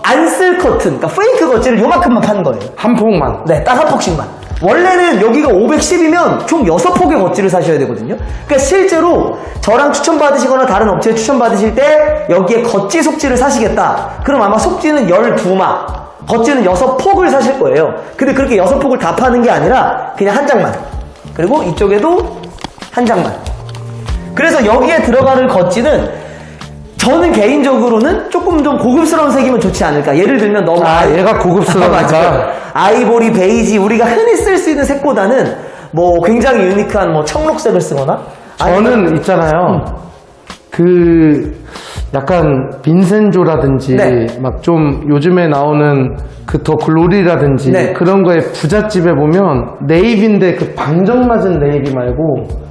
Speaker 2: 안 쓸 커튼, 그러니까 페이크 겉지를 요만큼만 판 거예요.
Speaker 1: 한 폭만.
Speaker 2: 네, 딱 한 폭씩만. 원래는 여기가 510이면 총 6폭의 겉지를 사셔야 되거든요. 그러니까 실제로 저랑 추천받으시거나 다른 업체에 추천받으실 때 여기에 겉지 속지를 사시겠다. 그럼 아마 속지는 12마, 겉지는 6폭을 사실 거예요. 근데 그렇게 6폭을 다 파는 게 아니라 그냥 한 장만. 그리고 이쪽에도 한 장만. 그래서 여기에 들어가는 겉지는 저는 개인적으로는 조금 좀 고급스러운 색이면 좋지 않을까. 예를 들면 너무
Speaker 1: 얘가 고급스러우니까.
Speaker 2: 맞아요. 아이보리, 베이지 우리가 흔히 쓸 수 있는 색보다는 뭐 굉장히 유니크한 뭐 청록색을 쓰거나
Speaker 1: 저는 있잖아요. 그 약간 빈센조라든지
Speaker 2: 네.
Speaker 1: 막 좀 요즘에 나오는 그 더 글로리라든지
Speaker 2: 네.
Speaker 1: 그런 거에 부잣집에 보면 네이비인데 그 방정 맞은 네이비 말고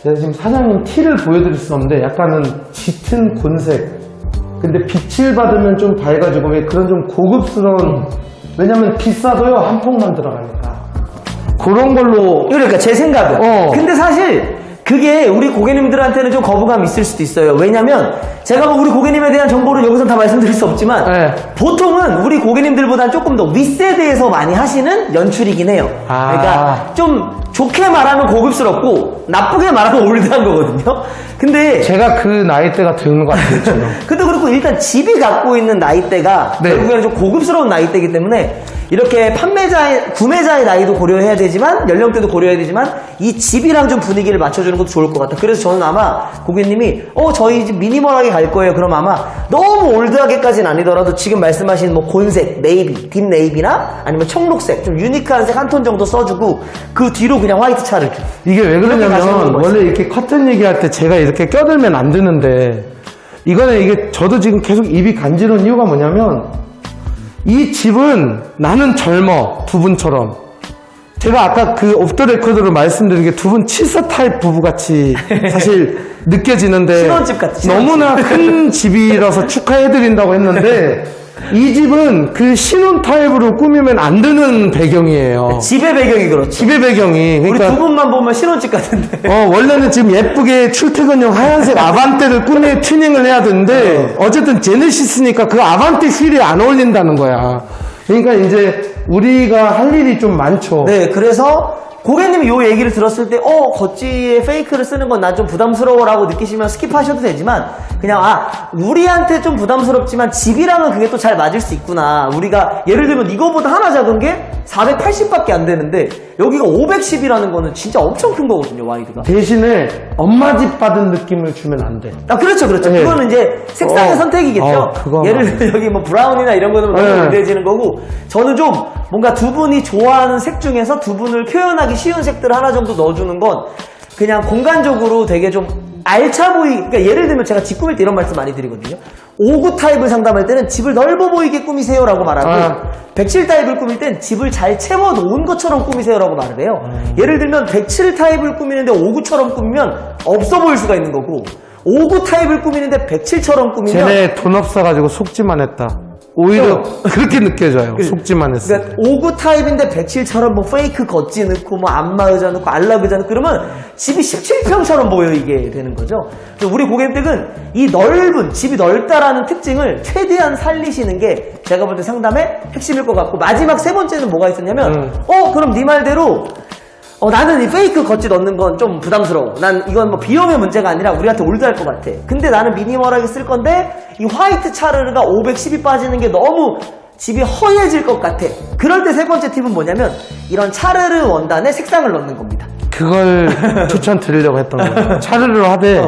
Speaker 1: 제가 지금 사장님 티를 보여드릴 수 없는데 약간은 짙은 곤색 근데 빛을 받으면 좀 밝아지고 왜 그런 좀 고급스러운 왜냐면 비싸도요 한 폭만 들어가니까 그런 걸로
Speaker 2: 그러니까 제 생각은 근데 사실 그게 우리 고객님들한테는 좀 거부감이 있을 수도 있어요. 왜냐면 제가 뭐 우리 고객님에 대한 정보를 여기서 다 말씀드릴 수 없지만
Speaker 1: 네.
Speaker 2: 보통은 우리 고객님들보다 조금 더 윗세대에서 많이 하시는 연출이긴 해요. 그러니까 좀 좋게 말하면 고급스럽고 나쁘게 말하면 올드한 거거든요. 근데
Speaker 1: 제가 그 나이대가 되는 것 같아요. 지금.
Speaker 2: 근데 그렇고 일단 집이 갖고 있는 나이대가
Speaker 1: 네.
Speaker 2: 결국에는 좀 고급스러운 나이대이기 때문에 이렇게 구매자의 나이도 고려해야 되지만 연령대도 고려해야 되지만 이 집이랑 좀 분위기를 맞춰주는 것도 좋을 것 같아요. 그래서 저는 아마 고객님이 저희 집 미니멀하게 갈 거예요. 그럼 아마 너무 올드하게까지는 아니더라도 지금 말씀하신 뭐 곤색, 네이비, 딥 네이비나 아니면 청록색 좀 유니크한 색 한 톤 정도 써주고 그 뒤로 그냥 화이트 차를
Speaker 1: 이게 왜
Speaker 2: 가시는
Speaker 1: 그러냐면
Speaker 2: 거
Speaker 1: 원래 이렇게 커튼 얘기할 때 제가 이렇게 껴들면 안 되는데 이거는 이게 저도 지금 계속 입이 간지러운 이유가 뭐냐면 이 집은 나는 젊어 두 분처럼 제가 아까 그 오프 더 레코드로 말씀드린 게 두 분 칠사 타입 부부같이 사실 느껴지는데
Speaker 2: 신혼집 같지,
Speaker 1: 너무나 큰 집이라서 축하해드린다고 했는데 이 집은 그 신혼 타입으로 꾸미면 안 되는 배경이에요.
Speaker 2: 집의 배경이 그렇죠.
Speaker 1: 집의 배경이
Speaker 2: 우리
Speaker 1: 그러니까
Speaker 2: 두 분만 보면 신혼집 같은데.
Speaker 1: 원래는 지금 예쁘게 출퇴근용 하얀색 아반떼를 꾸며 튜닝을 해야 되는데 어쨌든 제네시스니까 그 아반떼 휠이 안 어울린다는 거야. 그러니까 이제 우리가 할 일이 좀 많죠.
Speaker 2: 네, 그래서 고객님이 요 얘기를 들었을 때, 겉지에 페이크를 쓰는 건 난 좀 부담스러워라고 느끼시면 스킵하셔도 되지만, 그냥, 우리한테 좀 부담스럽지만 집이랑은 그게 또 잘 맞을 수 있구나. 우리가, 예를 들면 이거보다 하나 작은 게 480밖에 안 되는데, 여기가 510이라는 거는 진짜 엄청 큰 거거든요, 와이드가.
Speaker 1: 대신에 엄마 집 받은 느낌을 주면 안 돼.
Speaker 2: 그렇죠.
Speaker 1: 네.
Speaker 2: 그거는 이제 색상의 선택이겠죠.
Speaker 1: 그거
Speaker 2: 예를 들면 여기 뭐 브라운이나 이런 거는 너무
Speaker 1: 네.
Speaker 2: 우대해지는 거고, 저는 좀 뭔가 두 분이 좋아하는 색 중에서 두 분을 표현하기 쉬운 색들 하나 정도 넣어주는 건 그냥 공간적으로 되게 좀 알차 그러니까 예를 들면 제가 집 꾸밀 때 이런 말씀 많이 드리거든요. 5구 타입을 상담할 때는 집을 넓어 보이게 꾸미세요라고 말하고, 107 타입을 꾸밀 땐 집을 잘 채워 놓은 것처럼 꾸미세요라고 말을 해요. 예를 들면 107 타입을 꾸미는데 5구처럼 꾸미면 없어 보일 수가 있는 거고, 5구 타입을 꾸미는데 107처럼 꾸미면
Speaker 1: 쟤네 돈 없어가지고 속지만 했다. 오히려 그렇게 느껴져요. 속지만 했어.
Speaker 2: 그러니까 5구 타입인데 107처럼 뭐 페이크 겉지 넣고 뭐 안마 의자 넣고 안락 의자 넣고 그러면 집이 17평처럼 보여 이게 되는 거죠. 그래서 우리 고객님들은 이 넓은 집이 넓다라는 특징을 최대한 살리시는 게 제가 볼 때 상담의 핵심일 것 같고, 마지막 세 번째는 뭐가 있었냐면 그럼 네 말대로 나는 이 페이크 겉지 넣는 건 좀 부담스러워. 난 이건 뭐 비용의 문제가 아니라 우리한테 올드할 것 같아. 근데 나는 미니멀하게 쓸 건데 이 화이트 차르르가 510이 빠지는 게 너무 집이 허해질 것 같아. 그럴 때 세 번째 팁은 뭐냐면 이런 차르르 원단에 색상을 넣는 겁니다.
Speaker 1: 그걸 추천드리려고 했던 거예요. 차르르 하되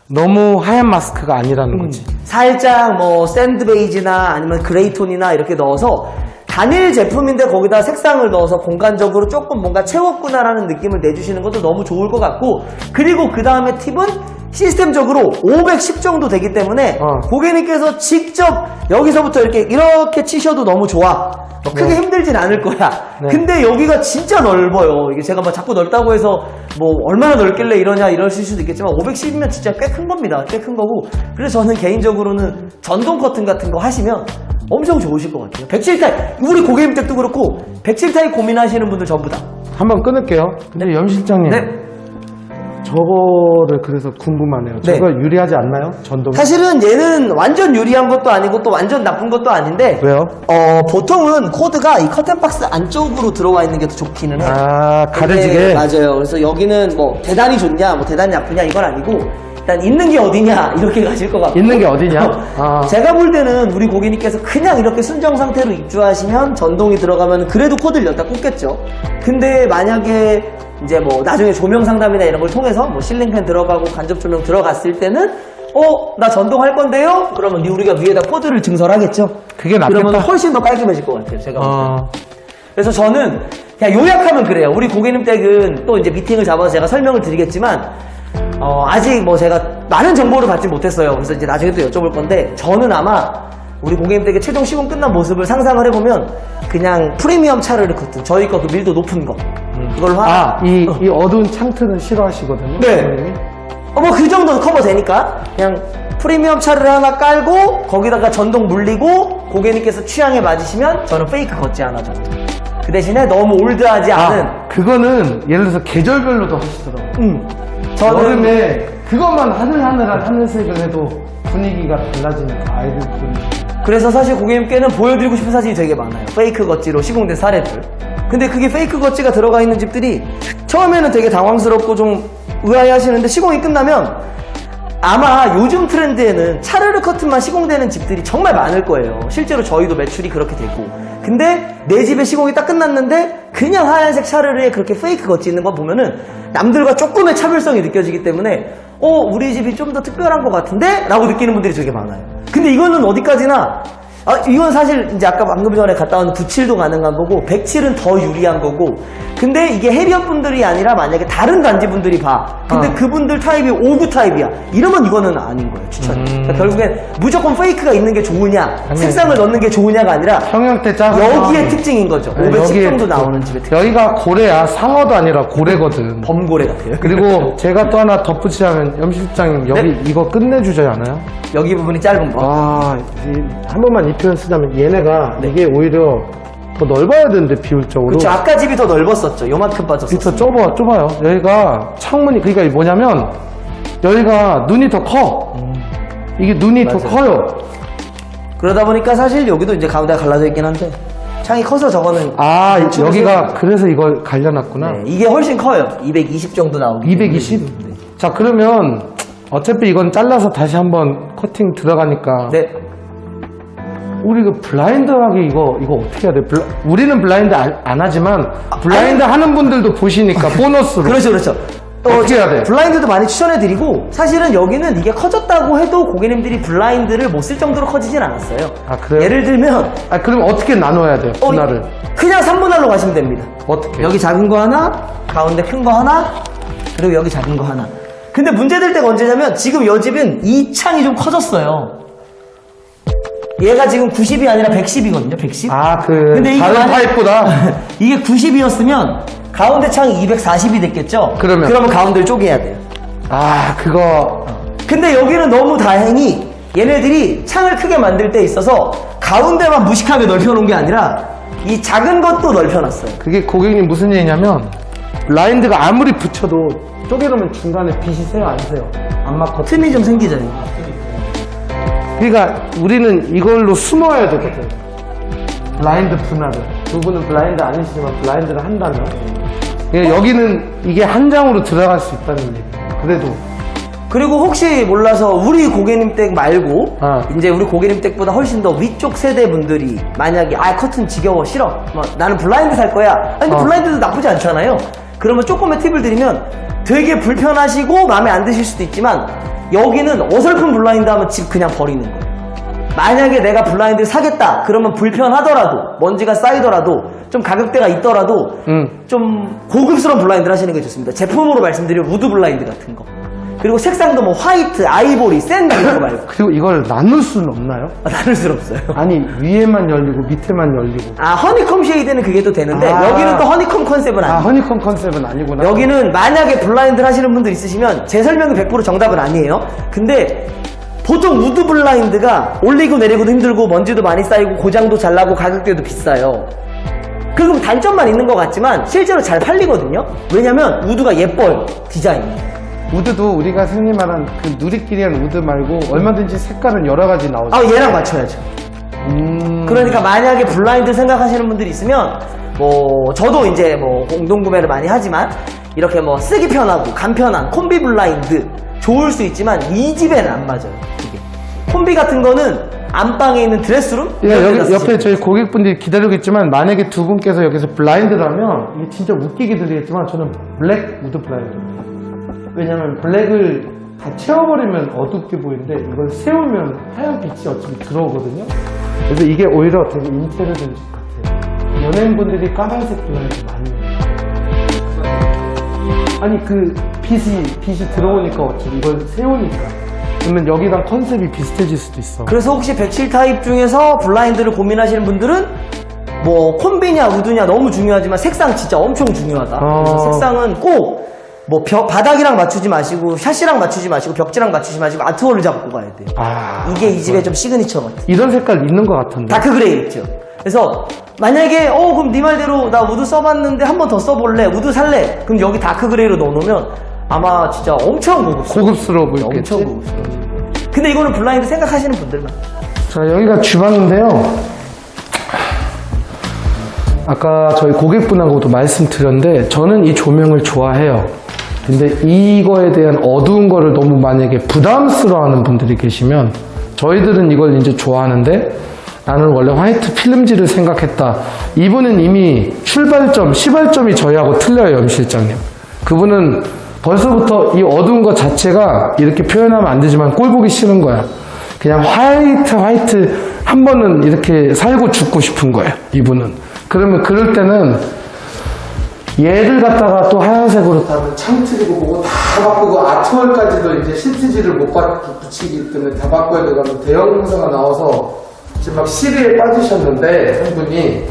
Speaker 1: 너무 하얀 마스크가 아니라는 거지.
Speaker 2: 살짝 뭐 샌드 베이지나 아니면 그레이톤이나 이렇게 넣어서 단일 제품인데 거기다 색상을 넣어서 공간적으로 조금 뭔가 채웠구나라는 느낌을 내주시는 것도 너무 좋을 것 같고, 그리고 그 다음에 팁은 시스템적으로 510 정도 되기 때문에 고객님께서 직접 여기서부터 이렇게 치셔도 너무 좋아. 크게 힘들진 않을 거야. 근데 여기가 진짜 넓어요. 이게 제가 막 자꾸 넓다고 해서 뭐 얼마나 넓길래 이러냐 이러실 수도 있겠지만 510이면 진짜 꽤 큰 겁니다. 꽤 큰 거고. 그래서 저는 개인적으로는 전동 커튼 같은 거 하시면 엄청 좋으실 것 같아요. 107 타입, 우리 고객님 댁도 그렇고 107 타입 고민하시는 분들 전부 다.
Speaker 1: 한번 끊을게요. 근데 염 실장님, 저거를 그래서 궁금하네요. 저거 유리하지 않나요? 전동?
Speaker 2: 사실은 얘는 완전 유리한 것도 아니고 또 완전 나쁜 것도 아닌데,
Speaker 1: 왜요?
Speaker 2: 보통은 코드가 이 커튼 박스 안쪽으로 들어와 있는 게 더 좋기는 해요.
Speaker 1: 가려지게?
Speaker 2: 맞아요. 그래서 여기는 뭐 대단히 좋냐 뭐 대단히 나쁘냐 이건 아니고, 일단 있는 게 어디냐 이렇게 가실 것 같고.
Speaker 1: 있는 게 어디냐?
Speaker 2: 제가 볼 때는 우리 고객님께서 그냥 이렇게 순정 상태로 입주하시면 전동이 들어가면 그래도 코드를 여기다 꽂겠죠. 근데 만약에 이제 뭐 나중에 조명 상담이나 이런 걸 통해서 뭐 실링팬 들어가고 간접 조명 들어갔을 때는 나 전동할 건데요? 그러면 우리가 위에다 코드를 증설하겠죠.
Speaker 1: 그게 낫겠다.
Speaker 2: 그러면 훨씬 더 깔끔해질 것 같아요, 제가 볼 때. 그래서 저는 그냥 요약하면 그래요. 우리 고객님 댁은 또 이제 미팅을 잡아서 제가 설명을 드리겠지만, 아직 뭐 제가 많은 정보를 받지 못했어요. 그래서 이제 나중에 또 여쭤볼 건데, 저는 아마 우리 고객님 댁의 최종 시공 끝난 모습을 상상을 해보면 그냥 프리미엄 차르르 커튼, 저희 거 그 밀도 높은 거, 그걸로
Speaker 1: 이 어두운 창틀은 싫어하시거든요.
Speaker 2: 네. 뭐 그 정도는 커버 되니까 그냥 프리미엄 차르르 하나 깔고 거기다가 전동 물리고 고객님께서 취향에 맞으시면 저는 페이크 겉지 하나 정도. 그 대신에 너무 올드하지 않은.
Speaker 1: 그거는 예를 들어서 계절별로도 하시더라고요.
Speaker 2: 저는
Speaker 1: 여름에 그것만 하늘하늘한 하늘색을 해도 분위기가 달라지니까 아이들끼리.
Speaker 2: 그래서 사실 고객님께는 보여드리고 싶은 사진이 되게 많아요. 페이크 겉지로 시공된 사례들. 근데 그게 페이크 겉지가 들어가 있는 집들이 처음에는 되게 당황스럽고 좀 의아해 하시는데, 시공이 끝나면 아마 요즘 트렌드에는 차르르 커튼만 시공되는 집들이 정말 많을 거예요. 실제로 저희도 매출이 그렇게 되고. 근데 내 집에 시공이 딱 끝났는데 그냥 하얀색 차르르에 그렇게 페이크 겉지 있는 거 보면은 남들과 조금의 차별성이 느껴지기 때문에 우리 집이 좀 더 특별한 것 같은데? 라고 느끼는 분들이 되게 많아요. 근데 이거는 어디까지나, 이건 사실 이제 아까 방금 전에 갔다 온 97도 가능한 거고 107은 더 유리한 거고, 근데 이게 해리어 분들이 아니라 만약에 다른 단지 분들이 봐. 근데 그분들 타입이 5구 타입이야. 이러면 이거는 아닌 거예요, 추천이. 그러니까 결국엔 무조건 페이크가 있는 게 좋으냐, 색상을 넣는 게 좋으냐가 아니라
Speaker 1: 평형대 짜
Speaker 2: 여기의 특징인 거죠. 510 정도 나오는 집의 특징.
Speaker 1: 여기가 고래야. 상어도 아니라 고래거든.
Speaker 2: 범고래 같아요.
Speaker 1: 그리고 제가 또 하나 덧붙이자면, 염 실장님 여기 이거 끝내주지 않아요?
Speaker 2: 여기 부분이 짧은 거.
Speaker 1: 한 번만 이 표현 쓰자면 얘네가 이게 오히려 더 넓어야 되는데, 비율적으로.
Speaker 2: 그렇죠. 아까 집이 더 넓었었죠. 요만큼 빠졌었어요.
Speaker 1: 더 좁아요. 여기가 창문이, 그러니까 뭐냐면 여기가 눈이 더 커. 이게 눈이 더 커요.
Speaker 2: 그러다 보니까 사실 여기도 이제 가운데가 갈라져 있긴 한데, 창이 커서 저거는
Speaker 1: 아, 여기가 그래서 이걸 갈려놨구나.
Speaker 2: 네, 이게 훨씬 커요. 220 정도 나오고.
Speaker 1: 220?
Speaker 2: 네.
Speaker 1: 자, 그러면 어차피 이건 잘라서 다시 한번 커팅 들어가니까.
Speaker 2: 네.
Speaker 1: 우리 그 블라인드하게 이거 어떻게 해야 돼? 우리는 블라인드 안 하지만 블라인드 하는 분들도 보시니까 보너스로.
Speaker 2: 그렇죠, 그렇죠.
Speaker 1: 어떻게 해야 돼?
Speaker 2: 블라인드도 많이 추천해드리고 사실은 여기는 이게 커졌다고 해도 고객님들이 블라인드를 못 쓸 정도로 커지진 않았어요.
Speaker 1: 아, 그래요?
Speaker 2: 예를 들면
Speaker 1: 아, 그럼 어떻게 나눠야 돼요? 분할을.
Speaker 2: 그냥 3분할로 가시면 됩니다.
Speaker 1: 어떻게?
Speaker 2: 여기 작은 거 하나, 가운데 큰 거 하나, 그리고 여기 작은 거 하나. 근데 문제될 때가 언제냐면 지금 이 집은 이 창이 좀 커졌어요. 얘가 지금 90이 아니라 110이거든요. 110.
Speaker 1: 아,
Speaker 2: 근데 이게
Speaker 1: 다른 타입보다.
Speaker 2: 이게 90이었으면 가운데 창이 240이 됐겠죠?
Speaker 1: 그러면
Speaker 2: 가운데를 쪼개야 돼요.
Speaker 1: 아, 그거.
Speaker 2: 근데 여기는 너무 다행히 얘네들이 창을 크게 만들 때 있어서 가운데만 무식하게 넓혀놓은 게 아니라 이 작은 것도 넓혀놨어요.
Speaker 1: 그게 고객님 무슨 얘기냐면 블라인드가 아무리 붙여도 쪼개놓으면 중간에 빛이 새요, 안 새요? 안 맞거든.
Speaker 2: 틈이 좀 생기잖아요.
Speaker 1: 그러니까 우리는 이걸로 숨어야 되거든. 블라인드 분할을. 두 분은 블라인드 아니시지만 블라인드를 한다면. 그러니까 여기는 이게 한 장으로 들어갈 수 있다는 얘기. 그래도.
Speaker 2: 그리고 혹시 몰라서 우리 고객님 댁 말고
Speaker 1: 이제
Speaker 2: 우리 고객님 댁보다 훨씬 더 위쪽 세대 분들이 만약에 커튼 지겨워 싫어 나는 블라인드 살 거야. 근데 블라인드도 나쁘지 않잖아요. 그러면 조금의 팁을 드리면 되게 불편하시고 마음에 안 드실 수도 있지만 여기는 어설픈 블라인드 하면 집 그냥 버리는 거예요. 만약에 내가 블라인드를 사겠다 그러면 불편하더라도 먼지가 쌓이더라도 좀 가격대가 있더라도 좀 고급스러운 블라인드를 하시는 게 좋습니다. 제품으로 말씀드리면 우드 블라인드 같은 거. 그리고 색상도 뭐 화이트, 아이보리, 샌드 이런 거 말고.
Speaker 1: 그리고 이걸 나눌 수는 없나요?
Speaker 2: 나눌 수는 없어요.
Speaker 1: 아니, 위에만 열리고 밑에만 열리고.
Speaker 2: 허니콤 쉐이드는 그게 또 되는데 여기는 또 허니콤 컨셉은 아니에요.
Speaker 1: 허니콤 컨셉은 아니구나.
Speaker 2: 여기는 만약에 블라인드를 하시는 분들 있으시면 제 설명이 100% 정답은 아니에요. 근데 보통 우드 블라인드가 올리고 내리고도 힘들고 먼지도 많이 쌓이고 고장도 잘 나고 가격대도 비싸요. 그럼 단점만 있는 것 같지만 실제로 잘 팔리거든요. 왜냐면 우드가 예뻐요. 디자인이.
Speaker 1: 우드도 우리가 흔히 말한 그 누리끼리한 우드 말고 얼마든지 색깔은 여러 가지 나오죠.
Speaker 2: 얘랑 맞춰야죠. 그러니까 만약에 블라인드 생각하시는 분들이 있으면 저도 이제 공동구매를 많이 하지만 이렇게 쓰기 편하고 간편한 콤비 블라인드 좋을 수 있지만 이 집에는 안 맞아요. 이게 콤비 같은 거는 안방에 있는 드레스룸?
Speaker 1: 여기 옆에 저희 고객분들이 기다리고 있지만 만약에 두 분께서 여기서 블라인드를 하면 이게 진짜 웃기게 들리겠지만 저는 블랙 우드 블라인드입니다. 왜냐면 블랙을 다 채워버리면 어둡게 보이는데 이걸 세우면 하얀 빛이 어차피 들어오거든요. 그래서 이게 오히려 되게 인테리어 된 집 같아요. 연예인분들이 까만색 블라인드 많이 해요. 아니 그 빛이 들어오니까 어차피 이걸 세우니까 그러면 여기랑 컨셉이 비슷해질 수도 있어.
Speaker 2: 그래서 혹시 107 타입 중에서 블라인드를 고민하시는 분들은 콤비냐 우드냐 너무 중요하지만 색상 진짜 엄청 중요하다. 그래서 색상은 꼭 바닥이랑 맞추지 마시고 샷이랑 맞추지 마시고 벽지랑 맞추지 마시고 아트월을 잡고 가야 돼요. 이게 이 집의 좀 시그니처 같아요.
Speaker 1: 이런 색깔 있는 것 같은데.
Speaker 2: 다크 그레이 있죠. 그래서 만약에 그럼 네 말대로 나 우드 써봤는데 한 번 더 써볼래 우드 살래 그럼 여기 다크 그레이로 넣어놓으면 아마 진짜 엄청
Speaker 1: 고급스러워 보이겠지.
Speaker 2: 엄청 고급스러워. 근데 이거는 블라인드 생각하시는 분들만.
Speaker 1: 자, 여기가 주방인데요. 아까 저희 고객분하고도 말씀드렸는데 저는 이 조명을 좋아해요. 근데 이거에 대한 어두운 거를 너무 만약에 부담스러워하는 분들이 계시면 저희들은 이걸 이제 좋아하는데 나는 원래 화이트 필름지를 생각했다. 이분은 이미 출발점, 시발점이 저희하고 틀려요, 염 실장님. 그분은 벌써부터 이 어두운 것 자체가 이렇게 표현하면 안 되지만 꼴 보기 싫은 거야. 그냥 화이트 한 번은 이렇게 살고 죽고 싶은 거예요, 이분은. 그러면 그럴 때는 얘를 갖다가 또 하얀색으로 따면 창틀이고 뭐고 다 바꾸고 아트월까지도 이제 시트지를 못 붙이기 때문에 다 바꿔야 되고 대형 공사가 나와서 지금 막 시리에 빠지셨는데 한 분이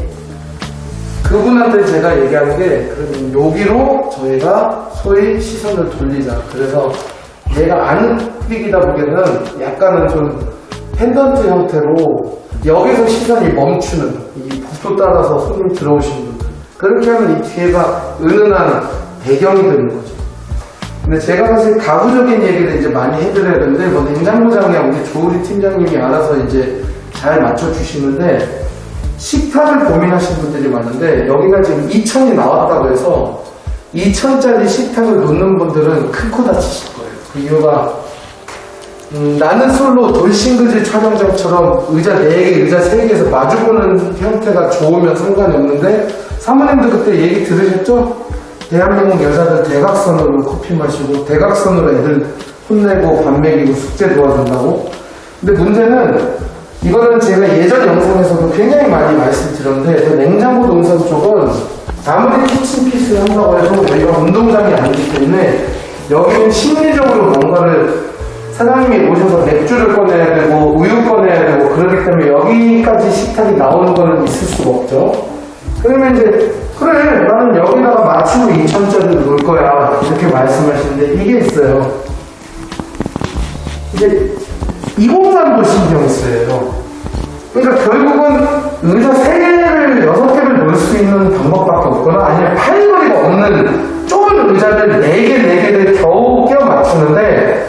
Speaker 1: 그분한테 제가 얘기하는 게 그러면 여기로 저희가 소위 시선을 돌리자. 그래서 얘가 안 삐기다 보기에는 약간은 좀 펜던트 형태로 여기서 시선이 멈추는 이 복도 따라서 손님 들어오시는 분들 그렇게 하면 이 뒤에가 은은한 배경이 되는 거죠. 근데 제가 사실 가구적인 얘기를 이제 많이 해드려야 되는데 냉장고장이야 우리 조우리 팀장님이 알아서 이제 잘 맞춰주시는데 식탁을 고민하시는 분들이 많은데 여기가 지금 2,000이 나왔다고 해서 2,000짜리 식탁을 놓는 분들은 큰 코 다치실 거예요. 그 이유가 나는 솔로 돌싱글즈 촬영장처럼 의자 4개, 의자 3개에서 마주보는 형태가 좋으면 상관이 없는데 사모님도 그때 얘기 들으셨죠? 대한민국 여자들 대각선으로 커피 마시고 대각선으로 애들 혼내고 밥 먹이고 숙제 도와준다고. 근데 문제는 이거는 제가 예전 영상에서도 굉장히 많이 말씀드렸는데 그 냉장고 동선 쪽은 아무리 키친핏을 한다고 해도 저희가 운동장이 아니기 때문에 여기는 심리적으로 뭔가를 사장님이 오셔서 맥주를 꺼내야 되고 우유 꺼내야 되고 그러기 때문에 여기까지 식탁이 나오는 거는 있을 수가 없죠. 그러면 이제 그래 나는 여기다가 맞추고 2,000짜리를 놓을 거야 이렇게 말씀하시는데 이게 있어요. 이제 203도 신경 쓰여요. 그러니까 결국은 의자 3개를 6개를 놓을 수 있는 방법밖에 없거나 아니면 팔걸이가 없는 좁은 의자를 4개를 겨우 끼워 맞추는데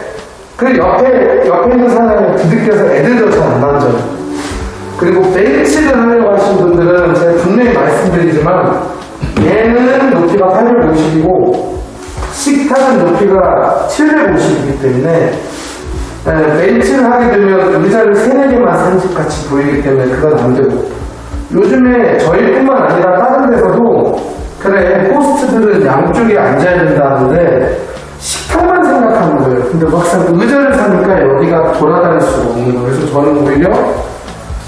Speaker 1: 그 옆에 있는 사람이 부딪혀서 애들도 잘 안 앉아요. 그리고 벤치를 하려고 하시는 분들은 제가 분명히 말씀드리지만 얘는 높이가 850이고 식탁은 높이가 750이기 때문에 벤치를 하게 되면 의자를 3-4개만 산집같이 보이기 때문에 그건 안 되고 요즘에 저희뿐만 아니라 다른 데서도 그래 호스트들은 양쪽에 앉아야 된다는데 식탁만 생각하는 거예요. 근데 막상 의자를 사니까 여기가 돌아다닐 수가 없는 거예요. 그래서 저는 오히려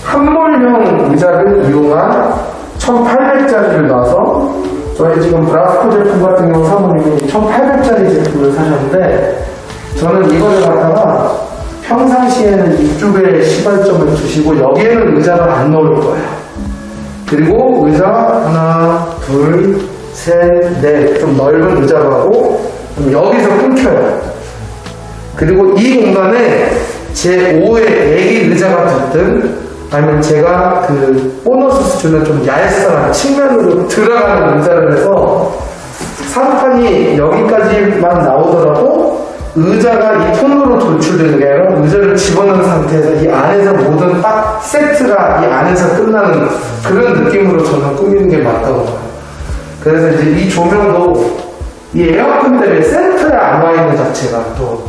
Speaker 1: 한몰형 의자를 이용한 1800짜리를 놔서 저희 지금 브라스코 제품 같은 경우 사모님이 1800짜리 제품을 사셨는데 저는 이거를 갖다가 평상시에는 이쪽에 시발점을 두시고 여기에는 의자를 안 놓을 거예요. 그리고 의자 하나, 둘, 셋, 넷 좀 넓은 의자로 하고 여기서 끊겨요. 그리고 이 공간에 제 5의 애기 의자가 붙든 아니면 제가 그 보너스 주는 좀 얄쌍한 측면으로 들어가는 의자를 해서 상판이 여기까지만 나오더라도 의자가 이 통로로 돌출되는 게 아니라 의자를 집어넣은 상태에서 이 안에서 모든 딱 세트가 이 안에서 끝나는 그런 느낌으로 저는 꾸미는 게 맞다고 봐요. 그래서 이제 이 조명도 이 에어컨 때문에 센터에 안 와 있는 자체가 또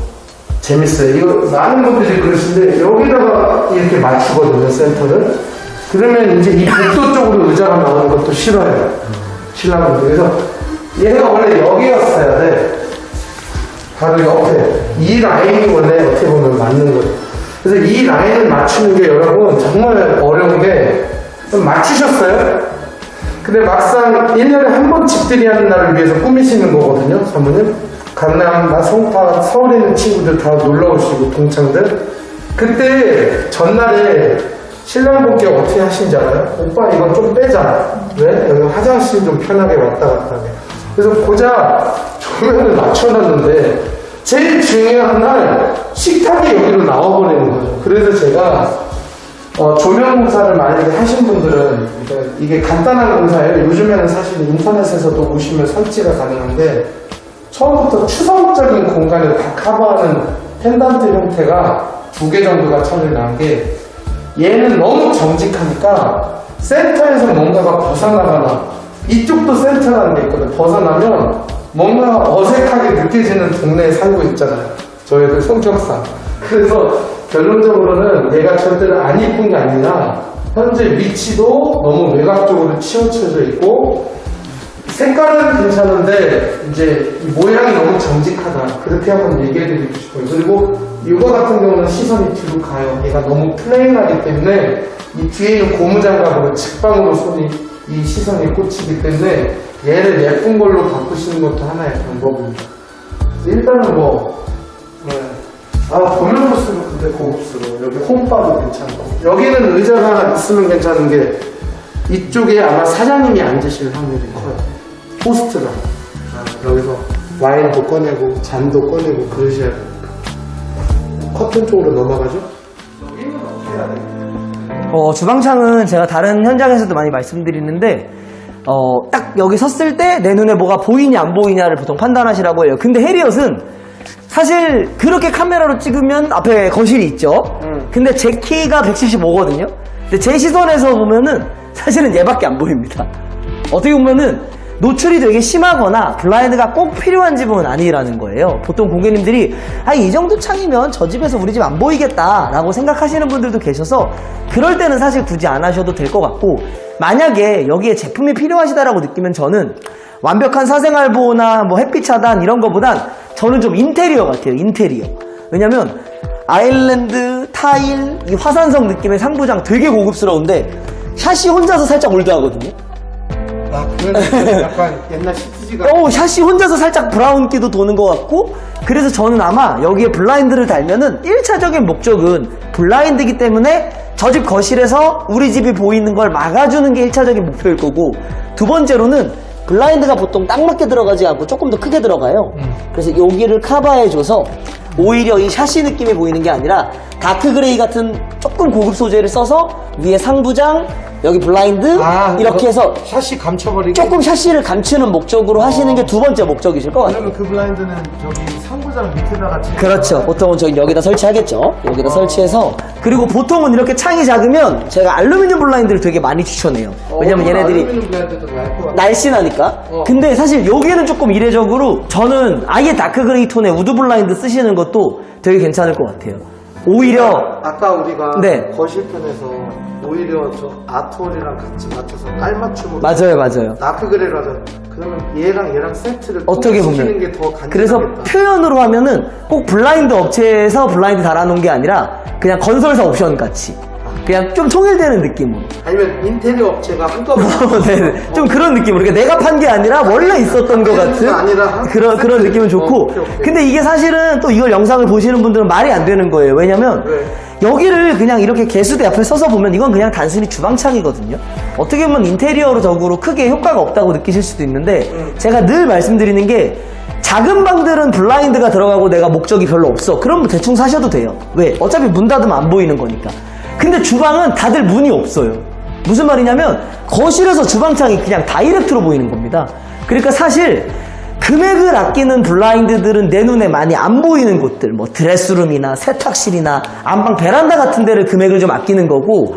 Speaker 1: 재밌어요. 이거 많은 분들이 그러시는데 여기다가 이렇게 맞추거든요, 센터를. 그러면 이제 이 복도 쪽으로 의자가 나오는 것도 싫어요. 신랑분들. 그래서 얘가 원래 여기였어야 돼. 바로 옆에. 이 라인이 원래 어떻게 보면 맞는 거예요. 그래서 이 라인을 맞추는 게 여러분 정말 어려운 게 맞추셨어요? 근데 막상 1년에 한 번 집들이 하는 날을 위해서 꾸미시는 거거든요, 사모님. 강남, 성파, 서울에 있는 친구들 다 놀러 오시고, 동창들. 그때 전날에 신랑분께 어떻게 하신지 알아요? 오빠 이건 좀 빼자. 왜? 여기 화장실 좀 편하게 왔다 갔다 하게. 그래서 고작 조명을 맞춰놨는데 제일 중요한 날 식탁이 여기로 나와버리는 거죠. 그래서 제가 조명 공사를 만약에 하신 분들은 이게 간단한 공사예요. 요즘에는 사실 인터넷에서도 보시면 설치가 가능한데 처음부터 추상적인 공간을 다 커버하는 펜던트 형태가 2개 정도가 처리난 게 얘는 너무 정직하니까 센터에서 뭔가가 벗어나거나 이쪽도 센터라는 게 있거든요. 벗어나면 뭔가 어색하게 느껴지는 동네에 살고 있잖아요. 저희들 성격상. 그래서 결론적으로는 얘가 절대로 안 이쁜 게 아니라 현재 위치도 너무 외곽적으로 치우쳐져 있고 색깔은 괜찮은데 이제 이 모양이 너무 정직하다. 그렇게 한번 얘기해드리고 싶어요. 그리고 이거 같은 경우는 시선이 뒤로 가요. 얘가 너무 플레인하기 때문에 이 뒤에 있는 고무장갑으로 직방으로 이 시선이 꽂히기 때문에 얘를 예쁜 걸로 바꾸시는 것도 하나의 방법입니다. 일단은 조명도 쓰면 근데 고급스러워. 여기 홈바도 괜찮고. 여기는 의자가 있으면 괜찮은 게 이쪽에 아마 사장님이 앉으실 확률이 커요. 호스트가. 여기서 와인도 꺼내고 잔도 꺼내고 그러셔야 되니까. 커튼 쪽으로 넘어가죠? 여기는 어떻게 해야 돼요?
Speaker 2: 주방창은 제가 다른 현장에서도 많이 말씀드리는데 딱 여기 섰을 때 내 눈에 뭐가 보이냐 안 보이냐를 보통 판단하시라고 해요. 근데 해리엇은 사실 그렇게 카메라로 찍으면 앞에 거실이 있죠. 근데 제 키가 175거든요. 근데 제 시선에서 보면은 사실은 얘밖에 안 보입니다. 어떻게 보면은 노출이 되게 심하거나 블라인드가 꼭 필요한 집은 아니라는 거예요. 보통 고객님들이 이 정도 창이면 저 집에서 우리 집 안 보이겠다 라고 생각하시는 분들도 계셔서 그럴 때는 사실 굳이 안 하셔도 될 것 같고, 만약에 여기에 제품이 필요하시다라고 느끼면 저는 완벽한 사생활 보호나 뭐 햇빛 차단 이런 거보단 저는 좀 인테리어 같아요. 인테리어. 왜냐면 아일랜드 타일 이 화산석 느낌의 상부장 되게 고급스러운데 샷이 혼자서 살짝 올드하거든요.
Speaker 1: 그러면 약간 옛날 시티지가.
Speaker 2: 샷이 혼자서 살짝 브라운기도 도는 것 같고, 그래서 저는 아마 여기에 블라인드를 달면은 1차적인 목적은 블라인드이기 때문에 저 집 거실에서 우리 집이 보이는 걸 막아주는 게 1차적인 목표일 거고, 두 번째로는 블라인드가 보통 딱 맞게 들어가지 않고 조금 더 크게 들어가요. 그래서 여기를 커버해줘서 오히려 이 샤시 느낌이 보이는 게 아니라 다크 그레이 같은 조금 고급 소재를 써서 위에 상부장, 여기 블라인드 이렇게 해서
Speaker 1: 샤시 감춰버리고
Speaker 2: 조금 샤시를 감추는 목적으로 하시는 게 두 번째 목적이실 것 같아요.
Speaker 1: 그러면 그 블라인드는 저기 상부장 밑에다가
Speaker 2: 그렇죠. 보통은 저희 여기다 설치하겠죠. 여기다 설치해서, 그리고 보통은 이렇게 창이 작으면 제가 알루미늄 블라인드를 되게 많이 추천해요. 왜냐면 얘네들이
Speaker 1: 알루미늄 블라인드도 나을 것 같아.
Speaker 2: 날씬하니까. 근데 사실 여기는 조금 이례적으로 저는 아예 다크 그레이 톤의 우드 블라인드 쓰시는 것도 되게 괜찮을 것 같아요. 오히려
Speaker 1: 아까 우리가
Speaker 2: 네.
Speaker 1: 거실편에서 오히려 저 아트월이랑 같이 맞춰서 깔맞춤으로
Speaker 2: 맞아요.
Speaker 1: 다크 그레이라서 그러면 얘랑 세트를
Speaker 2: 어떻게
Speaker 1: 시키는
Speaker 2: 보면
Speaker 1: 게 더 간단하겠다.
Speaker 2: 그래서 표현으로 하면은 꼭 블라인드 업체에서 블라인드 달아놓은 게 아니라 그냥 건설사 옵션 같이 그냥 좀 통일되는 느낌으로.
Speaker 1: 아니면 인테리어 업체가 한꺼번에
Speaker 2: 네, 좀 그런 느낌으로. 그러니까 내가 판 게 아니라 원래 있었던 것 같은
Speaker 1: 아니라
Speaker 2: 그런 느낌은 좋고.
Speaker 1: 오케이.
Speaker 2: 근데 이게 사실은 또 이걸 영상을 보시는 분들은 말이 안 되는 거예요. 왜냐면 여기를 그냥 이렇게 개수대 앞에 서서 보면 이건 그냥 단순히 주방창이거든요. 어떻게 보면 인테리어적으로 크게 효과가 없다고 느끼실 수도 있는데, 제가 늘 말씀드리는 게 작은 방들은 블라인드가 들어가고 내가 목적이 별로 없어. 그럼 대충 사셔도 돼요. 왜? 어차피 문 닫으면 안 보이는 거니까. 근데 주방은 다들 문이 없어요. 무슨 말이냐면 거실에서 주방창이 그냥 다이렉트로 보이는 겁니다. 그러니까 사실 금액을 아끼는 블라인드들은 내 눈에 많이 안 보이는 곳들, 뭐 드레스룸이나 세탁실이나 안방 베란다 같은 데를 금액을 좀 아끼는 거고,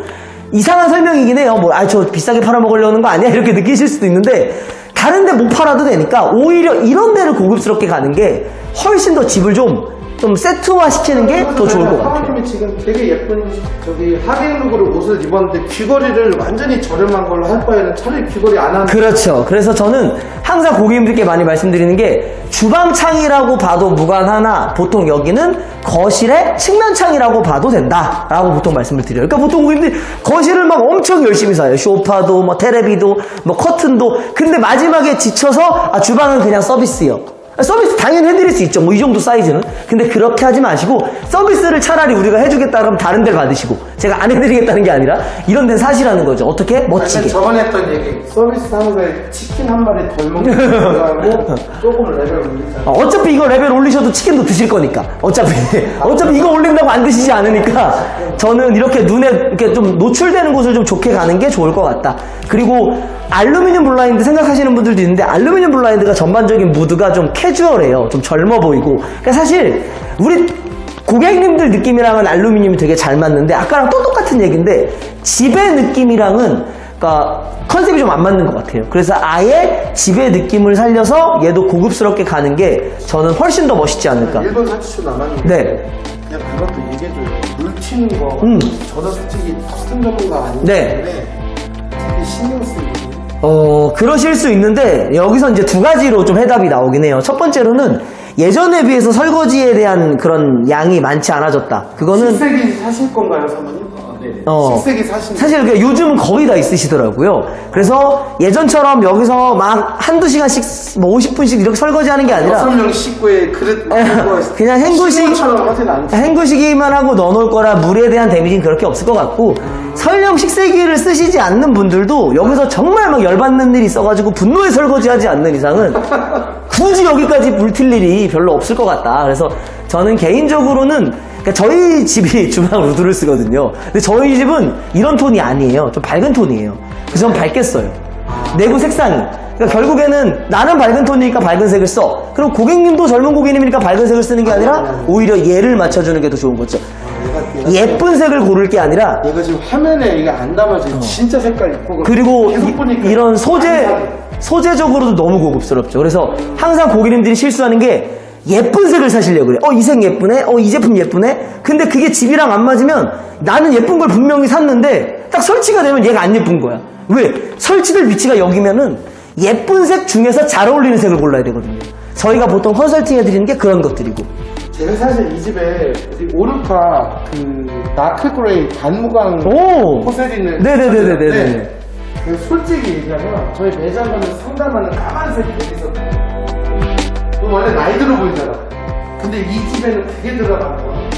Speaker 2: 이상한 설명이긴 해요. 저 비싸게 팔아먹으려는 거 아니야? 이렇게 느끼실 수도 있는데, 다른 데 못 팔아도 되니까 오히려 이런 데를 고급스럽게 가는 게 훨씬 더 집을 좀 세트화 시키는 게 더 좋을 것 같아요.
Speaker 1: 사모님이 지금 되게 예쁜 저기 하객룩으로 옷을 입었는데 귀걸이를 완전히 저렴한 걸로 할 바에는 차라리 귀걸이 안 하는.
Speaker 2: 그렇죠. 그래서 저는 항상 고객님들께 많이 말씀드리는 게, 주방창이라고 봐도 무관하나 보통 여기는 거실의 측면창이라고 봐도 된다라고 보통 말씀을 드려요. 그러니까 보통 고객님들이 거실을 막 엄청 열심히 사요. 소파도 뭐 테레비도 뭐 커튼도. 근데 마지막에 지쳐서 주방은 그냥 서비스요. 서비스 당연히 해드릴 수 있죠. 뭐 이 정도 사이즈는. 근데 그렇게 하지 마시고 서비스를 차라리 우리가 해주겠다 그러면 다른 데를 받으시고, 제가 안 해드리겠다는 게 아니라 이런 데는 사시라는 거죠. 어떻게? 멋지게.
Speaker 1: 저번에 했던 얘기, 서비스 하는 거에 치킨 한 마리 덜 먹는 거하고 조금 레벨 올리자.
Speaker 2: 어차피 이거 레벨 올리셔도 치킨도 드실 거니까. 어차피 이거 올린다고 안 드시지 않으니까 저는 이렇게 눈에 이렇게 좀 노출되는 곳을 좀 좋게 가는 게 좋을 것 같다. 그리고 알루미늄 블라인드 생각하시는 분들도 있는데, 알루미늄 블라인드가 전반적인 무드가 좀 캐주얼해요. 좀 젊어 보이고. 그러니까 사실 우리 고객님들 느낌이랑은 알루미늄이 되게 잘 맞는데, 아까랑 또 똑같은 얘기인데 집의 느낌이랑은 그러니까 컨셉이 좀 안 맞는 것 같아요. 그래서 아예 집의 느낌을 살려서 얘도 고급스럽게 가는 게 저는 훨씬 더 멋있지 않을까.
Speaker 1: 1분 30초 남았는데
Speaker 2: 네.
Speaker 1: 그냥 그것도 얘기해줘요. 물 튀는 거. 저는 솔직히 커튼 전문가 아니기
Speaker 2: 네.
Speaker 1: 때문에 되게 신경 쓰이거든요.
Speaker 2: 그러실 수 있는데, 여기서 이제 두 가지로 좀 해답이 나오긴 해요. 첫 번째로는 예전에 비해서 설거지에 대한 그런 양이 많지 않아졌다. 그거는
Speaker 1: 식세기 사실 건가요, 사모님? 네. 식세기 사신.
Speaker 2: 사실 요즘은 거의 다 있으시더라고요. 그래서 예전처럼 여기서 막 한두 시간씩 뭐 50분씩 이렇게 설거지하는 게 아니라
Speaker 1: 6명 식구에 그릇
Speaker 2: 그냥
Speaker 1: 식구처럼 하진 않죠.
Speaker 2: 헹구시기만 하고 넣어놓을 거라 물에 대한 데미지는 그렇게 없을 것 같고, 설령 식세기를 쓰시지 않는 분들도 여기서 정말 막 열받는 일이 있어가지고 분노에 설거지하지 않는 이상은 굳이 여기까지 물 튈 일이 별로 없을 것 같다. 그래서 저는 개인적으로는, 그러니까 저희 집이 주방 루드를 쓰거든요. 근데 저희 집은 이런 톤이 아니에요. 좀 밝은 톤이에요. 그래서 전 밝게 써요. 내부 색상이. 그러니까 결국에는 나는 밝은 톤이니까 밝은 색을 써. 그럼 고객님도 젊은 고객님이니까 밝은 색을 쓰는 게 아니라 오히려 얘를 맞춰주는 게 더 좋은 거죠. 예쁜 색을 고를 게 아니라
Speaker 3: 얘가 지금 화면에 이게 안 담아져. 진짜 색깔 이쁘고.
Speaker 2: 그리고
Speaker 3: 계속 보니까
Speaker 2: 이런
Speaker 3: 이상해.
Speaker 2: 소재적으로도 너무 고급스럽죠. 그래서 항상 고객님들이 실수하는 게 예쁜 색을 사시려고 그래. 이 색 예쁘네? 이 제품 예쁘네? 근데 그게 집이랑 안 맞으면 나는 예쁜 걸 분명히 샀는데 딱 설치가 되면 얘가 안 예쁜 거야. 왜? 설치될 위치가 여기면은 예쁜 색 중에서 잘 어울리는 색을 골라야 되거든요. 저희가 보통 컨설팅 해드리는 게 그런 것들이고.
Speaker 3: 제가 사실 이 집에 오르카 그 다크 그레이 단무광
Speaker 2: 오!
Speaker 3: 포세린을
Speaker 2: 네네네네네.
Speaker 3: 그 솔직히 얘기하면 저희 매장 가면 상담하는 까만색 벽이 있었거든요. 원래 나이 들어 보이잖아. 근데 이 집에는 그게 들어가면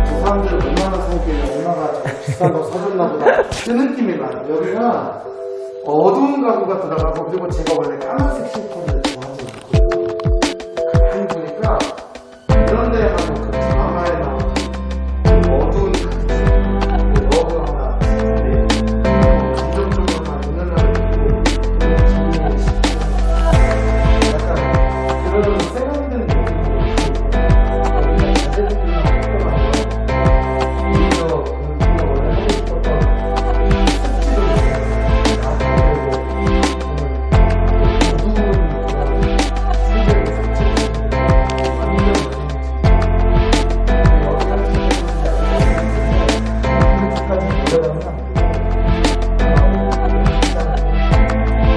Speaker 3: 저 사람들은 얼마나 살길래 얼마나 비싼 거 사줬나 보다 그 느낌이 나요. 여기가 어두운 가구가 들어가고 그리고 제가 원래 까만색 실컷을 좋아하지 않거든요. 가만히 보니까 그런 데 가면 그 드라마에 나오는 어두운 가구 러브 하나 감정적으로만 있는 날을 보고 기분이 싶고 약간 그런 세련된 느낌으로 자제분들이랑 활동하면 오히려 그 원래 하고 싶었던 습지도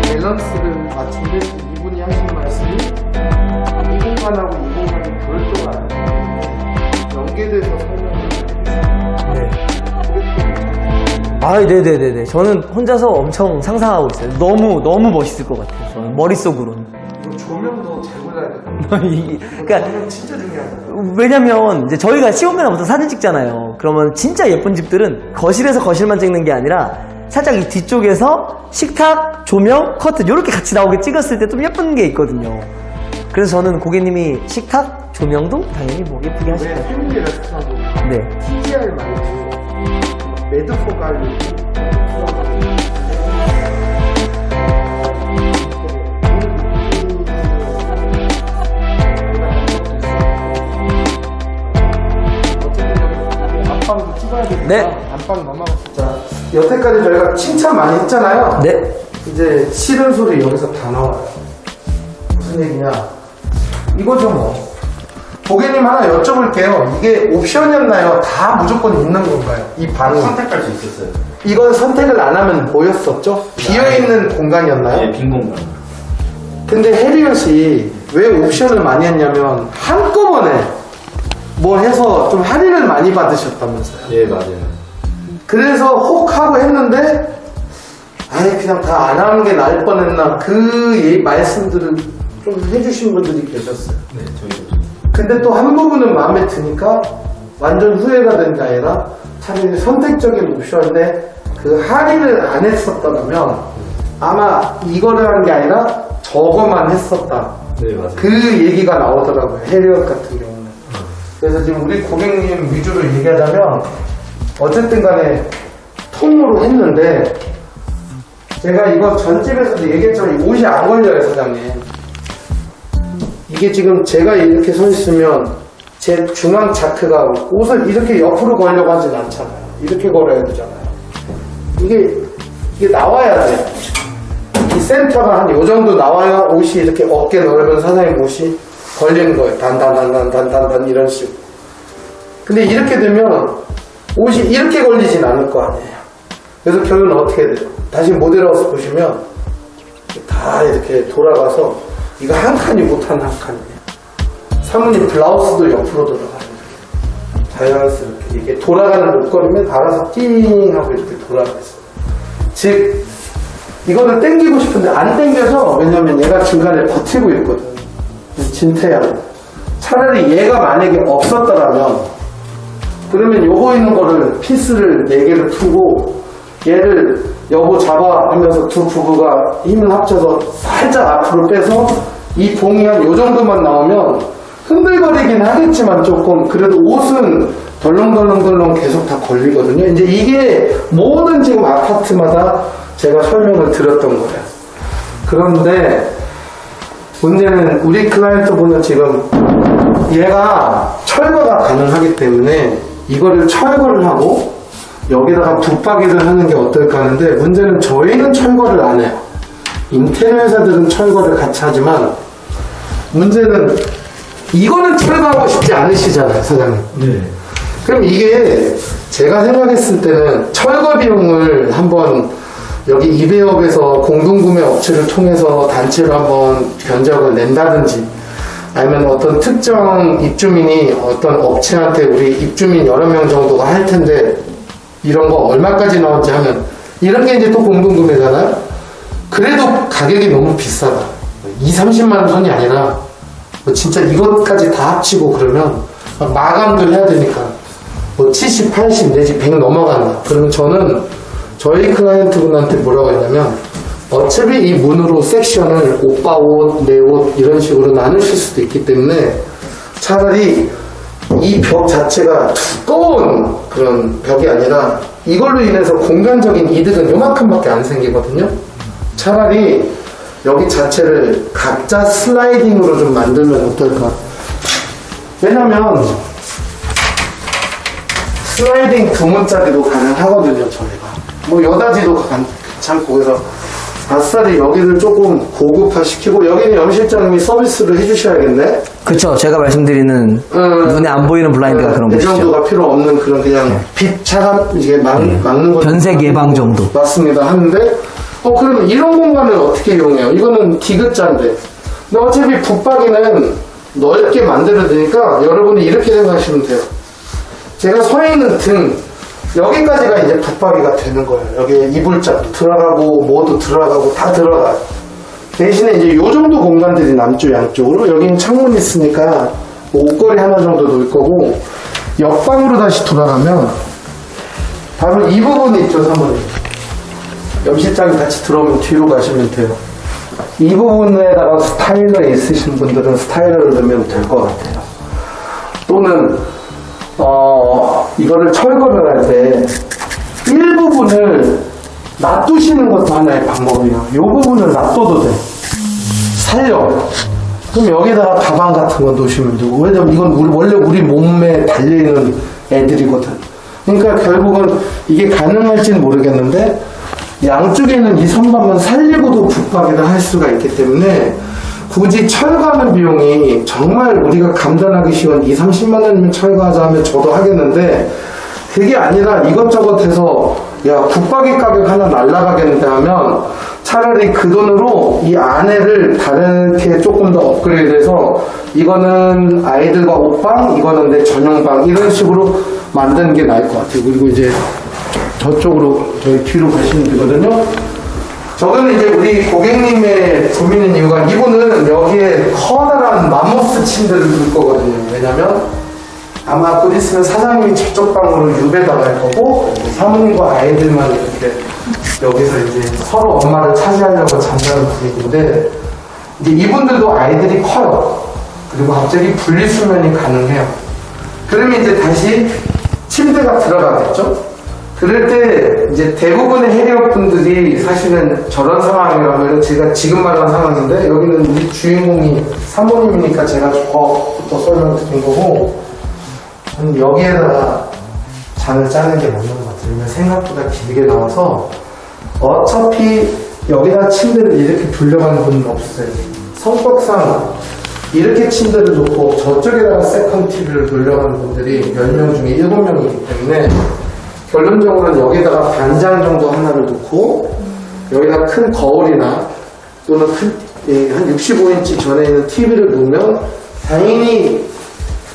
Speaker 3: 밸런스를 맞추는 이분이 하신 말씀이 이 공간하고 이 공간이 별도가 아니고 연계돼서 설명을
Speaker 2: 네네네네. 저는 혼자서 엄청 상상하고 있어요. 너무 멋있을 것 같아요. 저는 머릿속으로는.
Speaker 3: 이거 조명도 잘 골라야 돼요.
Speaker 2: 그러니까
Speaker 3: 조명 진짜 중요하다.
Speaker 2: 왜냐면 이제 저희가 시공간부터 사진 찍잖아요. 그러면 진짜 예쁜 집들은 거실에서 거실만 찍는 게 아니라 살짝 이 뒤쪽에서 식탁, 조명, 커튼 이렇게 같이 나오게 찍었을 때 좀 예쁜 게 있거든요. 그래서 저는 고객님이 식탁, 조명도 당연히 뭐 예쁘게 하실
Speaker 3: 왜
Speaker 2: 거예요.
Speaker 3: 패밀리 레스토랑도
Speaker 2: 네.
Speaker 3: TGI 말고 매드포갈리 안방도 찍어야 되니까
Speaker 2: 네.
Speaker 3: 안방 넘어갑시다. 여태까지 저희가 칭찬 많이 했잖아요.
Speaker 2: 네.
Speaker 3: 이제 싫은 소리 여기서 다 나와요. 무슨 얘기냐? 이거죠 뭐. 고객님 하나 여쭤볼게요. 이게 옵션이었나요? 다 무조건 있는 건가요? 이 방은
Speaker 4: 선택할 수 있었어요.
Speaker 3: 이건 선택을 안 하면 뭐였었죠? 비어있는 공간이었나요?
Speaker 4: 예, 빈 공간.
Speaker 3: 근데 해리엇이 왜 옵션을 많이 했냐면 한꺼번에 뭐 해서 좀 할인을 많이 받으셨다면서요.
Speaker 4: 예, 맞아요.
Speaker 3: 그래서 혹 하고 했는데 아예 그냥 다 안 하는 게 나을 뻔했나 그 말씀들을 좀 해주신 분들이 계셨어요.
Speaker 4: 네, 저희도.
Speaker 3: 근데 또 한 부분은 마음에 드니까 완전 후회가 된 게 아니라 차라리 선택적인 옵션인데 그 할인을 안 했었다면 아마 이거를 한 게 아니라 저거만 했었다.
Speaker 4: 네, 맞아요.
Speaker 3: 그 얘기가 나오더라고요. 해리엇 같은 경우는. 그래서 지금 우리 고객님 위주로 얘기하자면 어쨌든 간에 통으로 했는데 제가 이거 전집에서도 얘기했지만 이 옷이 안 걸려요, 사장님. 이게 지금 제가 이렇게 서 있으면 제 중앙 자크가 옷을 이렇게 옆으로 걸려고 하진 않잖아요. 이렇게 걸어야 되잖아요. 이게 나와야 돼요. 이 센터가 한 요 정도 나와야 옷이 이렇게 어깨 넓은 사장님 옷이 걸리는 거예요. 단단 이런 식으로. 근데 이렇게 되면 옷이 이렇게 걸리진 않을 거 아니에요. 그래서 결국은 어떻게 돼요? 다시 모델하우스 보시면 다 이렇게 돌아가서 이거 한 칸이 못한 한 칸이에요. 사모님 블라우스도 옆으로 돌아가요. 자연스럽게 이게 돌아가는 목걸이면 알아서 띵 하고 이렇게 돌아가겠어요. 즉 이거를 당기고 싶은데 안 당겨서 왜냐면 얘가 중간에 버티고 있거든. 진태양. 차라리 얘가 만약에 없었더라면 그러면 요거 있는 거를 피스를 4개를 풀고 얘를 여보 잡아 하면서 두 부부가 힘을 합쳐서 살짝 앞으로 빼서 이 봉이 한 요 정도만 나오면 흔들거리긴 하겠지만 조금 그래도 옷은 덜렁덜렁 계속 다 걸리거든요. 이제 이게 모든 지금 아파트마다 제가 설명을 드렸던 거예요. 그런데 문제는 우리 클라이언트 분은 지금 얘가 철거가 가능하기 때문에 이거를 철거를 하고 여기다가 붙박이를 하는 게 어떨까 하는데 문제는 저희는 철거를 안 해요. 인테리어 회사들은 철거를 같이 하지만 문제는 이거는 철거하고 싶지 않으시잖아요, 사장님.
Speaker 1: 네.
Speaker 3: 그럼 이게 제가 생각했을 때는 철거 비용을 한번 여기 이배업에서 공동구매 업체를 통해서 단체로 한번 견적을 낸다든지 아니면 어떤 특정 입주민이 어떤 업체한테 우리 입주민 여러 명 정도가 할 텐데 이런 거 얼마까지 나올지 하면 이런 게 이제 또 공동구매잖아요. 그래도 가격이 너무 비싸다. 30만 원 선이 아니라 뭐 진짜 이것까지 다 합치고 그러면 막 마감도 해야 되니까 뭐 70, 80 내지 100 넘어간다. 그러면 저는 저희 클라이언트분한테 뭐라고 했냐면 어차피 이 문으로 섹션을 오빠 옷, 내 옷 이런 식으로 나누실 수도 있기 때문에 차라리 이 벽 자체가 두꺼운 그런 벽이 아니라 이걸로 인해서 공간적인 이득은 요만큼밖에 안 생기거든요. 차라리 여기 자체를 각자 슬라이딩으로 좀 만들면 어떨까? 왜냐면 슬라이딩 2문짜리도 가능하거든요, 저희가. 뭐 여다지도 괜찮고 그래서 아싸리 여기를 조금 고급화시키고 여기는 염실장님이 서비스를 해주셔야겠네.
Speaker 2: 그쵸. 제가 말씀드리는 눈에 안 보이는 블라인드가 그런
Speaker 3: 이
Speaker 2: 것이죠.
Speaker 3: 정도가 필요 없는 그런 그냥 빛 차갑 이게 막는 거.
Speaker 2: 변색 예방 정도.
Speaker 3: 맞습니다. 하는데 그러면 이런 공간을 어떻게 이용해요? 이거는 디귿자인데. 근데 어차피 붙박이는 넓게 만들어야 되니까 여러분이 이렇게 생각하시면 돼요. 제가 서 있는 등 여기까지가 이제 붙박이가 되는 거예요. 여기에 이불짝도 들어가고 뭐도 들어가고 다 들어가요. 대신에 이제 요 정도 공간들이 남쪽 양쪽으로 여기는 창문이 있으니까 뭐 옷걸이 하나 정도 놓을 거고 옆방으로 다시 돌아가면 바로 이 부분이 있죠, 사모님. 염실장이 같이 들어오면 뒤로 가시면 돼요. 이 부분에다가 스타일러 있으신 분들은 스타일러를 넣으면 될 것 같아요. 또는 이거를 철거를 할 때 일부분을 놔두시는 것도 하나의 방법이에요. 이 부분을 놔둬도 돼. 살려. 그럼 여기다가 가방 같은 거 놓으시면 되고. 왜냐면 이건 원래 우리 몸에 달려있는 애들이거든. 그러니까 결국은 이게 가능할지는 모르겠는데 양쪽에는 이 선반만 살리고도 붙박이를 할 수가 있기 때문에 굳이 철거하는 비용이 정말 우리가 감당하기 쉬운 30만 원이면 철거하자 하면 저도 하겠는데 그게 아니라 이것저것 해서 야 붙박이 가격 하나 날라가겠는데 하면 차라리 그 돈으로 이 안에를 다르게 조금 더 업그레이드해서 이거는 아이들과 옷방, 이거는 내 전용방 이런 식으로 만드는 게 나을 것 같아요. 그리고 이제 저쪽으로 저희 뒤로 가시면 되거든요. 저거는 이제 우리 고객님의 고민인 이유가 이분은 여기에 커다란 맘모스 침대를 둘 거거든요. 왜냐면 아마 곧 있으면 사장님이 저쪽 방으로 유배당할 거고 사모님과 아이들만 이렇게 여기서 이제 서로 엄마를 차지하려고 잠자는 분위기인데 이제 이분들도 아이들이 커요. 그리고 갑자기 분리수면이 가능해요. 그러면 이제 다시 침대가 들어가겠죠? 그럴 때 이제 대부분의 해리업 분들이 사실은 저런 상황이라면 제가 지금 말한 상황인데 여기는 우리 주인공이 사모님이니까 제가 저부터 설명드린 거고 저는 여기에다가 잔을 짜는 게 맞는 것 같아요. 생각보다 길게 나와서 어차피 여기다 침대를 이렇게 돌려가는 분은 없어요. 성격상 이렇게 침대를 놓고 저쪽에다가 세컨 TV를 돌려가는 분들이 10명 중에 7명이기 때문에 결론적으로는 여기다가 반장 정도 하나를 놓고 여기다 큰 거울이나 또는 한 65인치 전에 있는 TV를 놓으면 당연히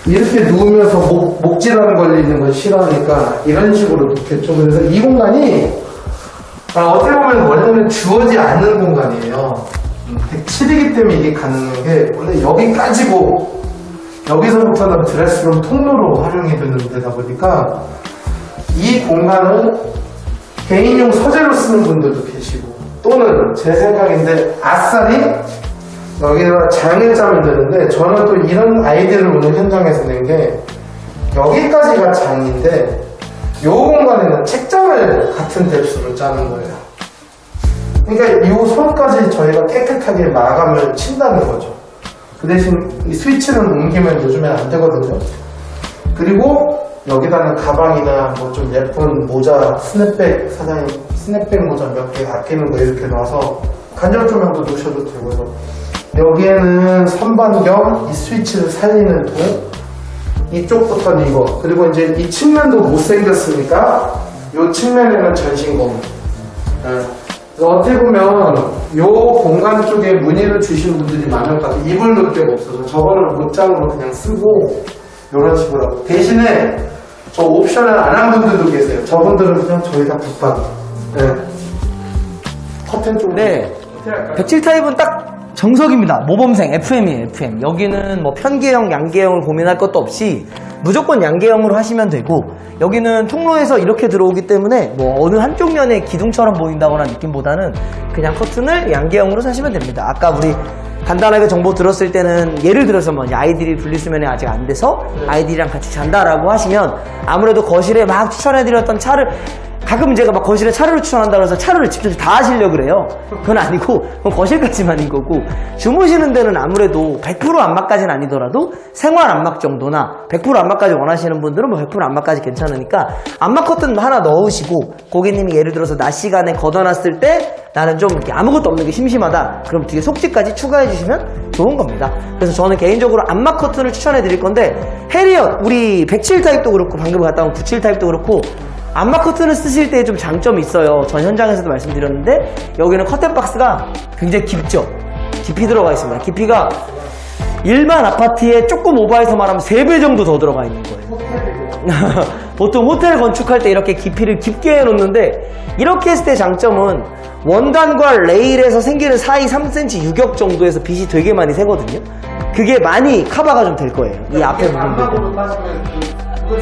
Speaker 3: 이렇게 누우면서 목질하는 걸리는 건 싫어하니까 이런 식으로 놓겠죠. 그래서 이 공간이 어떻게 보면 원래는 주어지 않는 공간이에요. 107이기 때문에 이게 가능한 게 원래 여기까지고 여기서부터는 드레스룸 통로로 활용이 되는 데다 보니까 이 공간을 개인용 서재로 쓰는 분들도 계시고 또는 제 생각인데 아싸리 여기다가 장을 짜면 되는데 저는 또 이런 아이디어를 오늘 현장에서 낸 게 여기까지가 장인데 이 공간에는 책장을 같은 뎁스로 짜는 거예요. 그러니까 이 손까지 저희가 깨끗하게 마감을 친다는 거죠. 그 대신 이 스위치를 옮기면 요즘엔 안 되거든요. 그리고 여기다는 가방이나 뭐 좀 예쁜 모자, 스냅백, 사장님 스냅백 모자 몇 개 아끼는 거 이렇게 놔서 간접 조명도 놓으셔도 되고요. 여기에는 선반 겸 이 스위치를 살리는 통, 이쪽부터는 이거, 그리고 이제 이 측면도 못생겼으니까 이 측면에는 전신공. 어떻게 보면 이 공간 쪽에 문의를 주시는 분들이 많을 것 같아요. 이불 넣을 데가 없어서 저거를 못장으로 그냥 쓰고 이런 식으로 하고, 대신에 저 옵션을 안 한 분들도 계세요. 저분들은 그냥 저희가 붙박. 커튼 쪽으로.
Speaker 2: 네. 107 타입은 딱 정석입니다. 모범생 FM이에요. FM. 여기는 뭐 편계형, 양계형을 고민할 것도 없이 무조건 양계형으로 하시면 되고, 여기는 통로에서 이렇게 들어오기 때문에 뭐 어느 한쪽 면에 기둥처럼 보인다거나 느낌보다는 그냥 커튼을 양계형으로 사시면 됩니다. 아까 우리 간단하게 정보 들었을 때는 예를 들어서 뭐 아이들이 분리수면이 아직 안 돼서 아이들이랑 같이 잔다라고 하시면 아무래도 거실에 막 추천해드렸던 차를, 가끔 제가 막 거실에 차를 추천한다고 해서 차를 직접 다 하시려고 그래요. 그건 아니고 그건 거실까지만인 거고, 주무시는 데는 아무래도 100% 안마까지는 아니더라도 생활 안마 정도나 100% 안마까지 원하시는 분들은 뭐 100% 안마까지 괜찮으니까 안마 커튼 하나 넣으시고, 고객님이 예를 들어서 낮 시간에 걷어놨을 때 나는 좀 이렇게 아무것도 없는 게 심심하다, 그럼 뒤에 속지까지 추가해 주시면 좋은 겁니다. 그래서 저는 개인적으로 안마 커튼을 추천해 드릴 건데, 해리엇 우리 107 타입도 그렇고 방금 갔다 온 97 타입도 그렇고 안마 커튼을 쓰실 때 좀 장점이 있어요. 전 현장에서도 말씀드렸는데, 여기는 커튼 박스가 굉장히 깊죠. 깊이 들어가 있습니다. 깊이가 일반 아파트에 조금 오버해서 말하면 3배 정도 더 들어가 있는 거예요. 보통 호텔 건축할 때 이렇게 깊이를 깊게 해놓는데, 이렇게 했을 때 장점은 원단과 레일에서 생기는 사이 3cm 유격 정도에서 빛이 되게 많이 새거든요. 그게 많이 커버가 좀 될 거예요. 이 앞에 부분들.
Speaker 3: 안마보도 빠지면 그걸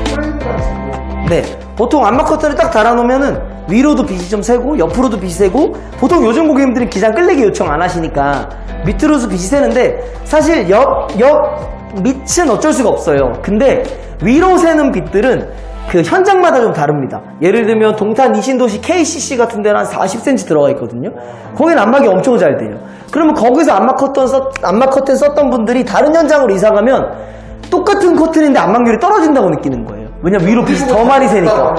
Speaker 3: 프레임 같은
Speaker 2: 네, 보통 안마 커튼을 딱 달아놓으면은 위로도 빛이 좀 새고 옆으로도 빛이 새고, 보통 요즘 고객님들은 기장 끌리기 요청 안 하시니까 밑으로도 빛이 새는데, 사실 밑은 어쩔 수가 없어요. 근데 위로 새는 빛들은 그 현장마다 좀 다릅니다. 예를 들면 동탄 이신도시 KCC 같은 데는 한 40cm 들어가 있거든요. 거기는 안마기 엄청 잘 돼요. 그러면 거기서 안마 커튼 썼던 분들이 다른 현장으로 이사 가면 똑같은 커튼인데 안마율이 떨어진다고 느끼는 거예요. 왜냐면 위로 빛이 더 많이 새니까.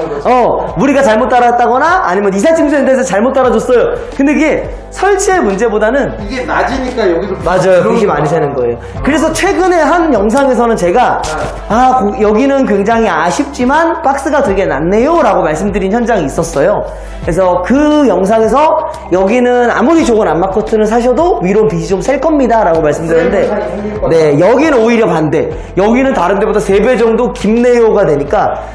Speaker 2: 우리가 잘못 달았다거나 아니면 이삿짐 데서 잘못 달아줬어요. 근데 그게 설치의 문제보다는
Speaker 3: 이게 낮이니까 여기로
Speaker 2: 맞아요. 빛이 많이 새는 거예요. 그래서 최근에 한 영상에서는 제가 여기는 굉장히 아쉽지만 박스가 되게 낫네요 라고 말씀드린 현장이 있었어요. 그래서 그 영상에서 여기는 아무리 좋은 안마 커튼을 사셔도 위로 빛이 좀 셀 겁니다 라고 말씀드렸는데, 네, 여기는 오히려 반대. 여기는 다른 데보다 3배 정도 깊네요가 되니까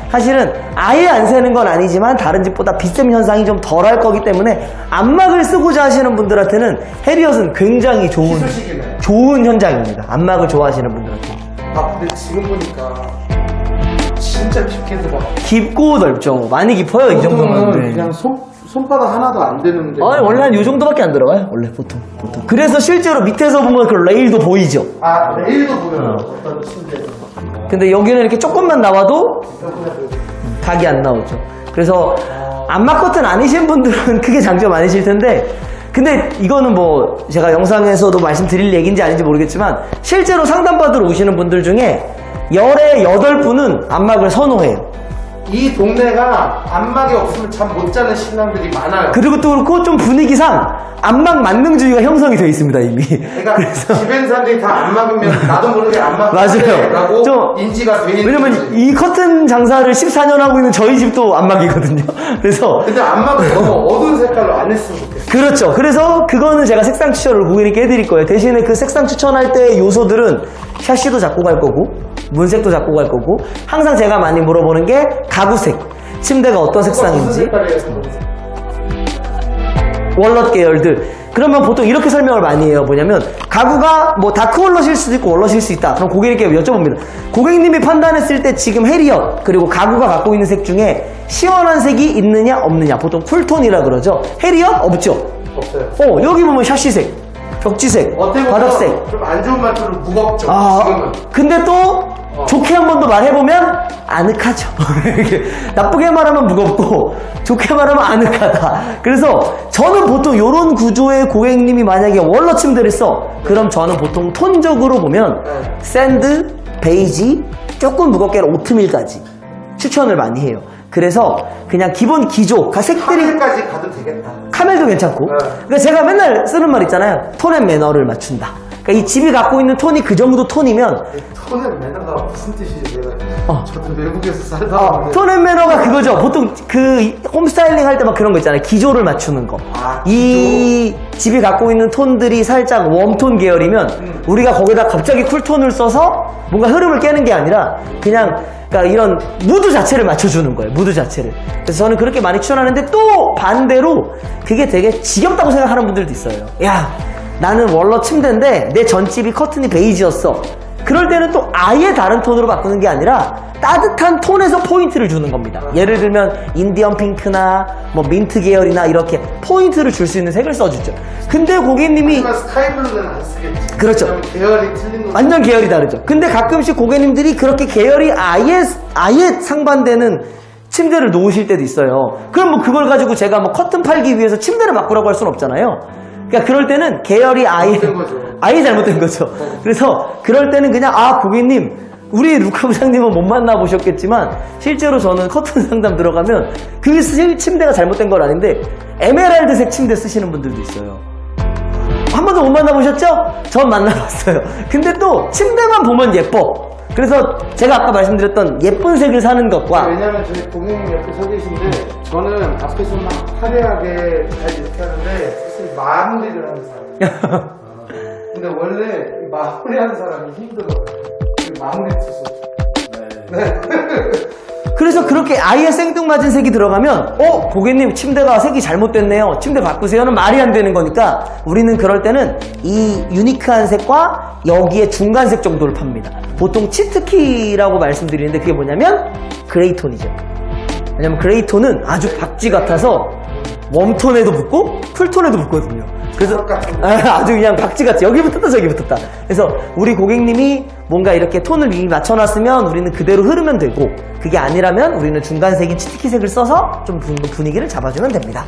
Speaker 2: 사실은 아예 안 새는 건 아니지만 다른 집보다 빛샘 현상이 좀 덜할 거기 때문에 안막을 쓰고자 하시는 분들한테는 해리엇은 굉장히 좋은 현장입니다. 안막을 좋아하시는 분들한테.
Speaker 3: 근데 지금 보니까 진짜 깊게 들어가.
Speaker 2: 깊고 넓죠. 많이 깊어요, 이 정도면. 네.
Speaker 3: 그냥 손바닥 하나도 안 되는데.
Speaker 2: 원래 한 요 정도밖에 안 들어가요. 원래 보통. 그래서 실제로 밑에서 보면 그 레일도 보이죠.
Speaker 3: 레일도 보여요. 어떤 침대에서.
Speaker 2: 근데 여기는 이렇게 조금만 나와도 각이 안 나오죠. 그래서 안마 커튼 아니신 분들은 크게 장점 아니실 텐데, 근데 이거는 뭐 제가 영상에서도 말씀드릴 얘기인지 아닌지 모르겠지만 실제로 상담받으러 오시는 분들 중에 열에 8분은 안막을 선호해요.
Speaker 3: 이 동네가 안막이 없으면 잠 못 자는 신랑들이 많아요.
Speaker 2: 그리고 또 그렇고 좀 분위기상 안막 만능주의가 형성이 되어 있습니다, 이미.
Speaker 3: 그러니까 집엔 사람들이 다 안막이면 나도 모르게 안막
Speaker 2: 맞아요.
Speaker 3: 라고
Speaker 2: 좀
Speaker 3: 인지가 돼 있는
Speaker 2: 왜냐면
Speaker 3: 거지.
Speaker 2: 이 커튼 장사를 14년 하고 있는 저희 집도 안막이거든요. 그래서
Speaker 3: 근데 안막을 너무 어두운 색깔로 안 했으면 좋겠어.
Speaker 2: 그렇죠. 그래서 그거는 제가 색상 추천을 고객님께 해드릴 거예요. 대신에 그 색상 추천할 때의 요소들은 샤시도 잡고 갈 거고 문색도 잡고 갈 거고, 항상 제가 많이 물어보는 게 가구색, 침대가 어떤 색상인지,
Speaker 3: 무슨 색깔이에요?
Speaker 2: 월넛 계열들. 그러면 보통 이렇게 설명을 많이 해요. 뭐냐면 가구가 뭐 다크 월넛일 수도 있고 월넛일 수 있다. 그럼 고객님께 여쭤봅니다. 고객님이 판단했을 때 지금 해리엇 그리고 가구가 갖고 있는 색 중에 시원한 색이 있느냐 없느냐, 보통 쿨톤이라 그러죠. 해리엇 없죠?
Speaker 3: 없어요.
Speaker 2: 여기 보면 샤시색, 벽지색,
Speaker 3: 어떻게 보면
Speaker 2: 바닥색.
Speaker 3: 좀 안 좋은 말투로 무겁죠. 지금은.
Speaker 2: 근데 또 좋게 한 번 더 말해보면 아늑하죠. 나쁘게 말하면 무겁고 좋게 말하면 아늑하다. 그래서 저는 보통 이런 구조의 고객님이 만약에 월넛 침대를 써, 그럼 저는 보통 톤적으로 보면 샌드, 베이지, 조금 무겁게 오트밀까지 추천을 많이 해요. 그래서 그냥 기본 기조, 색들이
Speaker 3: 카멜까지 가도 되겠다.
Speaker 2: 카멜도 괜찮고.
Speaker 3: 네.
Speaker 2: 그러니까 제가 맨날 쓰는 말 있잖아요. 톤 앤 매너를 맞춘다. 그러니까 이 집이 갖고 있는 톤이 그 정도 톤이면
Speaker 3: 톤의 매너가 무슨 뜻이지? 내가 저도 외국에서 살다 왔는데
Speaker 2: 톤 앤 매너가 그거죠. 보통 그 홈스타일링 할 때 막 그런 거 있잖아요. 기조를 맞추는 거.
Speaker 3: 아,
Speaker 2: 이 집이 갖고 있는 톤들이 살짝 웜톤 계열이면 우리가 거기다 갑자기 쿨톤을 써서 뭔가 흐름을 깨는 게 아니라 그냥 그러니까 이런 무드 자체를 맞춰주는 거예요. 무드 자체를. 그래서 저는 그렇게 많이 추천하는데 또 반대로 그게 되게 지겹다고 생각하는 분들도 있어요. 야, 나는 월러 침대인데 내 전집이 커튼이 베이지였어. 그럴 때는 또 아예 다른 톤으로 바꾸는 게 아니라 따뜻한 톤에서 포인트를 주는 겁니다. 예를 들면 인디언 핑크나 뭐 민트 계열이나 이렇게 포인트를 줄 수 있는 색을 써주죠. 근데 고객님이
Speaker 3: 하지만 스카이블루는 안 쓰겠지.
Speaker 2: 그렇죠.
Speaker 3: 왜냐면 계열이 틀린 거.
Speaker 2: 완전 계열이 다르죠. 근데 가끔씩 고객님들이 그렇게 계열이 아예 상반되는 침대를 놓으실 때도 있어요. 그럼 뭐 그걸 가지고 제가 뭐 커튼 팔기 위해서 침대를 바꾸라고 할 수는 없잖아요. 그러니까 그럴 때는 계열이
Speaker 3: 잘못된 거죠.
Speaker 2: 아예 잘못된 거죠. 그래서 그럴 때는 그냥 고객님 우리 루카 부장님은 못 만나보셨겠지만 실제로 저는 커튼 상담 들어가면 그 침대가 잘못된 건 아닌데 에메랄드색 침대 쓰시는 분들도 있어요. 한 번도 못 만나보셨죠? 전 만나봤어요. 근데 또 침대만 보면 예뻐. 그래서 제가 아까 말씀드렸던 예쁜 색을 사는 것과
Speaker 3: 왜냐면 저희 고객님 옆에 서 계신데 저는 앞에서 막 화려하게 잘 이렇게 하는데 사실 마무리를 하는 사람. 근데 원래 이 마무리하는 사람이 힘들어. 마무리 투수. 네.
Speaker 2: 그래서 그렇게 아예 생뚱맞은 색이 들어가면 고객님 침대가 색이 잘못됐네요. 침대 바꾸세요는 말이 안 되는 거니까 우리는 그럴 때는 이 유니크한 색과 여기에 중간색 정도를 팝니다. 보통 치트키라고 말씀드리는데 그게 뭐냐면 그레이톤이죠. 왜냐면 그레이톤은 아주 박쥐 같아서 웜톤에도 붙고 쿨톤에도 붙거든요. 그래서 아주 그냥 박쥐같이 여기 붙었다 저기 붙었다. 그래서 우리 고객님이 뭔가 이렇게 톤을 이미 맞춰놨으면 우리는 그대로 흐르면 되고 그게 아니라면 우리는 중간색인 치트키색을 써서 좀 분위기를 잡아주면 됩니다.